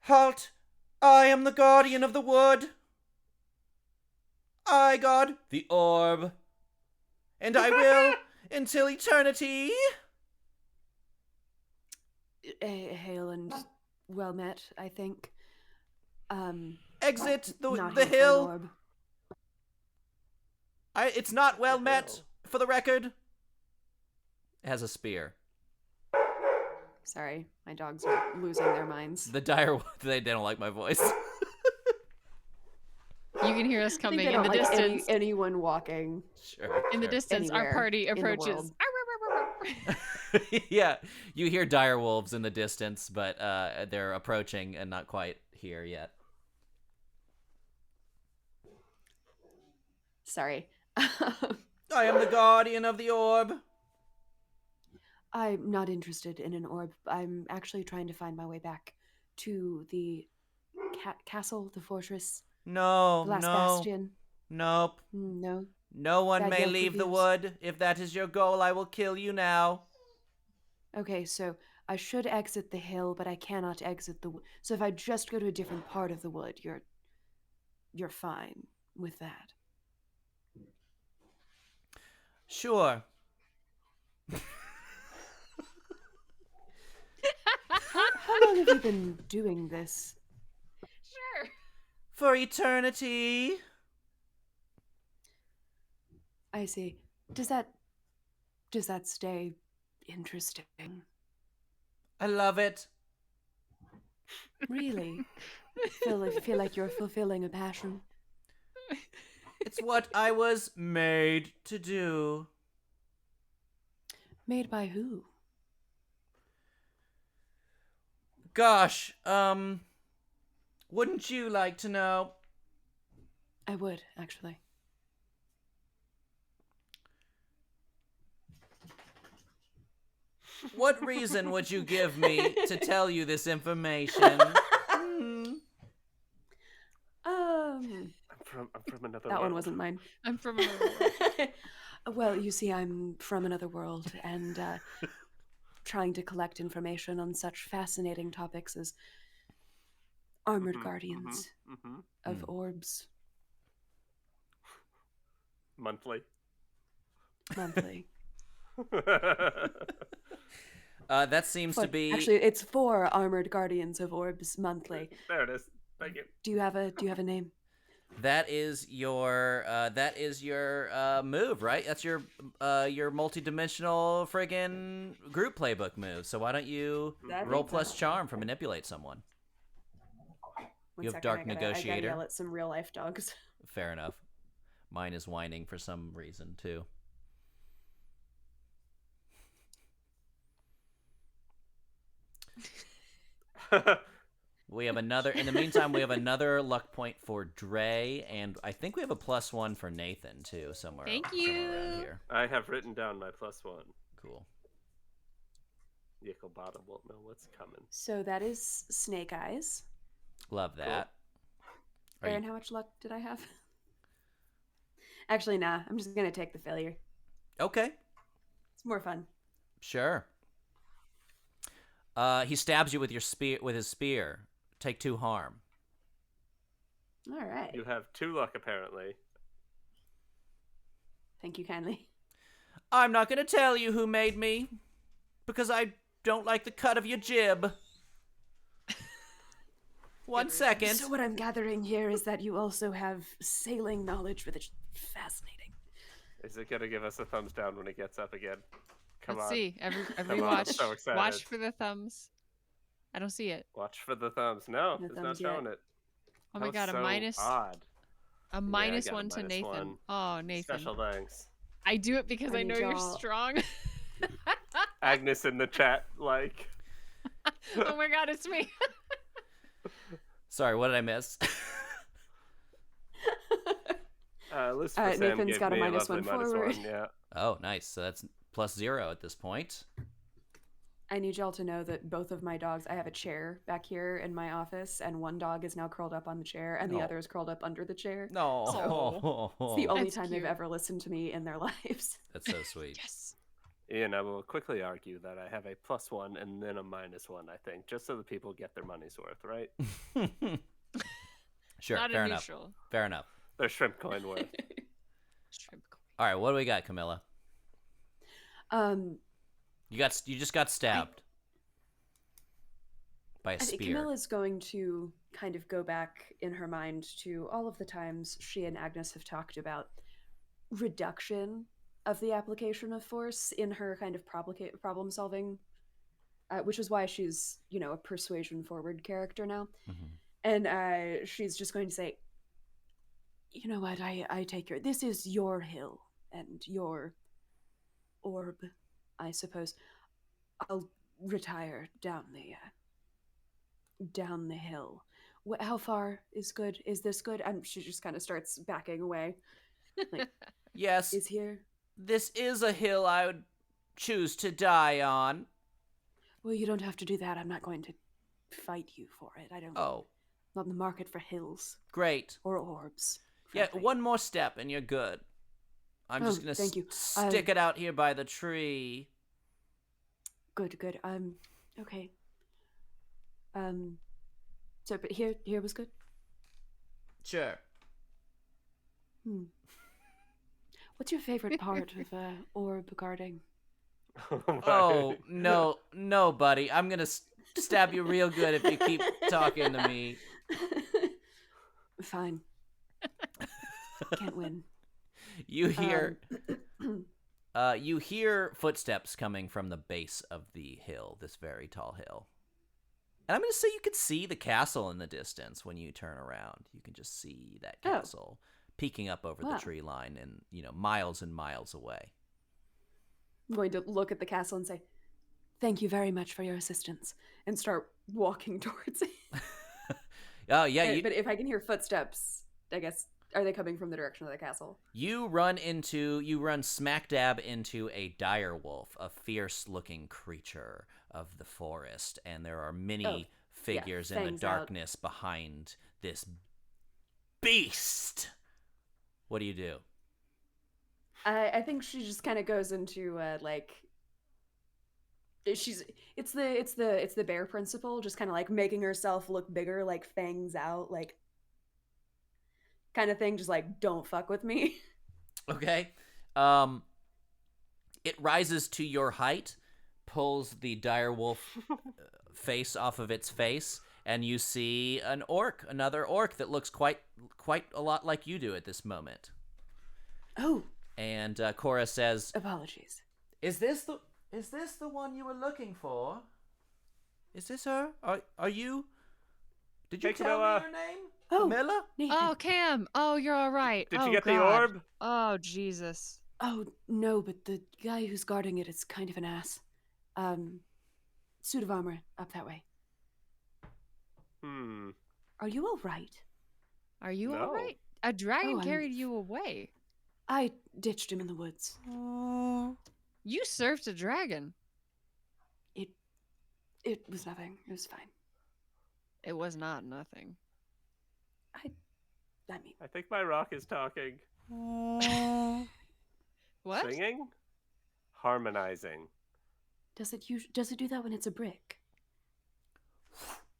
"Halt! I am the guardian of the wood. I guard the orb, and I will until eternity." Hail and well met, I think. Exit Not the here for an hill. orb. It's not well The met, hill. for the record. It has a spear. Sorry, my dogs are losing their minds. The dire they don't like my voice. You can hear us I think coming they in don't the like distance. anyone walking. Sure. In the sure. distance, our Anywhere party in the approaches. world. Yeah, you hear dire wolves in the distance, but they're approaching and not quite here yet. Sorry. I am the guardian of the orb. I'm not interested in an orb. I'm actually trying to find my way back to the castle, the fortress, No, the last no, bastion. nope. No. No one Bad may Yelp leave the reviews. wood. If that is your goal, I will kill you now. Okay, so I should exit the hill, but I cannot exit the wood. So if I just go to a different part of the wood, you're fine with that. Sure. How long have you been doing this? Sure. For eternity. I see. Does that stay interesting? I love it. Really? feel like you're fulfilling a passion. It's what I was made to do. Made by who? Gosh, wouldn't you like to know? I would, actually. What reason would you give me to tell you this information? I'm from another That world. one wasn't mine. I'm from another world. Well, you see, I'm from another world and trying to collect information on such fascinating topics as armored Mhm, guardians mhm. of orbs Monthly. monthly. That seems to But be actually, it's 4 armored guardians of orbs monthly. There it is. Thank you. Do you have a name? that is your move, right? That's your multi-dimensional friggin' group playbook move. So why don't you That roll makes plus sense. charm for manipulate someone? One You have second, Dark I gotta Negotiator. yell at some real life dogs. Fair enough. Mine is whining for some reason too. We have another. In the meantime, we have another luck point for Dre, and I think we have a +1 for Nathan too, somewhere. Thank somewhere around you. here. I have written down my +1. Cool. Yicklebottom won't know what's coming. So that is Snake Eyes. Love that. Are Aaron, you- how much luck did I have? Actually, nah. I'm just gonna take the failure. Okay. It's more fun. Sure. He stabs you with his spear, take 2 harm. All right. You have 2 luck, apparently. Thank you kindly. I'm not going to tell you who made me, because I don't like the cut of your jib. 1 second. So what I'm gathering here is that you also have sailing knowledge, which is fascinating. Is it going to give us a thumbs down when it gets up again? Come Let's on. see. Every Come on, I'm watch. so excited. Watch for the thumbs. I don't see it. Watch for the thumbs. No, No it's not thumbs yet. showing it. Oh my How god, so odd. a Yeah, I minus got a 1 to minus Nathan. 1. Oh, Nathan. Special thanks. I do it because I need know you're y'all- strong. Agnes in the chat, like. Oh my god, it's me. Sorry, what did I miss? Lucifer Sam Nathan's gave got a me minus lovely one minus forward. 1, yeah. Oh, nice. So that's +0 at this point. I need y'all to know that both of my dogs, I have a chair back here in my office, and one dog is now curled up on the chair, and the No. other is curled up under the chair. No. It's the only That's time cute. they've ever listened to me in their lives. That's so sweet. Yes. Ian, I will quickly argue that I have a +1 and then a -1, I think, just so the people get their money's worth, right? Sure, Not fair a enough. neutral. Fair enough. Their shrimp coin worth. Shrimp coin. All right, what do we got, Camilla? You just got stabbed by a I think spear. Camilla's going to kind of go back in her mind to all of the times she and Agnes have talked about reduction of the application of force in her kind of problem solving, which is why she's, a persuasion forward character now. Mhm. And she's just going to say, you know what, I take this is your hill and your orb, I suppose. I'll retire down the hill. How far is good? Is this good? And she just kind of starts backing away. Like, Yes, is here? this is a hill I would choose to die on. Well, you don't have to do that. I'm not going to fight you for it. I don't. Oh, Not in the market for hills great. or orbs. Yeah, frankly. one more step and you're good. I'm just Oh, gonna thank you. stick it out here by the tree. Good. Okay. So, but here was good. Sure. What's your favorite part of orb guarding? Oh no, buddy! I'm gonna stab you real good if you keep talking to me. Fine. Can't win. You hear, you hear footsteps coming from the base of the hill, this very tall hill. And I'm gonna say you can see the castle in the distance when you turn around. You can just see that Oh. castle peeking up over the Wow. tree line, and miles and miles away. I'm going to look at the castle and say, "Thank you very much for your assistance," and start walking towards it. Oh yeah, But if I can hear footsteps, I guess, are they coming from the direction of the castle? You run smack dab into a dire wolf, a fierce-looking creature of the forest, and there are many figures in the fangs out. darkness behind this beast. What do you do? I think she just kind of goes into it's the bear principle, just kind of like making herself look bigger, like fangs out, like kind of thing, just like don't fuck with me. Okay. It rises to your height, pulls the dire wolf face off of its face, and you see another orc that looks quite a lot like you do at this moment. Oh, And Cora says, apologies. Is this the one you were looking for? Is this her? Are you? Did you Hey, tell Camilla. me your name? Oh, Camilla? Nathan. Oh, Cam. Oh, you're all right. Did oh, you get the God. orb? Oh, Jesus. Oh, no, but the guy who's guarding it is kind of an ass. Suit of armor up that way. Are you all right? Are you all No. right? A dragon Oh, I'm- carried you away. I ditched him in the woods. You served a dragon. It was nothing. It was fine. It was not nothing. I mean, I think my rock is talking. What? Singing? Harmonizing. does it do that when it's a brick?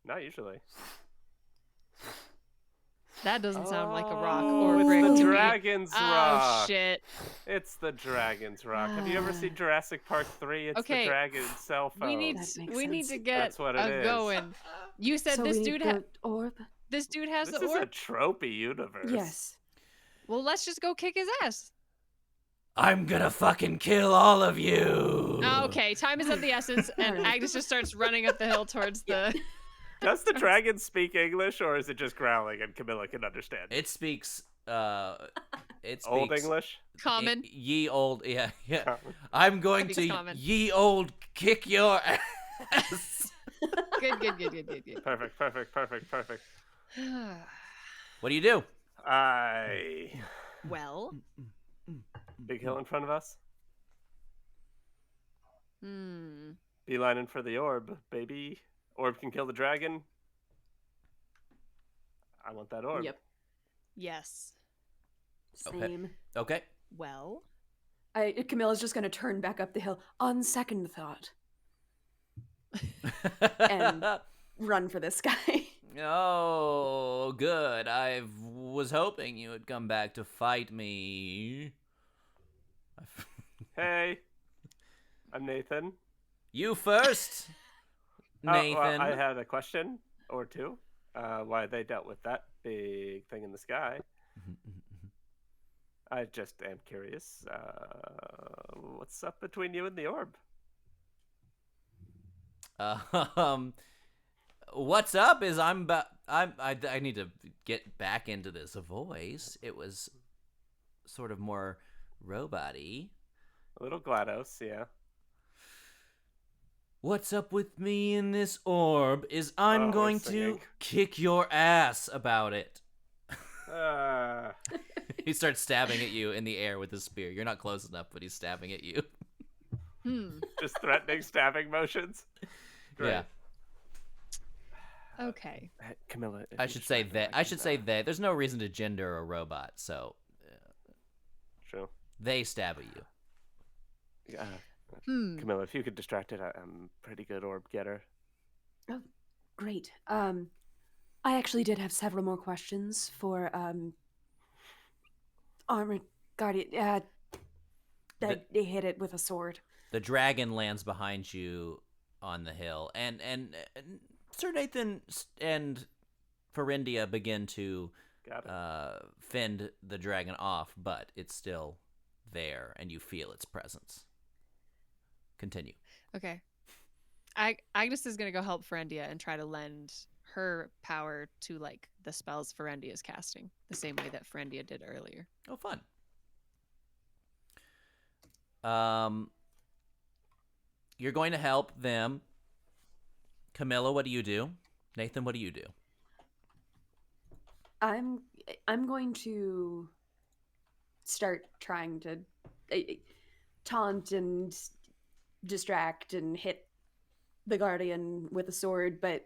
Not usually. That doesn't sound like a rock Oh, or it's brick the to me. dragon's Oh rock. shit. It's the dragon's rock. Have you ever seen Ah. Jurassic Park 3? It's the Okay, dragon's cell phone. We need That makes we need sense. to get That's what it is. going. You said So this we dude need the orb. this dude has This the is a orb. tropey universe. Yes. Well, let's just go kick his ass. I'm gonna fucking kill all of you. Okay, time is of the essence, and Alright. Agnes just starts running up the hill towards the. Does the dragon speak English, or is it just growling and Camilla can understand? It speaks. It speaks Old English? Common. Ye old. Yeah. Common. I'm going Speaks to common. ye old kick your ass. Good. Perfect. What do you do? Well. Big hill in front of us. Hmm. Beelining for the orb, baby. Orb can kill the dragon. I want that orb. Yep. Yes. Okay. Same. Okay. Well. Camilla's just gonna turn back up the hill on second thought. And run for this guy. Oh, good. I was hoping you would come back to fight me. Hey, I'm Nathan. You first, Oh, Nathan. well, I had a question or two. Why they dealt with that big thing in the sky. I just am curious. What's up between you and the orb? What's up is I need to get back into this voice. It was sort of more robot-y. A little GLaDOS, yeah. What's up with me in this orb is I'm Oh, we're going to singing. kick your ass about it. Uh, He starts stabbing at you in the air with his spear. You're not close enough, but he's stabbing at you. just threatening stabbing motions. Great. Yeah. Okay. Hey, Camilla. if I you should say distract me, they. I should can, say they. There's no reason to gender a robot, so True. they stab at you. Yeah. Hmm. Camilla, if you could distract it, I'm a pretty good orb getter. Great. I actually did have several more questions for Armored Guardian. They hit it with a sword. The dragon lands behind you on the hill, and Sir Nathan and Farindia begin to Got it. fend the dragon off, but it's still there, and you feel its presence. Continue. Okay. Agnes is gonna go help Ferendia and try to lend her power to like the spells Ferendia is casting, the same way that Ferendia did earlier. Oh, fun. You're going to help them. Camilla, what do you do? Nathan, what do you do? I'm going to start trying to taunt and distract and hit the guardian with a sword, but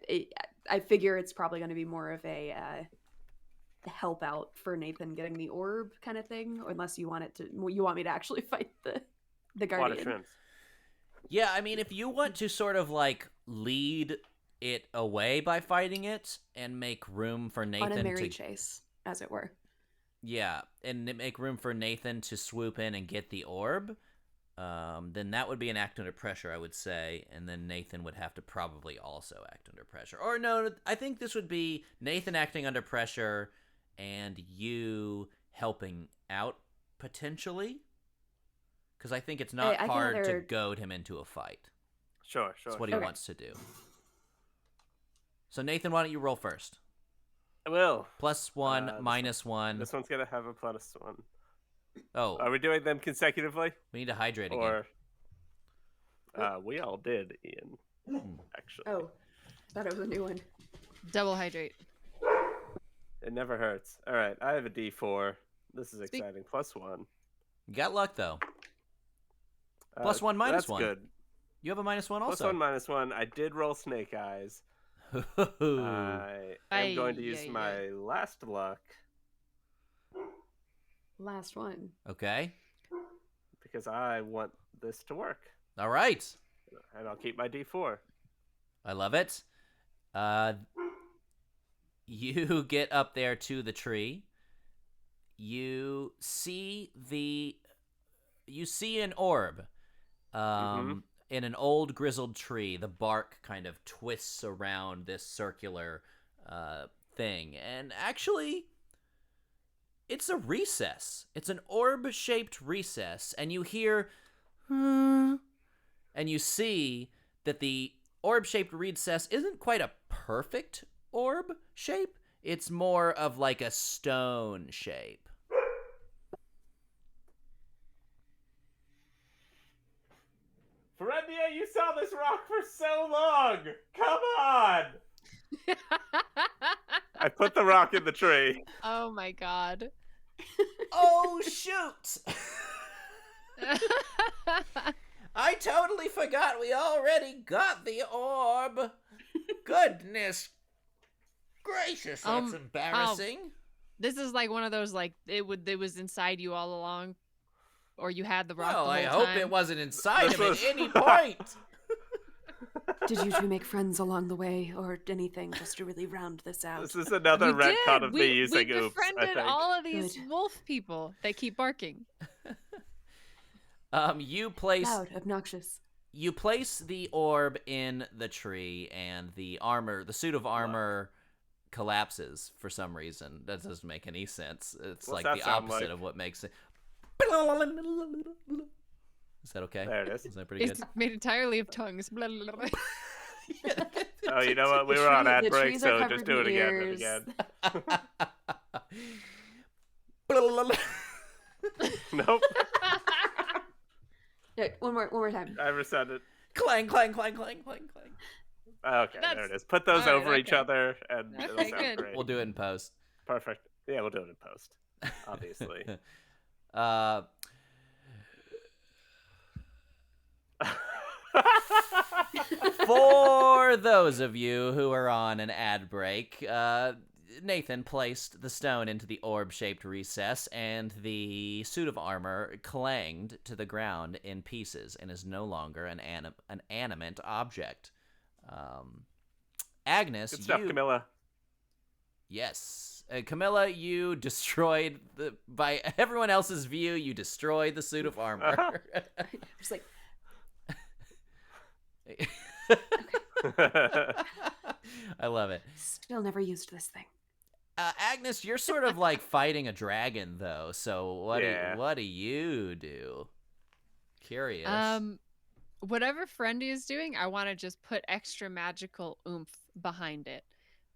I figure it's probably going to be more of a help out for Nathan getting the orb kind of thing, unless you want me to actually fight the Water guardian. shrimps. Yeah, I mean, if you want to sort of like lead it away by fighting it and make room for Nathan On a merry to chase, as it were. yeah, and make room for Nathan to swoop in and get the orb, then that would be an act under pressure, I would say, and then Nathan would have to probably also act under pressure. Or no, I think this would be Nathan acting under pressure and you helping out potentially, because I think it's not I can hard to either- goad him into a fight. Sure. That's what he Okay. wants to do. So Nathan, why don't you roll first? I will. +1, This -1. This one's gonna have a +1. Oh, Are we doing them consecutively, we need to hydrate again. or we all did, Ian? Actually, Oh, thought it was a new one. Double hydrate. it never hurts. All right, I have a D4. This is Speak- exciting. +1. You got luck though. +1, -1. That's good. You have a -1 also. +1, -1. I did roll snake eyes. I am going to use my last luck Last one. Okay. because I want this to work, All right. and I'll keep my D4. I love it. you get up there to the tree. You see an orb Mm-hmm. in an old grizzled tree. The bark kind of twists around this circular thing, and actually it's a recess. It's an orb-shaped recess, and you hear and you see that the orb-shaped recess isn't quite a perfect orb shape. It's more of like a stone shape. Ferendia, you saw this rock for so long! Come on! I put the rock in the tree. Oh my god. Oh, shoot! I totally forgot we already got the orb. Goodness gracious, that's embarrassing. This is like one of those like it was inside you all along, or you had the rock Well, the whole I hope time. it wasn't inside This him was- at any point. Did you two make friends along the way, or anything, just to really round this out? This is another We retcon did. of me We using oops, I befriended think. all of these Good. wolf people. They keep barking. You place Loud, obnoxious. the orb in the tree, and the suit of armor collapses for some reason. That doesn't make any sense. It's What's like that the sound opposite like? of what makes it. Is that okay? There it is. Is that pretty It's good? made entirely of tongues. Blah, blah, blah. Oh, you know what? We were on ad The break, trees are so just do covered it in again and ears. again. Nope. No, one more time. I said it. Clang, clang, clang, clang, clang, clang. Okay, there That's- it is. Put those all right, over each okay. other, and it'll Okay, sound good. great. We'll do it in post. Perfect. Yeah, we'll do it in post. Obviously. For those of you who are on an ad break, Nathan placed the stone into the orb-shaped recess, and the suit of armor clanged to the ground in pieces and is no longer an animate object. Agnes, Good stuff, you... Camilla. Yes. Camilla, you destroyed by everyone else's view, you destroyed the suit of armor. Just like, I love it. still never used this thing. Agnes, you're sort of like fighting a dragon, though. So what do you do? Curious. Whatever Friendy is doing, I want to just put extra magical oomph behind it.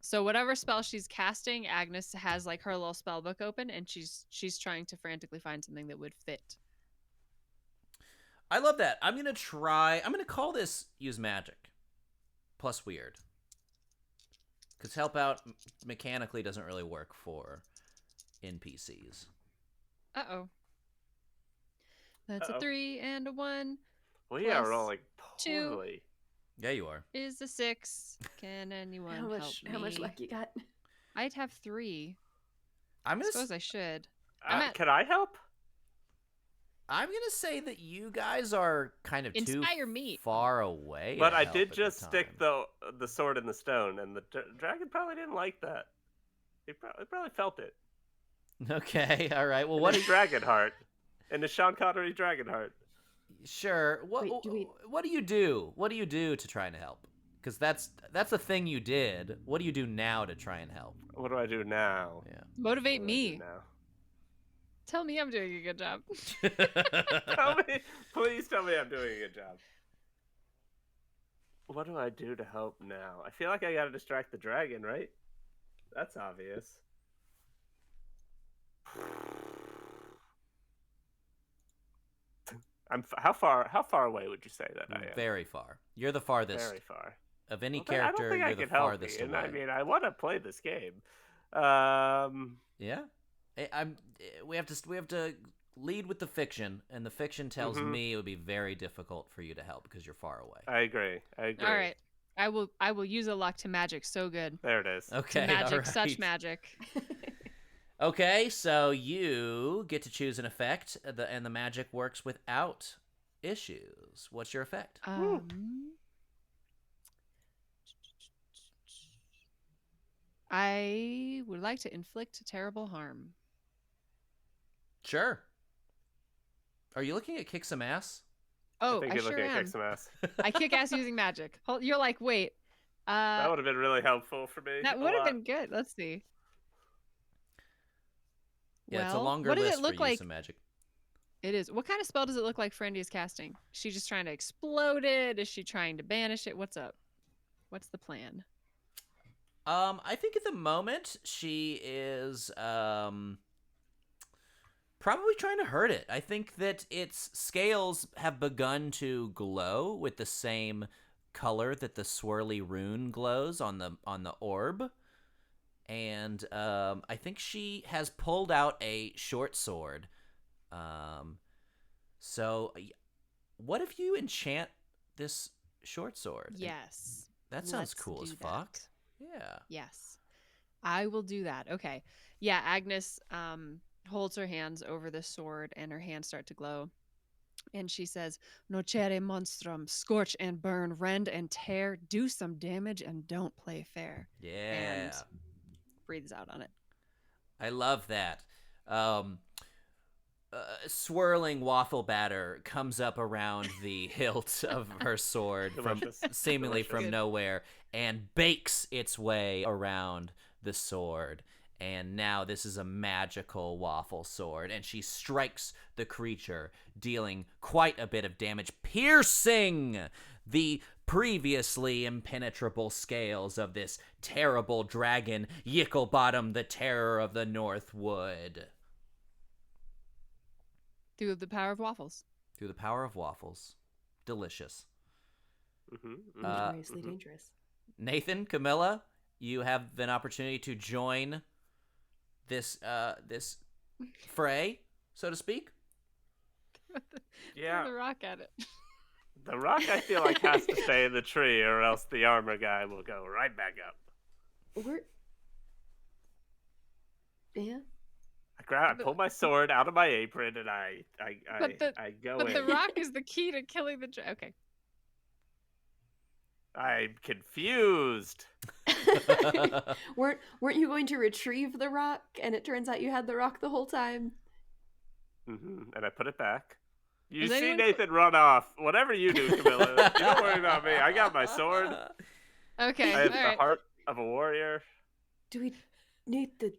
So whatever spell she's casting, Agnes has like her little spell book open, and she's trying to frantically find something that would fit. I love that. I'm gonna call this use magic plus weird, because help out mechanically doesn't really work for NPCs. Uh-oh. That's Uh-oh. a 3 and a 1 We are Plus rolling two. poorly. Yeah, you are. is a 6. Can anyone How help much? me? How much luck you got? I'd have 3. I'm I gonna suppose I should. I'm at- Can I help? say that you guys are kind of Inspire too me. far away. But to I help did at just the stick time. the sword in the stone, and the dragon probably didn't like that. He probably felt it. Okay, all right. Well, In what his dragon heart? In the Sean Connery dragon heart. Sure. What Wait, do we- what do you do? What do you do to try and help? Because that's the thing you did. What do you do now to try and help? What do I do now? Yeah. Motivate What do I do me. now? Tell me I'm doing a good job. Tell me, please tell me I'm doing a good job. What do I do to help now? I feel like I gotta distract the dragon, right? That's obvious. How far away would you say that I am? Very far. You're the farthest Very far. of any Okay, I don't character. think I You're the can help farthest me, and away. I mean, I want to play this game. Yeah. We have to lead with the fiction, and the fiction tells Mhm. me it would be very difficult for you to help because you're far away. I agree. All right. I will use a luck to magic so good. There it is. Okay. To magic, all such right. magic. Okay, so you get to choose an effect, and the magic works without issues. What's your effect? I would like to inflict terrible harm. Sure. Are you looking at kick some ass? I Oh, think I you're sure looking at am. kick some ass. I kick ass using magic. You're like, wait. That would have been really helpful for me. That a would have lot. been good. Let's see. Yeah, it's a Well, longer what does list it for look use like? of magic. It is. What kind of spell does it look like Ferendia is casting? Is she just trying to explode it? Is she trying to banish it? What's up? What's the plan? I think at the moment she is probably trying to hurt it. I think that its scales have begun to glow with the same color that the swirly rune glows on the orb. And I think she has pulled out a short sword. So what if you enchant this short sword? Yes. That sounds Let's cool as do fuck. that. Yeah. Yes. I will do that. Okay. Yeah, Agnes holds her hands over the sword and her hands start to glow. And she says, Nocere monstrum, scorch and burn, rend and tear, do some damage and don't play fair. Yeah. And breathes out on it. I love that. Swirling waffle batter comes up around the hilt of her sword from Delicious. seemingly Delicious. from Good. nowhere and bakes its way around the sword. And now this is a magical waffle sword, and she strikes the creature, dealing quite a bit of damage, piercing the previously impenetrable scales of this terrible dragon, Yicklebottom, the terror of the Northwood. Through the power of waffles. Through the power of waffles. Delicious. Notoriously dangerous. Nathan, Camilla, you have an opportunity to join this fray, so to speak. Yeah. Throw the rock at it. The rock, I feel like, has to stay in the tree, or else the armor guy will go right back up. We're. Yeah. I pull my sword out of my apron and I go But in. the rock is the key to killing the okay. I'm confused. weren't you going to retrieve the rock, and it turns out you had the rock the whole time? And I put it back. You Is see anyone Nathan run off. Whatever you do, Camilla. You don't worry about me. I got my sword. Okay, I have all the right. heart of a warrior. Do we need the?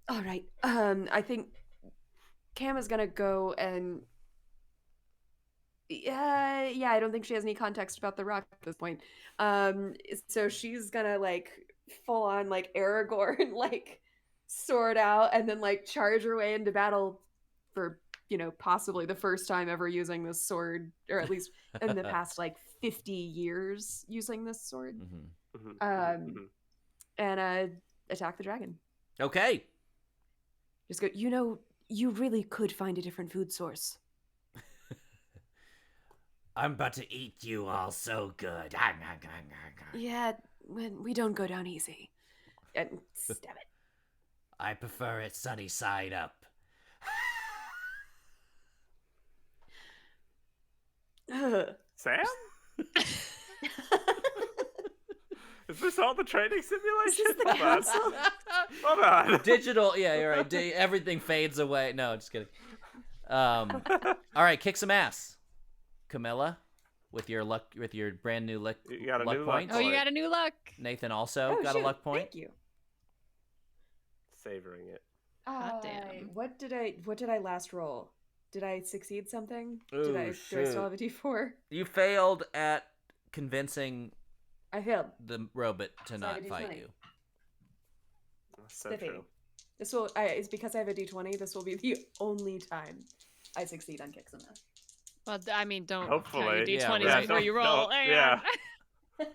All right. I think Cam is gonna go and. Yeah. I don't think she has any context about the rock at this point. So she's gonna like full on like Aragorn like sword out and then like charge her way into battle for possibly the first time ever using this sword, or at least in the past like 50 years using this sword. And attack the dragon. Okay. Just go, you really could find a different food source. I'm about to eat you all so good. Yeah, we don't go down easy. And stab it. I prefer it sunny side up. Sam? Is this all the training simulation? Is this the council? Hold on. Digital, yeah, you're right. Everything fades away. No, just kidding. All right, kick some ass, Camilla, with your brand new luck. You got a luck new luck points. Oh, you got a new luck. Nathan also got a shoot, luck point. Thank you. Savoring it. Hot damn. What did I last roll? Did I succeed something? Ooh, Do I still have a D4? You failed at convincing I failed. the robot to So I not have a fight D20. you. So Spiffy. true. This will. It's because I have a D20. This will be the only time I succeed on kick some ass. Well, I mean, don't Hopefully. count your Yeah, d20s right. before you roll. Don't- Hang yeah. on.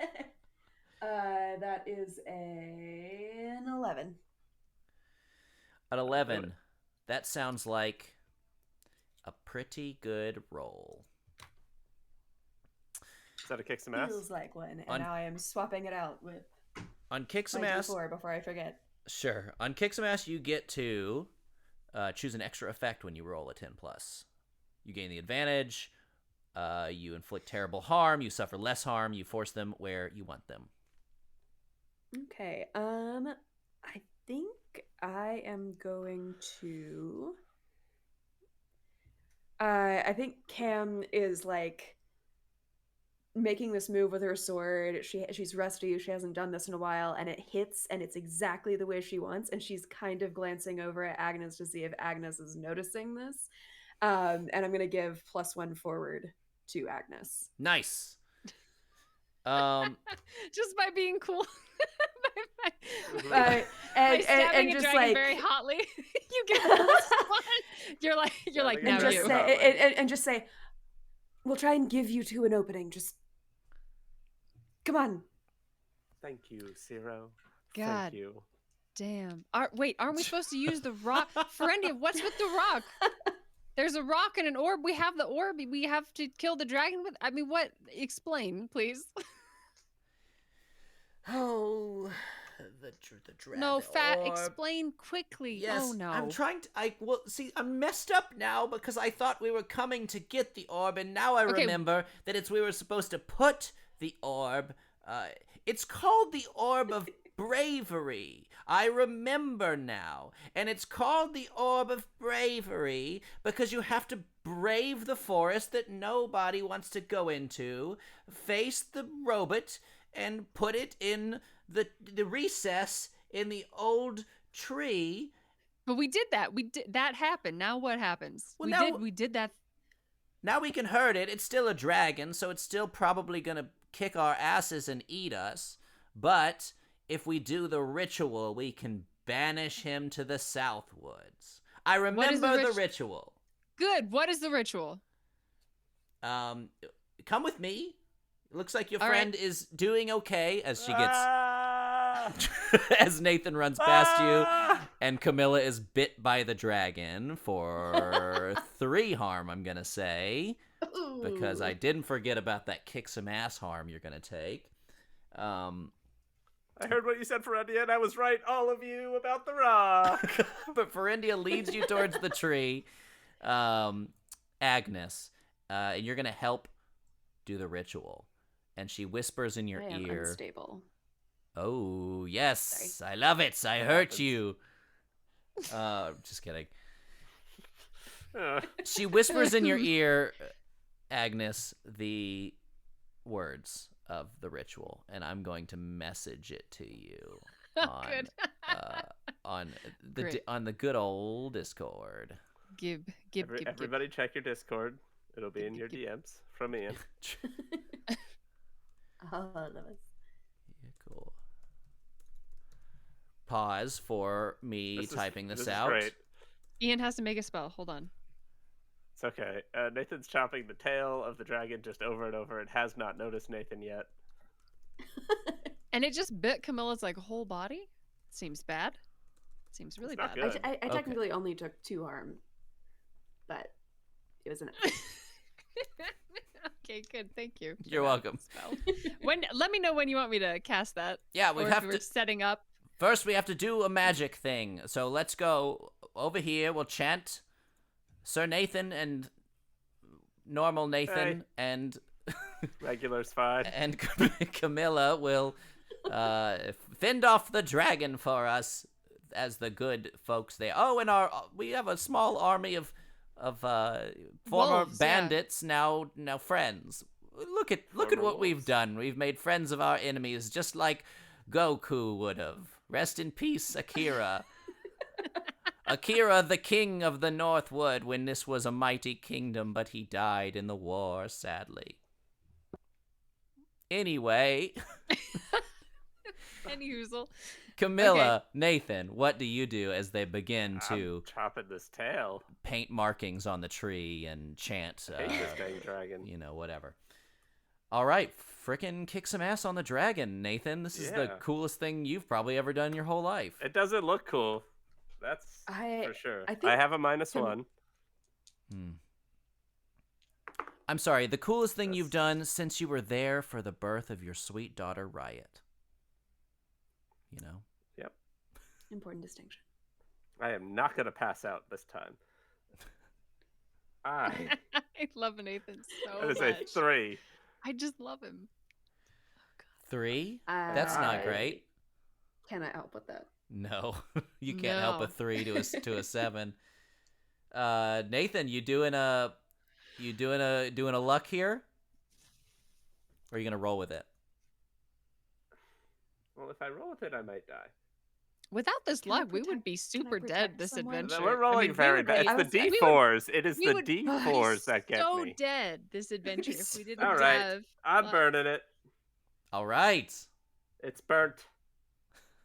That is an 11. At 11, that sounds like a pretty good roll. Is that a kick some ass? Feels like one, and On- now I am swapping it out with On kick some my ass, D4 before I forget. sure. On kick some ass, you get to choose an extra effect when you roll a 10+. You gain the advantage. You inflict terrible harm. You suffer less harm. You force them where you want them. Okay. I think I am going to. I think Cam is like making this move with her sword. She's rusty. She hasn't done this in a while, and it hits, and it's exactly the way she wants. And she's kind of glancing over at Agnes to see if Agnes is noticing this. And I'm gonna give +1 forward to Agnes. Nice. Just by being cool. Mhm. By And stabbing a just dragon like very hotly, you get +1. You're like Stabbing a now and just you. dragon. say and just say, we'll try and give you two an opening. Just come on. Thank you, Zero. God. Thank you. Damn. Aren't we supposed to use the rock? Ferendia, what's with the rock? There's a rock and an orb. We have the orb. We have to kill the dragon with. I mean, what? Explain, please. Oh, the dragon. No, fat. Explain quickly. Yes, Oh no. I'm trying to. I'm messed up now because I thought we were coming to get the orb, and now I Okay. remember that we were supposed to put the orb. It's called the Orb of Bravery. I remember now, and it's called the Orb of Bravery because you have to brave the forest that nobody wants to go into, face the robot, and put it in the recess in the old tree. But we did that. That happened. Now what happens? Well, We did that. Now we can hurt it. It's still a dragon, so it's still probably gonna kick our asses and eat us. But if we do the ritual, we can banish him to the Southwoods. I remember the ritual. Good. What is the ritual? Come with me. It looks like your All friend is doing okay as she gets Ah! as Nathan runs past you, Ah! and Camilla is bit by the dragon for 3 harm, I'm gonna say, because I didn't forget about that kick some ass harm you're gonna take. I heard what you said, Ferendia, and I was right, all of you, about the rock. But Ferendia leads you towards the tree, Agnes, and you're gonna help do the ritual. And she whispers in your I am ear. unstable. Oh, yes. Sorry. I love it. I hurt you. Just kidding. She whispers in your ear, Agnes, the words of the ritual, and I'm going to message it to you on Good. on the good old Discord. Give. Everybody check your Discord. It'll be in your DMs from Ian. All of us. Yeah, cool. Pause for me typing this out. Is great. Ian has to make a spell. Hold on. It's okay. Nathan's chopping the tail of the dragon just over and over. It has not noticed Nathan yet. And it just bit Camilla's like whole body. Seems bad. Seems really It's not bad. good. I technically only took 2 harm, but it was enough. Okay, good. Thank you. for You're that welcome. spell. Let me know when you want me to cast that. Yeah, we or have if we're to. setting up. First, we have to do a magic thing. So let's go over here. We'll chant Sir Nathan and normal Nathan, Hey. and Regular's fine. and Camilla will fend off the dragon for us as the good folks they. Oh, and we have a small army of former Wolves, yeah. bandits, now friends. Look at Former what we've wolves. done. We've made friends of our enemies, just like Goku would have. Rest in peace, Akira. Akira, the king of the Northwood, when this was a mighty kingdom, but he died in the war, sadly. Anyway, Any hoozle. Camilla, Nathan, what do you do as they begin to I'm chopping this tail. paint markings on the tree and chant, I hate this dang dragon. whatever? All right, frickin' kick some ass on the dragon, Nathan. This is the Yeah. coolest thing you've probably ever done in your whole life. It doesn't look cool. That's I- for sure. I think I have a -1. I'm sorry, the coolest thing you've That's- done since you were there for the birth of your sweet daughter, Riot. You know? Yep. Important distinction. I am not going to pass out this time. I I love Nathan so that is much. a 3. I just love him. 3? That's not I- great. cannot help with that. No, you can't help a No. 3 to a 7. Nathan, you doing a luck here, or are you gonna roll with it? Well, if I roll with it, I might die. Without this Can I luck, we would protect- be can I super dead protect this someone? adventure. We're rolling we very would bad. be- It's the I was- D4s. It is we the would D4s that get so me. dead this adventure if we didn't All right, have. I'm luck. burning it. All right. It's burnt.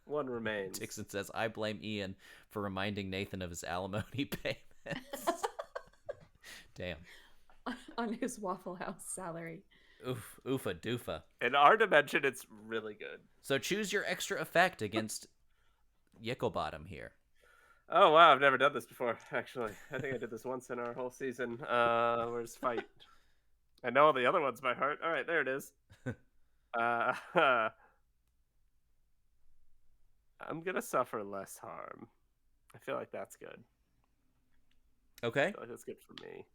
One remains. Dixon says, "I blame Ian for reminding Nathan of his alimony payments." Damn. On his Waffle House salary. Oof, oofa doofa. In our dimension, it's really good. So choose your extra effect against Yicklebottom here. Oh wow, I've never done this before. Actually, I think I did this once in our whole season. Where's fight? I know all the other ones by heart. All right, there it is. I'm gonna suffer less harm. I feel like that's good. Okay. I feel like that's good for me.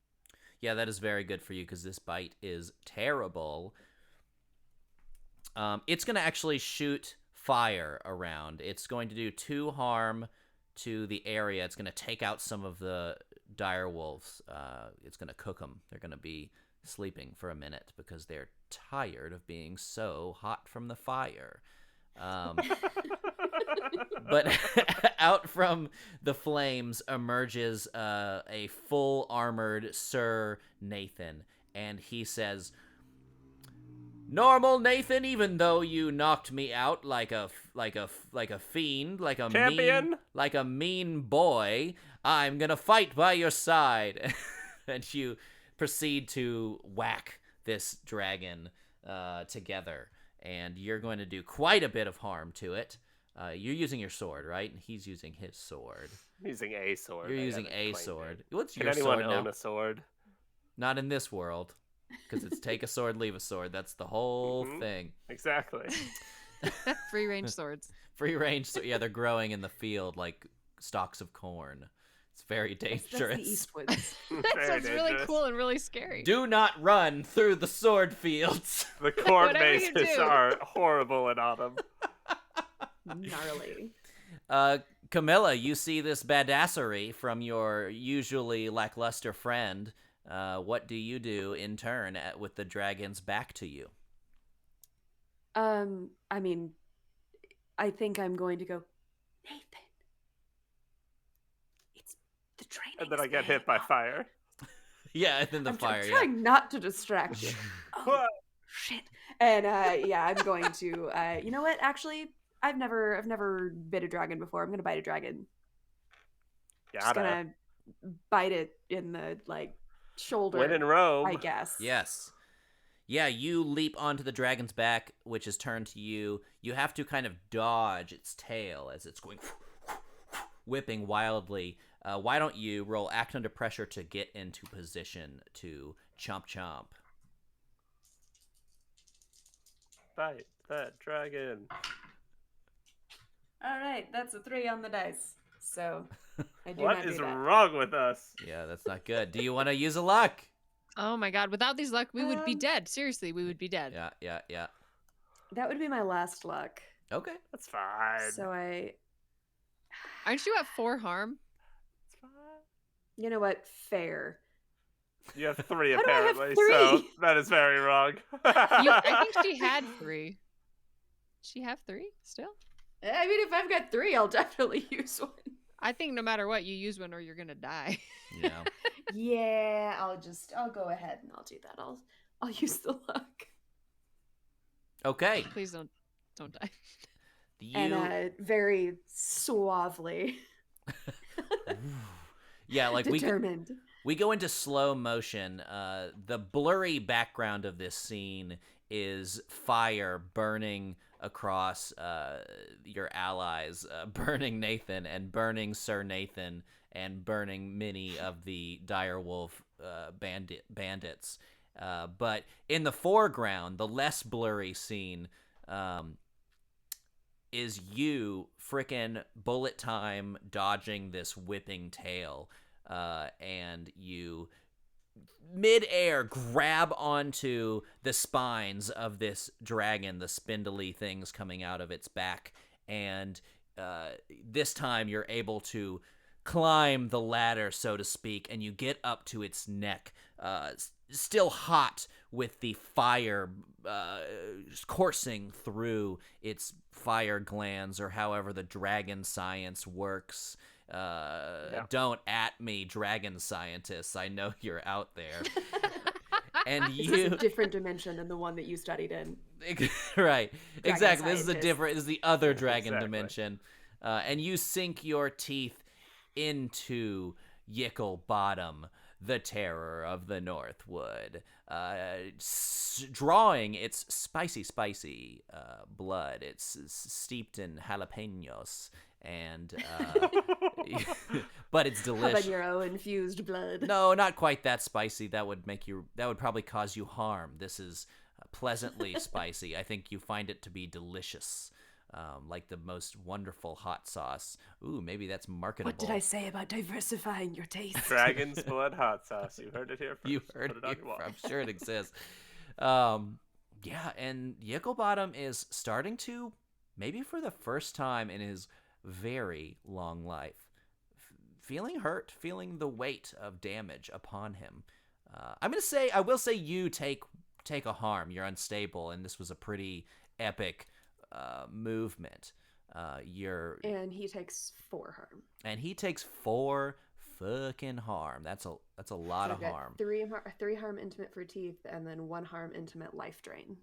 Yeah, that is very good for you because this bite is terrible. It's going to actually shoot fire around. It's going to do 2 harm to the area. It's going to take out some of the dire wolves. It's going to cook them. They're going to be sleeping for a minute because they're tired of being so hot from the fire. But out from the flames emerges a full armored Sir Nathan, and he says, "Normal Nathan, even though you knocked me out like a fiend, like a Champion! mean boy, I'm gonna fight by your side." And you proceed to whack this dragon together, and you're going to do quite a bit of harm to it. You're using your sword, right? And he's using his sword. I'm using a sword. You're I using haven't a claimed sword. it. What's Can your anyone sword own now? a sword? Not in this world, because it's take a sword, leave a sword. That's the whole Mhm. thing. Exactly. Free range swords. Free range. So yeah, they're growing in the field like stalks of corn. It's very That's dangerous. the Eastwoods. That Very sounds really dangerous. cool and really scary. Do not run through the sword fields. The corn Whatever you mazes do. are horrible in autumn. Gnarly. Camilla, you see this badassery from your usually lackluster friend. What do you do in turn with the dragon's back to you? I mean, I think I'm going to go, Nathan. It's the training. And then I get hit by fire. Yeah, and then the I'm fire. trying not to distract you. Oh, shit. And yeah, I'm going to. You know what? Actually, I've never bit a dragon before. I'm gonna bite a dragon. Just Gotta. gonna bite it in the shoulder. When in Rome. I guess. Yes. Yeah, you leap onto the dragon's back, which is turned to you. You have to kind of dodge its tail as it's going whipping wildly. Why don't you roll act under pressure to get into position to chomp chomp? Bite that dragon. All right, that's a 3 on the dice. So I do What not is do that. wrong with us? Yeah, that's not good. Do you want to use a luck? Oh my god, without these luck, we would be dead. Seriously, we would be dead. Yeah. That would be my last luck. Okay. That's fine. So Aren't you at 4 harm? It's fine. you know what? Fair. You have 3 How do I have apparently, so 3? that is very wrong. I think she had 3. She have 3 still? I mean, if I've got 3, I'll definitely use one. I think no matter what, you use one or you're gonna die. Yeah. Yeah, I'll go ahead and I'll do that. I'll use the luck. Okay. Please don't die. You. And very suavely Yeah, like determined. we go into slow motion. The blurry background of this scene is fire burning across your allies, burning Nathan and burning Sir Nathan and burning many of the direwolf bandits. But in the foreground, the less blurry scene is you frickin' bullet time dodging this whipping tail, and you mid-air grab onto the spines of this dragon, the spindly things coming out of its back, and this time you're able to climb the ladder, so to speak, and you get up to its neck, still hot with the fire coursing through its fire glands, or however the dragon science works. Don't at me, dragon scientists. I know you're out there. And This is a different dimension than the one that you studied in. Right, exactly. Scientist. This is the other dragon Exactly. dimension. And you sink your teeth into Yickle Bottom, the terror of the Northwood, drawing its spicy blood. It's steeped in jalapenos, and but it's delicious. Habanero infused blood. No, not quite that spicy. That would probably cause you harm. This is pleasantly spicy. I think you find it to be delicious. Like the most wonderful hot sauce. Ooh, maybe that's marketable. What did I say about diversifying your taste? Dragon's blood hot sauce. You heard it here first. You heard Put it on here. your wall. I'm sure it exists. Yeah, and Yicklebottom is starting to, maybe for the first time in his very long life, feeling hurt, feeling the weight of damage upon him. I will say you take a harm. You're unstable, and this was a pretty epic movement. And he takes 4 harm. And he takes 4 fucking harm. That's a lot So of I've got harm. 3 harm intimate for teeth, and then 1 harm intimate life drain.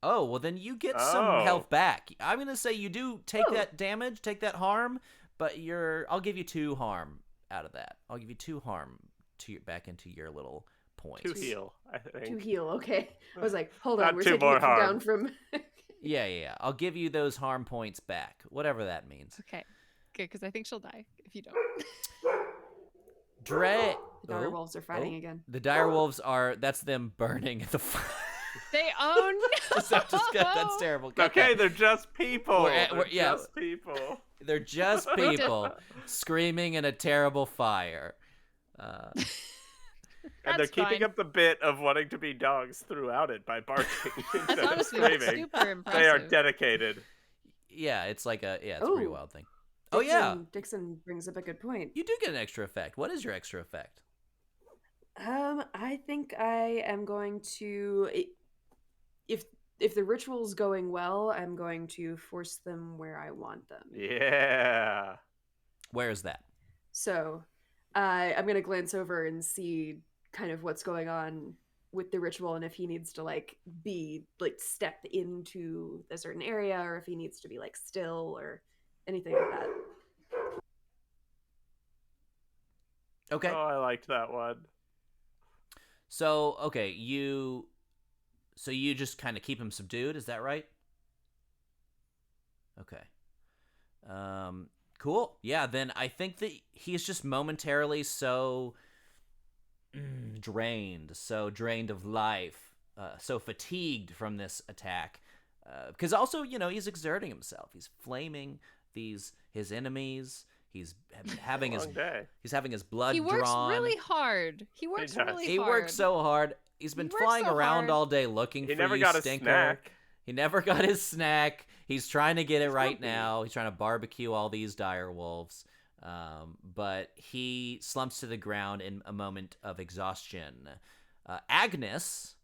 Oh, well then you get some Oh. health back. I'm gonna say you do take that damage, take that harm, but I'll give you 2 harm out of that. I'll give you 2 harm back into your little points. 2 heal, I think. 2 heal, okay. I was like, hold Not on, we're 2 taking more it harm. down from... Yeah. I'll give you those harm points back, whatever that means. Okay, good, because I think she'll die if you don't. Dre. The dire wolves are fighting again. The dire wolves that's them burning the fire. They own. That's terrible. Cut Okay, that. they're just people. We're- yeah. Just people. They're just people screaming in a terrible fire. And they're That's keeping fine. up the bit of wanting to be dogs throughout it by barking instead That's of honestly screaming. super impressive. They are dedicated. Yeah, it's like it's a pretty Ooh. wild thing. Oh yeah, Dixon brings up a good point. you do get an extra effect. What is your extra effect? I think I am going to... If the ritual's going well, I'm going to force them where I want them. Yeah. Where is that? So I'm going to glance over and see kind of what's going on with the ritual, and if he needs to step into a certain area, or if he needs to be still or anything like that. Okay. Oh, I liked that one. So you just kind of keep him subdued. Is that right? Okay. Cool. Yeah. Then I think that he's just momentarily so drained of life, so fatigued from this attack, because also he's exerting himself. He's flaming his enemies. He's having Long day. he's having his blood He works drawn. really hard. He works does. really He hard. works so hard. He's been He works flying so around hard. all day looking He for never you, got a Stinker. snack. He never got his snack. He's trying to get it right grumpy. now. He's trying to barbecue all these dire wolves. But he slumps to the ground in a moment of exhaustion. Agnes,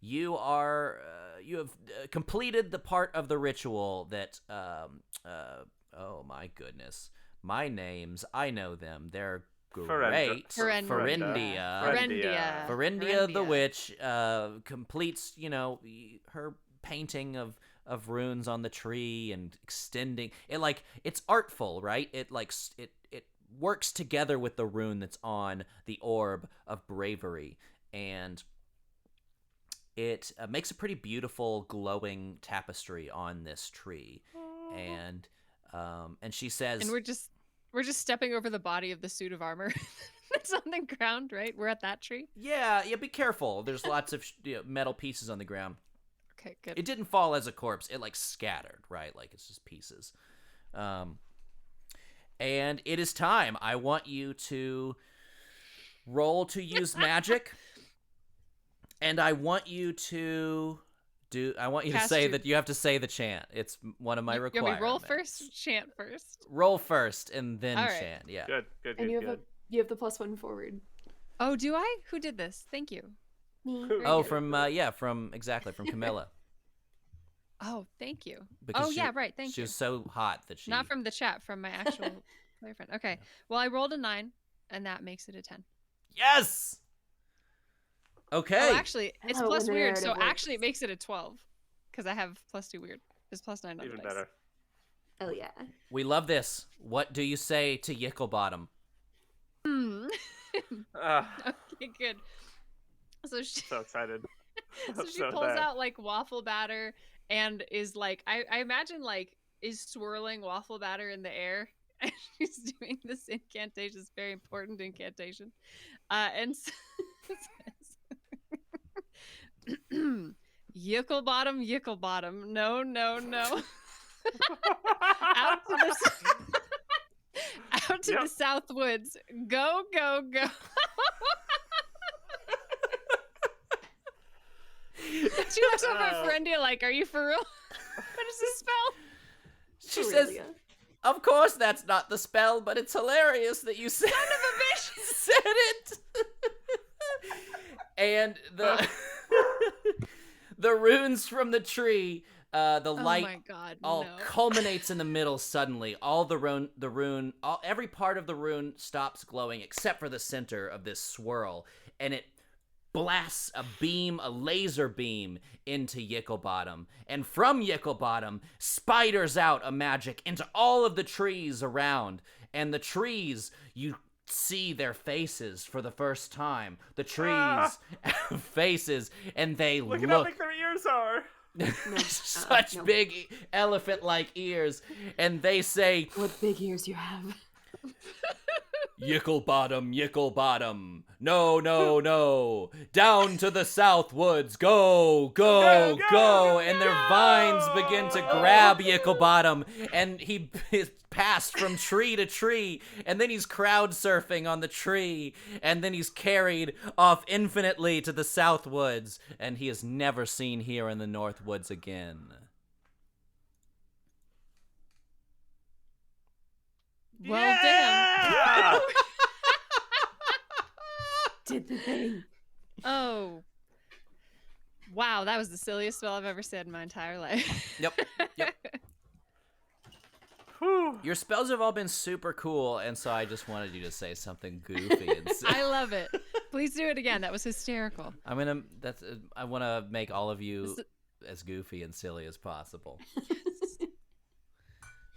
you have completed the part of the ritual that oh my goodness. My names, I know them. They're great. Ferenda. Farindia. Ferendia. Farindia the Ferendia. witch completes, her painting of runes on the tree and extending it. It's artful, right? It works together with the rune that's on the orb of bravery, and it makes a pretty beautiful glowing tapestry on this tree. And she says, And we're just stepping over the body of the suit of armor that's on the ground, right? We're at that tree. yeah, be careful. There's lots of metal pieces on the ground. Okay, good. It didn't fall as a corpse. It scattered, right? It's just pieces. And it is time. I want you to roll to use magic. And I want you to I want you to Cast say your- that you have to say the chant. It's one of my You want me requirements. to roll first, chant first? Roll first and then All right. chant. Yeah. Good. And you have the +1 forward. Oh, do I? Who did this? Thank you. Me. Who? Oh, good. from Camilla. Oh, thank you. Because Oh, she- yeah, right. Thank She you. was so hot that she. Not from the chat, from my actual boyfriend. Okay. Well, I rolled a 9, and that makes it a 10. Yes. Okay. Oh, actually, it's Oh, plus when the weird, so narrative actually it works. makes it a 12. Because I have +2 weird. It's +9 on the Even dice. better. Oh yeah. We love this. What do you say to Yicklebottom? Hmm. Ah, Okay, good. So she, so excited. so she so pulls bad. out like waffle batter and is like, I imagine like is swirling waffle batter in the air, and she's doing this incantation. It's a very important incantation, and so, Yicklebottom, Yicklebottom, no, no, no. Out to the out to the Yep. south woods. Go, go, go. She looks over at Ferendia like, are you for real? What is this spell? She says, Aurelia. "Of course, that's not the spell, but it's hilarious that you said, said it." And the the runes from the tree, the Oh light my god, all no. culminates in the middle suddenly. All the rune, every part of the rune stops glowing except for the center of this swirl, and it blasts a laser beam into Yicklebottom, and from Yicklebottom spiders out a magic into all of the trees around, and the trees, you see their faces for the first time. The trees faces, and they Look at how big their ears are. such no. big elephant-like ears, and they say, What big ears you have. "Yicklebottom, Yicklebottom, no, no, no, down to the south woods, go, go, Go, go, go," and their vines begin to grab Yicklebottom, and he is passed from tree to tree, and then he's crowd surfing on the tree, and then he's carried off infinitely to the south woods, and he is never seen here in the north woods again. Well, damn. Yeah! Did the thing. Oh. Wow, that was the silliest spell I've ever said in my entire life. Yep, yep. Whew. Your spells have all been super cool, and so I just wanted you to say something goofy. And I love it. Please do it again. That was hysterical. I want to make all of you This- as goofy and silly as possible.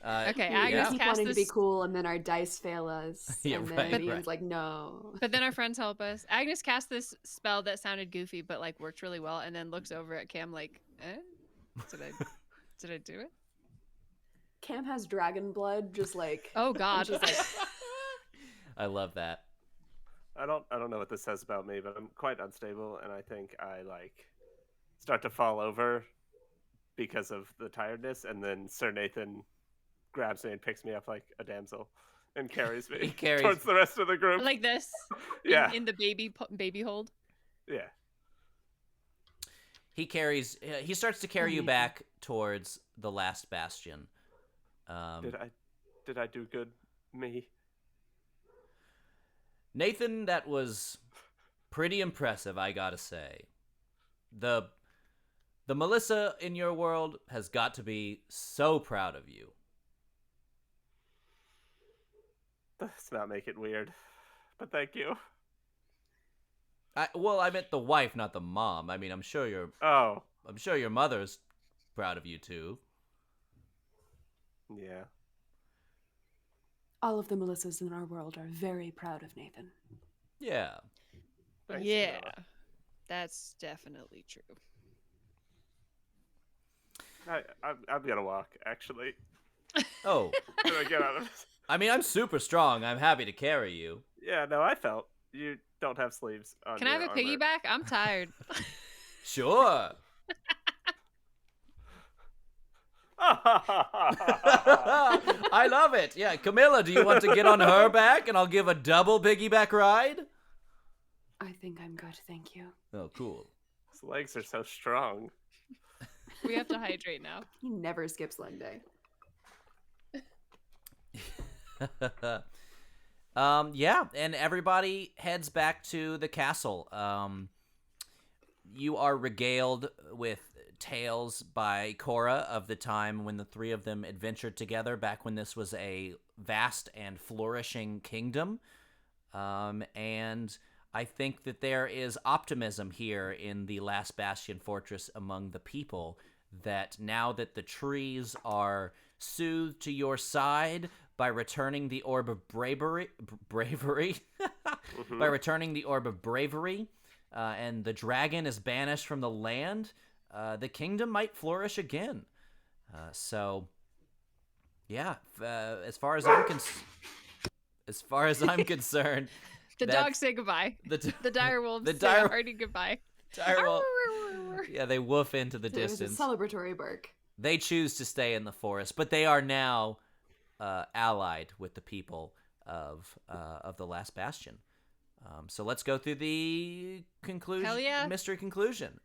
Okay, We Agnes keep cast wanting to be this, cool, and then our dice fail us. Yeah, and right, then Ian's right. like, no. but then our friends help us. Agnes cast this spell that sounded goofy, but like worked really well, and then looks over at Cam like, did I do it? Cam has dragon blood, just like. Oh God. Just like, I love that. I don't know what this says about me, but I'm quite unstable, and I think I like start to fall over because of the tiredness, and then Sir Nathan grabs me and picks me up like a damsel and carries me He carries- towards the rest of the group. Like this. Yeah. In the baby hold. Yeah. He starts to carry you Nathan. back towards the last bastion. Did I do good, me? Nathan, that was pretty impressive, I gotta say. The Melissa in your world has got to be so proud of you. Let's not make it weird, but thank you. I meant the wife, not the mom. I mean, I'm sure Oh, your mother's proud of you too. yeah. all of the Melissas in our world are very proud of Nathan. Yeah. Thanks, Yeah. Camilla. That's definitely true. I'm gonna walk, actually. Oh, Can I get out of this? I mean, I'm super strong. I'm happy to carry you. Yeah, no, I felt. You don't have sleeves on Can I your have a armor. piggyback? I'm tired. Sure. I I love it. Yeah, Camilla, do you want to get on her back and I'll give a double piggyback ride? I think I'm good, thank you. Oh, cool. His legs are so strong. We have to hydrate now. He never skips leg day. Yeah, and everybody heads back to the castle. You are regaled with tales by Cora of the time when the three of them adventured together back when this was a vast and flourishing kingdom. And I think that there is optimism here in the Last Bastion Fortress among the people, that now that the trees are soothed to your side by returning the Orb of Bravery, by returning the Orb of Bravery, and the dragon is banished from the land, the kingdom might flourish again. So, yeah, as far as I'm concerned, The that's- dogs say goodbye. the The dire wolves the say dire- a hearty goodbye. direwolf. Yeah, they woof into the It was a distance. celebratory bark. They choose to stay in the forest, but they are now allied with the people of the Last Bastion. So let's go through the conclusion. Hell yeah. Mystery conclusion.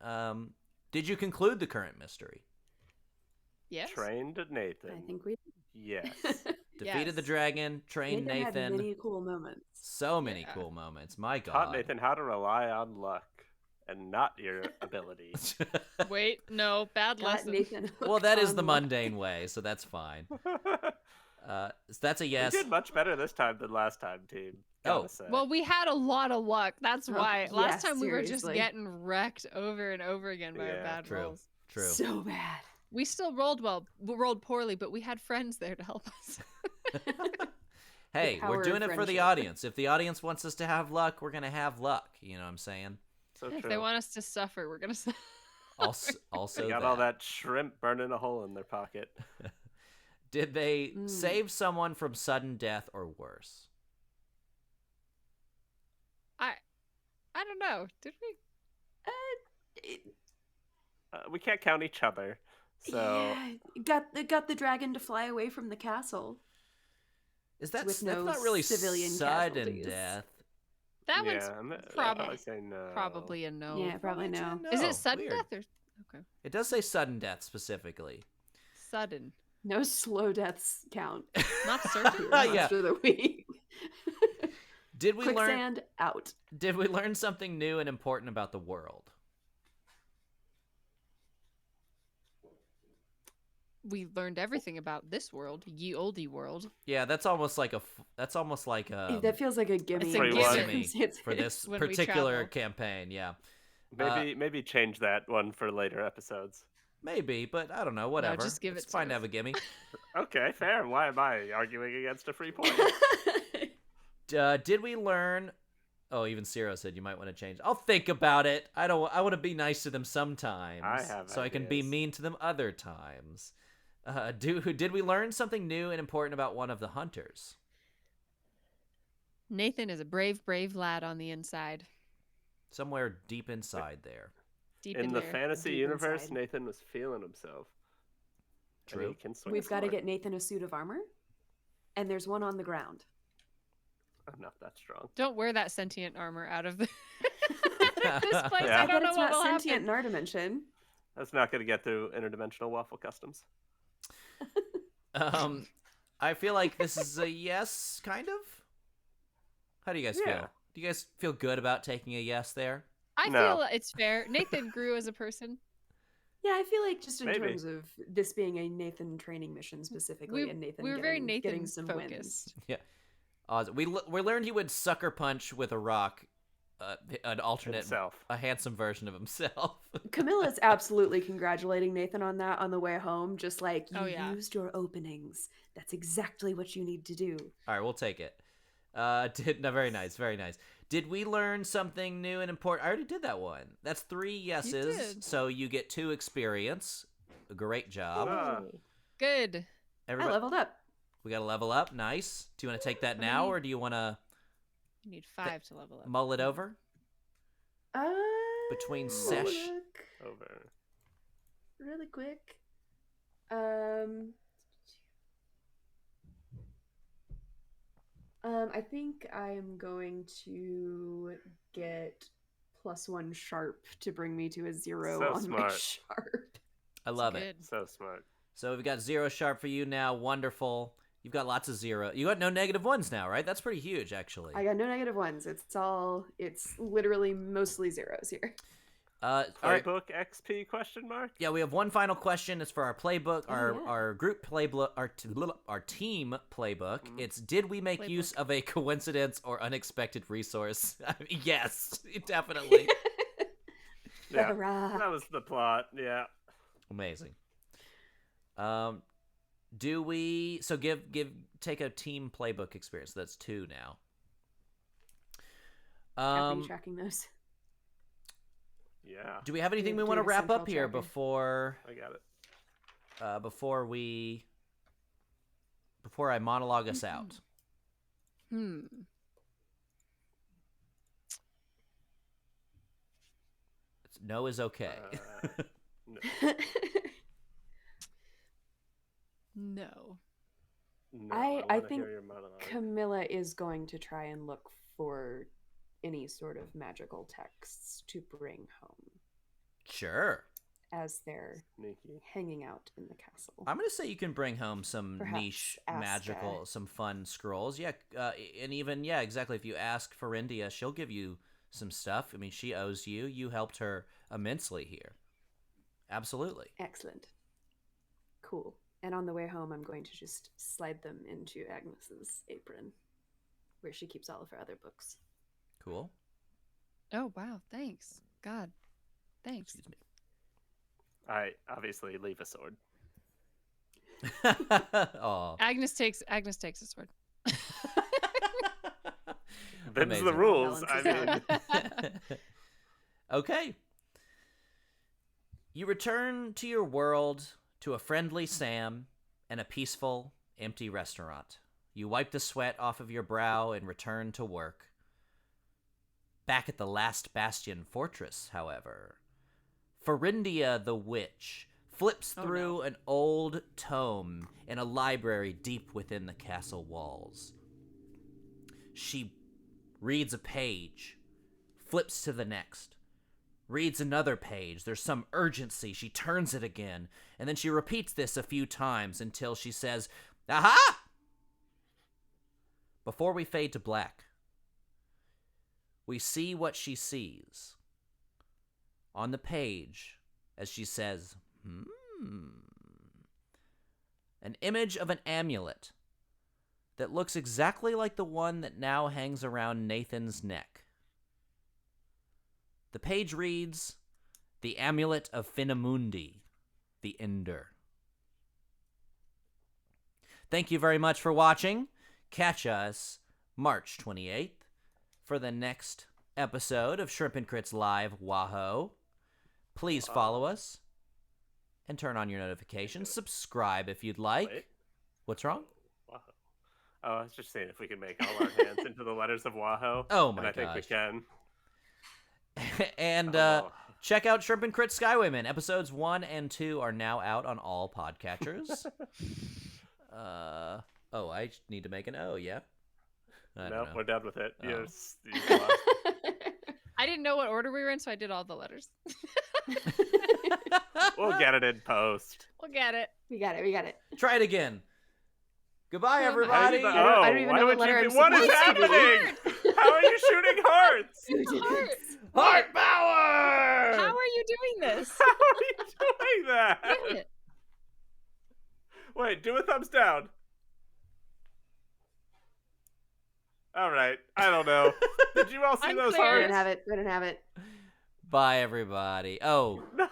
Did you conclude the current mystery? Yes. Trained Nathan. I think we Yes. Defeated Yes. the dragon, trained had Nathan. many cool moments. So many Yeah. cool moments. My Taught God. Nathan how to rely on luck and not your ability. Wait, no, bad Got lesson. Nathan Well, hooked that is on the luck. mundane way, so that's fine. So that's a You yes. did much better this time than last time, team. Oh, Gotta say. Well, we had a lot of luck. That's Oh, why. yeah, Last time we were just seriously. getting wrecked over and over again by our Yeah, bad true. rolls. True. So bad. We still rolled well, rolled poorly, but we had friends there to help us. Hey, power we're of doing it for the friendship. audience. If the audience wants us to have luck, we're gonna have luck. You know what I'm saying? so If true. they want us to suffer, we're gonna suffer. Also, They got all that shrimp burning a hole in their pocket. Did they Mm. save someone from sudden death or worse? I don't know. Did we? We can't count each other. So yeah, got the dragon to fly away from the castle. Is that With that's no not really civilian sudden casualties. death? That yeah, one's I'd prob- probably say no. probably a no. Yeah, probably no. Is No, it sudden weird. death or okay? It does say sudden death specifically. Sudden, No slow deaths count. not certain. Yeah. Monster of the week. Did we learn? Quicksand out. Did we learn something new and important about the world? We learned everything about this world, ye olde world. Yeah, that's almost like that feels like a gimme. It's a Pretty gimme. one. Circumstances. for this When we particular travel. campaign. Yeah, Maybe change that one for later episodes. maybe, but I don't know. Whatever. just give It's it fine to to have a gimme. Okay, fair. Why am I arguing against a free point? Did we learn? Oh, even Ciro said you might want to change. I'll think about it. I want to be nice to them sometimes, I have so I can be ideas. mean to them other times. Did we learn something new and important about one of the hunters? Nathan is a brave, brave lad on the inside. Somewhere deep inside there. Deep In in the there. fantasy Deep universe, inside. Nathan was feeling himself. And True. he can swing a We've got to sword. get Nathan a suit of armor, and there's one on the ground. I'm not that strong. Don't wear that sentient armor out of the Yeah. this place. Yeah. I I bet don't know it's what not will sentient happen. in our dimension. That's not going to get through interdimensional waffle customs. I feel like this is a yes, kind of. How do you guys Yeah. feel? Do you guys feel good about taking a yes there? I No. feel it's fair. Nathan grew as a person. Yeah, I feel like just in Maybe. terms of this being a Nathan training mission specifically, We- and Nathan we were very getting Nathan some focused. Yeah. We learned he would sucker punch with a rock, an alternate, Himself. a handsome version of himself. wins. Camilla's absolutely congratulating Nathan on that on the way home. Just like, you Oh, yeah. used your openings. That's exactly what you need to do. All right, we'll take it. Very nice, very nice. Did we learn something new and important? I already did that one. That's 3 yeses, did. so you get 2 experience. Great job. Ah. Good. I Everybody, leveled up. we got to level up. Nice. Do you want to take that How now, many- or do you want to You need 5 to level up. mull it over? Uh, Between let me sesh- look Over. really quick. I think I'm going to get +1 sharp to bring me to a 0 So on my smart. sharp. I love it. Good. So smart. So we've got 0 sharp for you now. Wonderful. You've got lots of 0. You got no -1s now, right? That's pretty huge, actually. I got no -1s. It's literally mostly zeros here. All right. Playbook XP question mark? Yeah, we have one final question. It's for our playbook, Oh, our yeah. our group playbook, our team playbook. It's did we make use of a coincidence or unexpected resource? I mean, yes, definitely. Yeah. Hurrah. That was the plot. Yeah. Amazing. Do we take a team playbook experience? That's 2 now. How are you tracking those? Yeah. Do we have anything Do we you want to have a wrap central up here tracker? before I got it. before I monologue us out? No is okay. No. No. No, I wanna think hear your monologue. Camilla is going to try and look for any sort of magical texts to bring home Sure. as they're Sneaky. hanging out in the castle. I'm gonna say you can bring home some Perhaps niche ask, magical, some fun scrolls. Yeah, and even exactly. If you ask Farindia, she'll give you some stuff. I mean, she owes you. You helped her immensely here. Absolutely. Excellent. Cool. And on the way home, I'm going to just slide them into Agnes's apron, where she keeps all of her other books. Cool. Oh wow, thanks. God. Thanks. Excuse me. I obviously leave a sword. Aw. Agnes takes a sword. Them's the Amazing. rules. I Balances mean, Okay. You return to your world, to a friendly Sam and a peaceful, empty restaurant. You wipe the sweat off of your brow and return to work. Back at the last Bastion Fortress, however, Farindia the Witch flips through an old tome in a library deep within the castle walls. She reads a page, flips to the next, reads another page. There's some urgency. She turns it again, and then she repeats this a few times until she says, "Aha!" Before we fade to black, we see what she sees on the page as she says, an image of an amulet that looks exactly like the one that now hangs around Nathan's neck. The page reads, "The Amulet of Finamundi, the Ender." Thank you very much for watching. Catch us March 28th for the next episode of Shrimp and Crits Live WAHO. Please follow us and turn on your notifications. Subscribe if you'd like. wait. What's wrong? WAHO. Oh, I was just saying if we can make all our hands into the letters of WAHO. Oh my and I think we gosh. can. And Oh. check out Shrimp and Crit Skywomen. Episodes 1 and 2 are now out on all podcatchers. I need to make an O, yeah? I don't Nope, know. we're done with it. Oh. You lost. I didn't know what order we were in, so I did all the letters. We'll get it in post. We'll get it. We got it. Try it again. Goodbye, How everybody. do you- I don't even why know what would you letter be- I'm What is supposed to do. happening? How are you shooting hearts? Heart. Heart power! How are you doing this? How are you doing that? Damn it. Wait, do a thumbs down. All right. I don't know. Did you all see I'm those clear. We hearts? didn't have it. Bye, everybody. Oh, No.